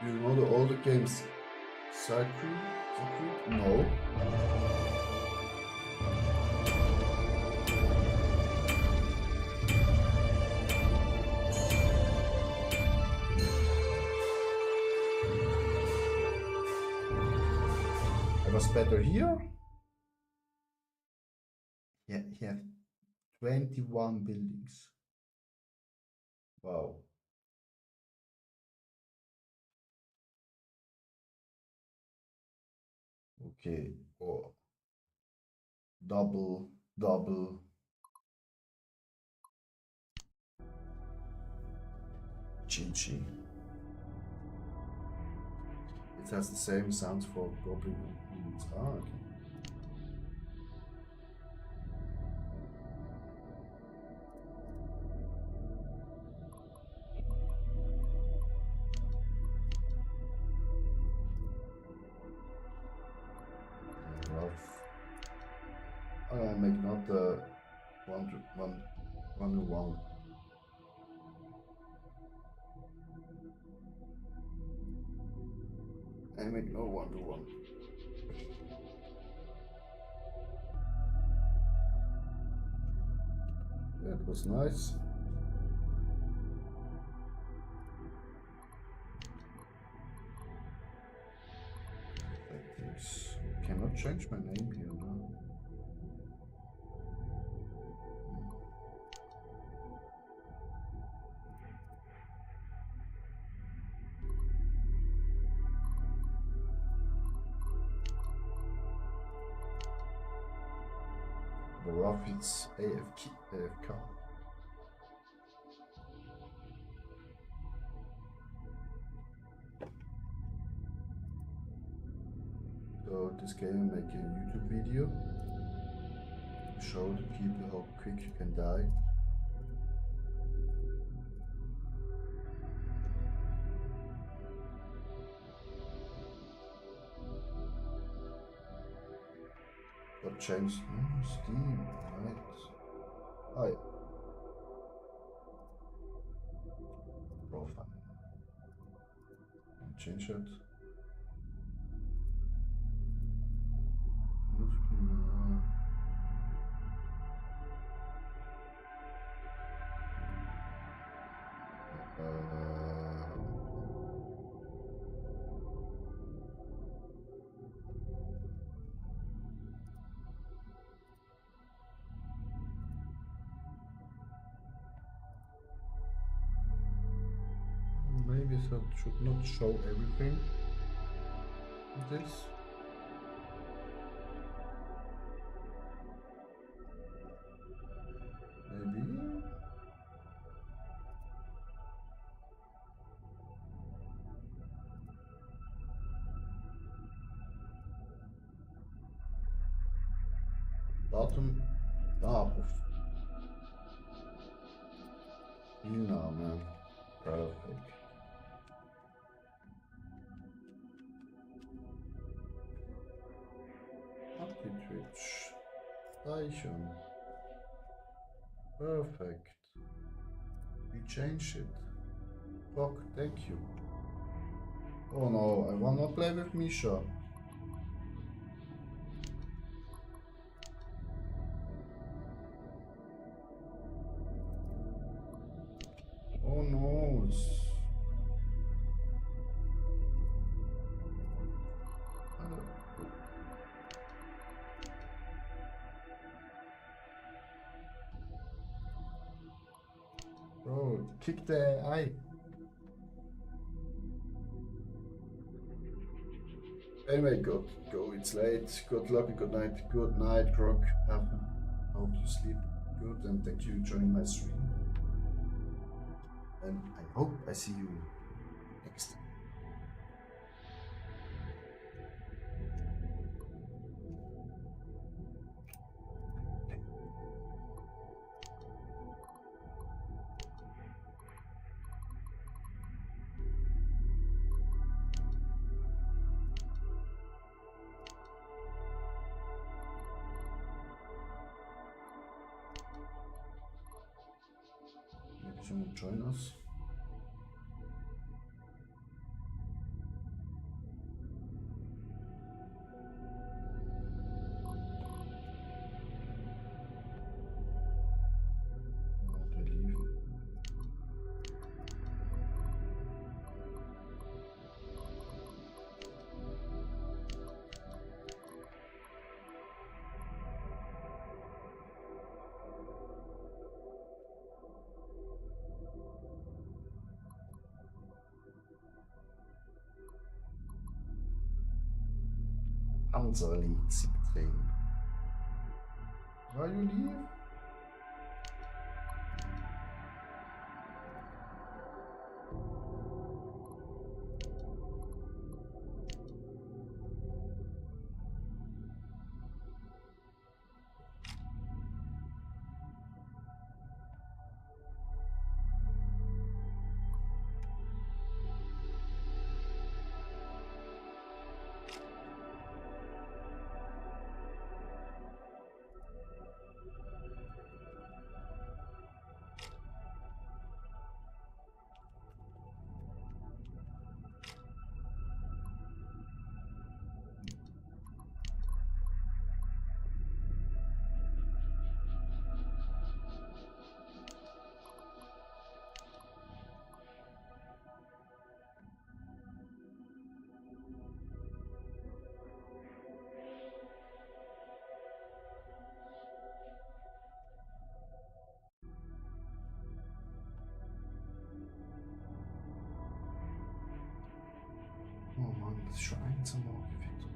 Do you know the older games? Circuit? No. I was better here. Yeah, he have 21 buildings. Wow. Okay. Oh. Double. GG. It has the same sounds for goblin units. Ah, okay. I make not the 1-1. I make no 1-1. Yeah, it was nice. Like this. Cannot change my name here now. The rough it's AFK. So this game make a YouTube video to show the people how quick you can die. What changed? Steam, right? Oh yeah. Profile. Change it. Maybe that should not show everything. This. Maybe. Bottom top of no man. Perfect. Twitch. Station. Perfect. We changed it. Fuck, thank you. Oh no, I wanna play with Misha. Oh no. Bro, kick the eye. Anyway, go. It's late. Good luck and good night. Good night, Croc. Hope you sleep good and thank you for joining my stream. And I hope I see you next time. Maybe someone join us. Panzerlied 17. Why you leave? Schwein zum Morgen gefickt.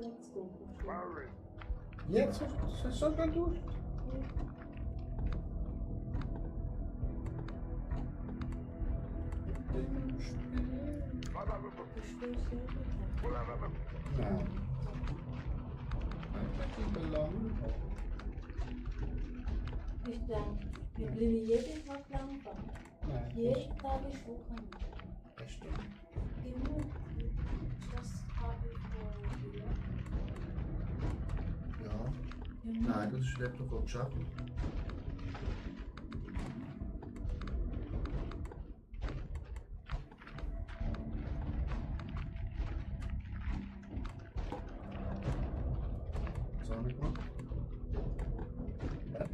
Let's go. Barry. Jetzt ist schon dann durch. Nein. Einfach die Belange. Ich denke, wir bleiben jeden Tag langsam. Nein. Jeden Tag ist Wochenende. Das stimmt. Immer. Das habe ich vorher. Ja. Nein, das ist nicht noch geschafft. Was haben wir gemacht? Ja.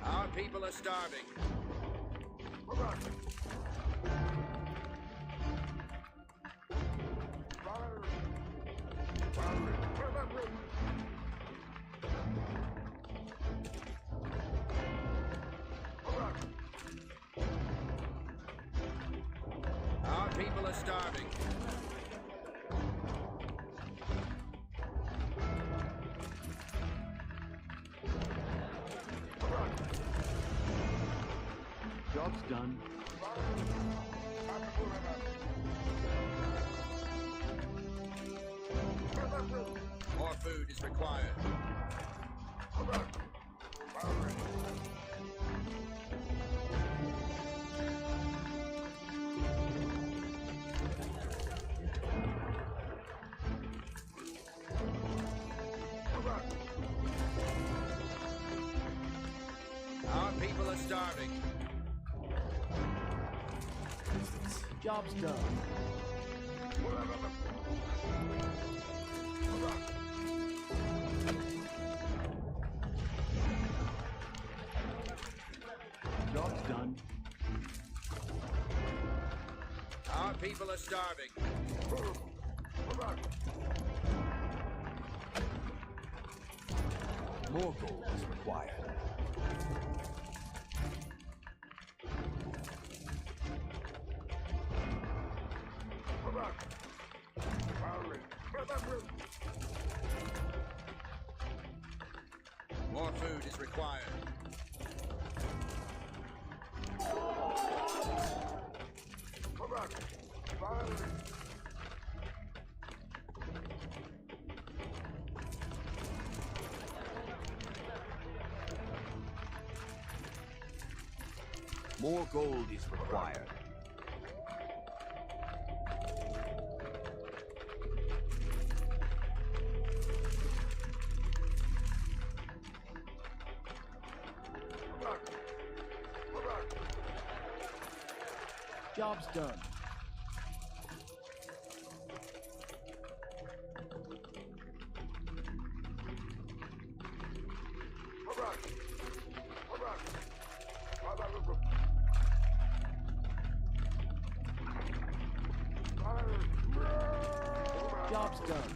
Our people are starving. Our people are starving. Job's done. More food is required. Our people are starving. Job's done. Job's done. Our people are starving. More gold is required. More food is required. More gold is required. Job's done. Job's done.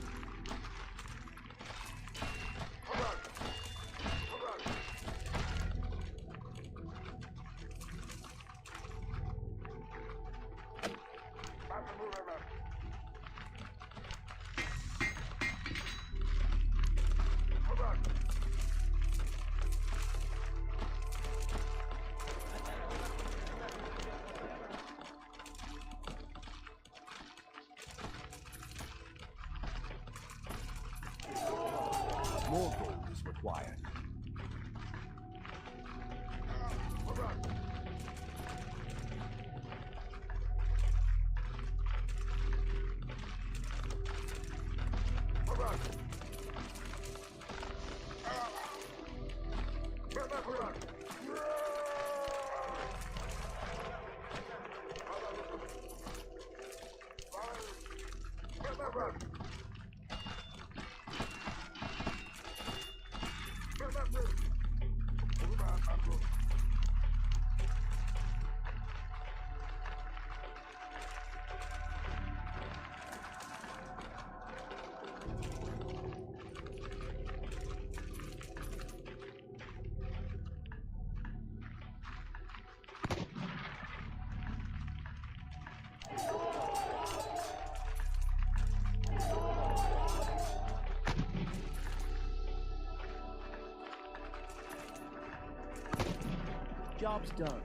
More gold is required. Job's done.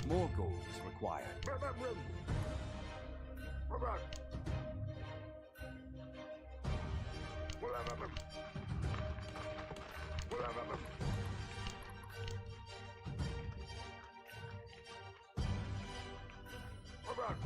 More gold is required. Over. We'll have them. We'll have them. Over.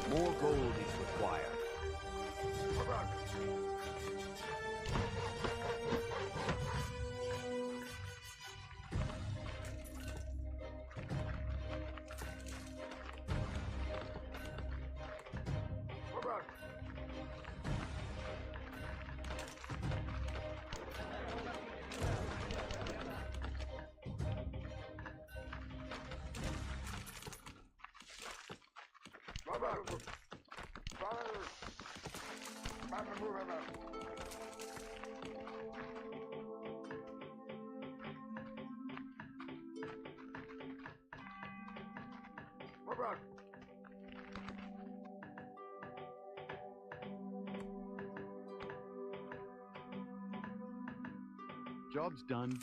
More gold is required. Job's done.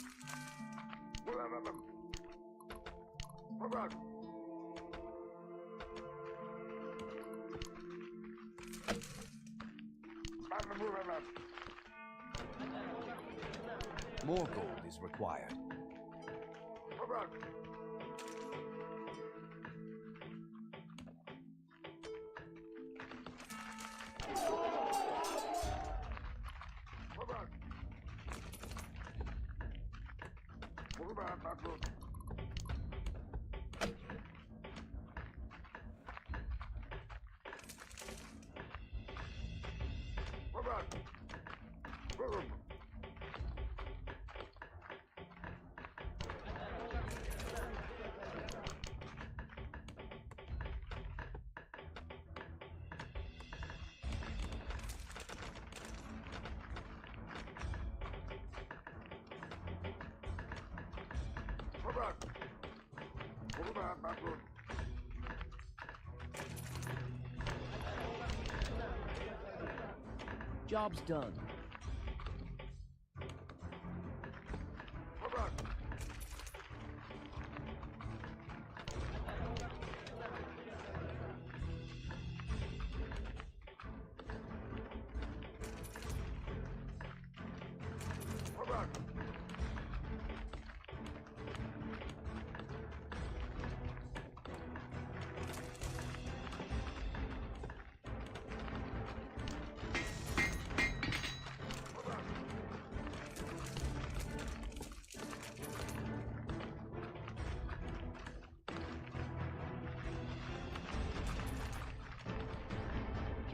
More gold is required. Job's done.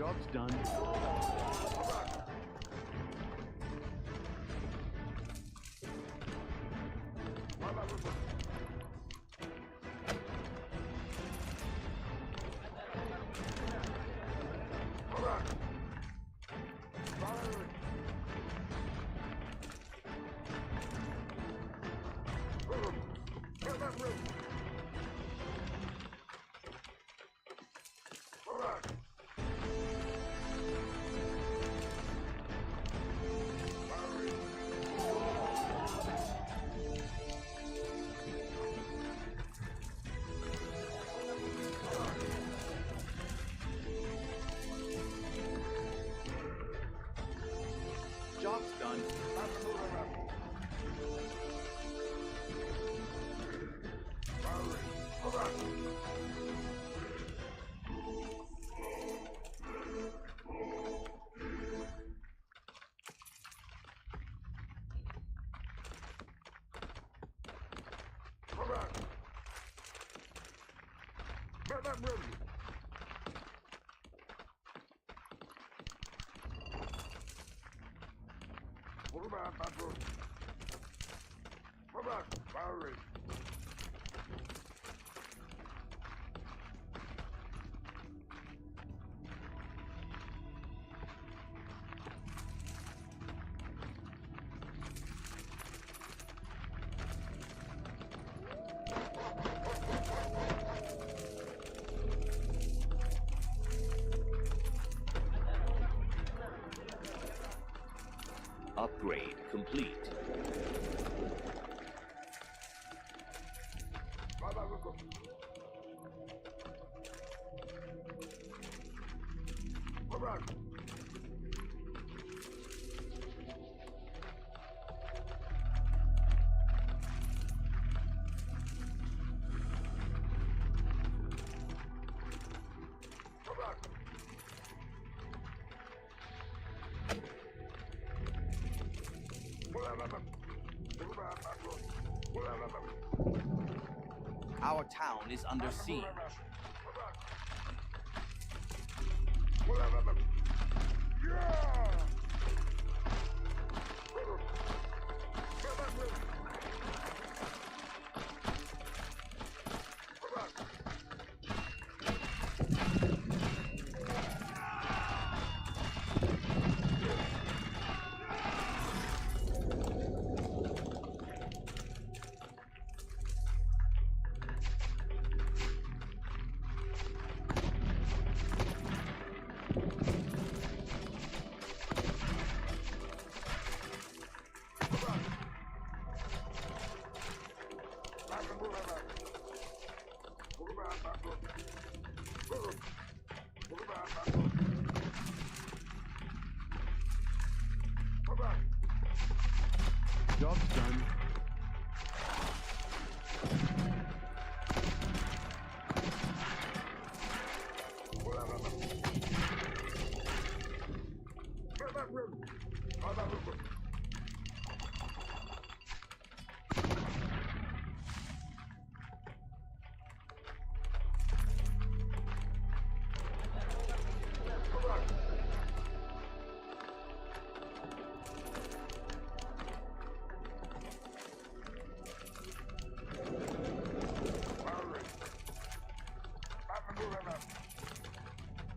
Job's done. Job's done. Upgrade complete. Our town is under siege.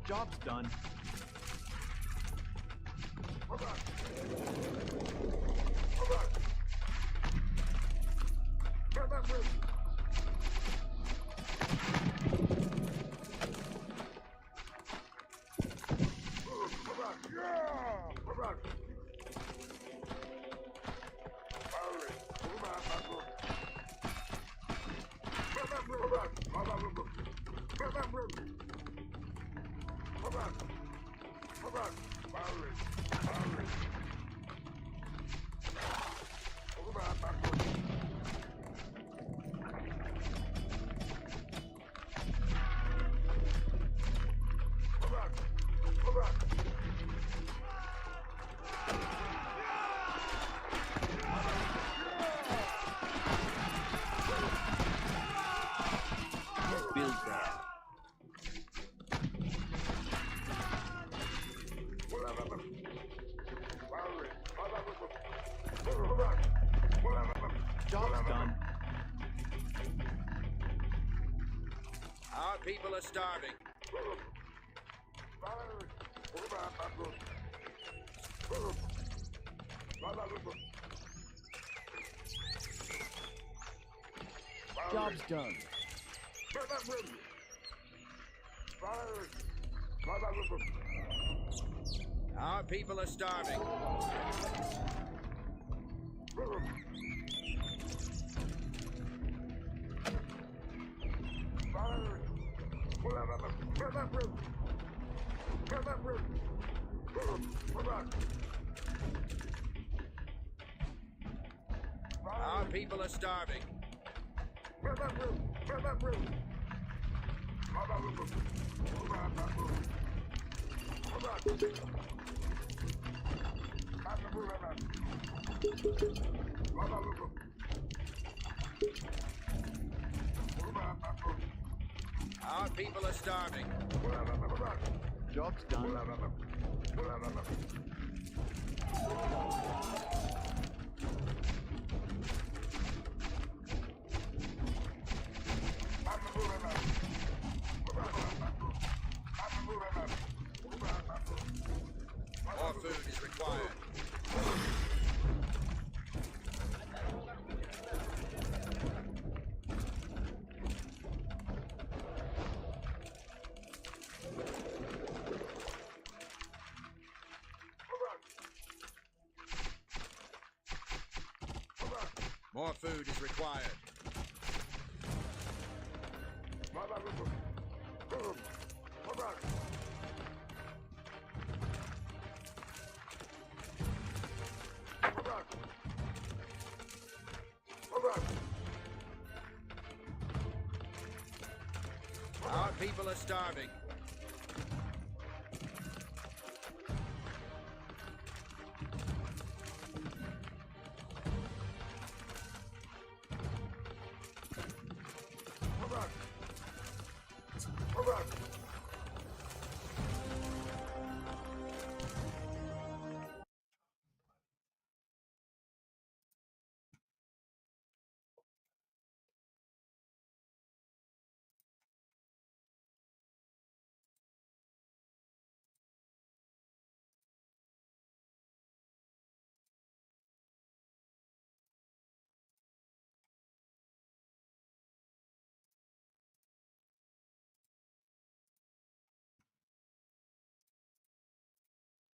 Job's done. Job's done. Build there. Job's done. Our people are starving. Job's done. Our people are starving. Our people are starving. Our people are starving. Job's done. More food is required. More food is required. Our people are starving.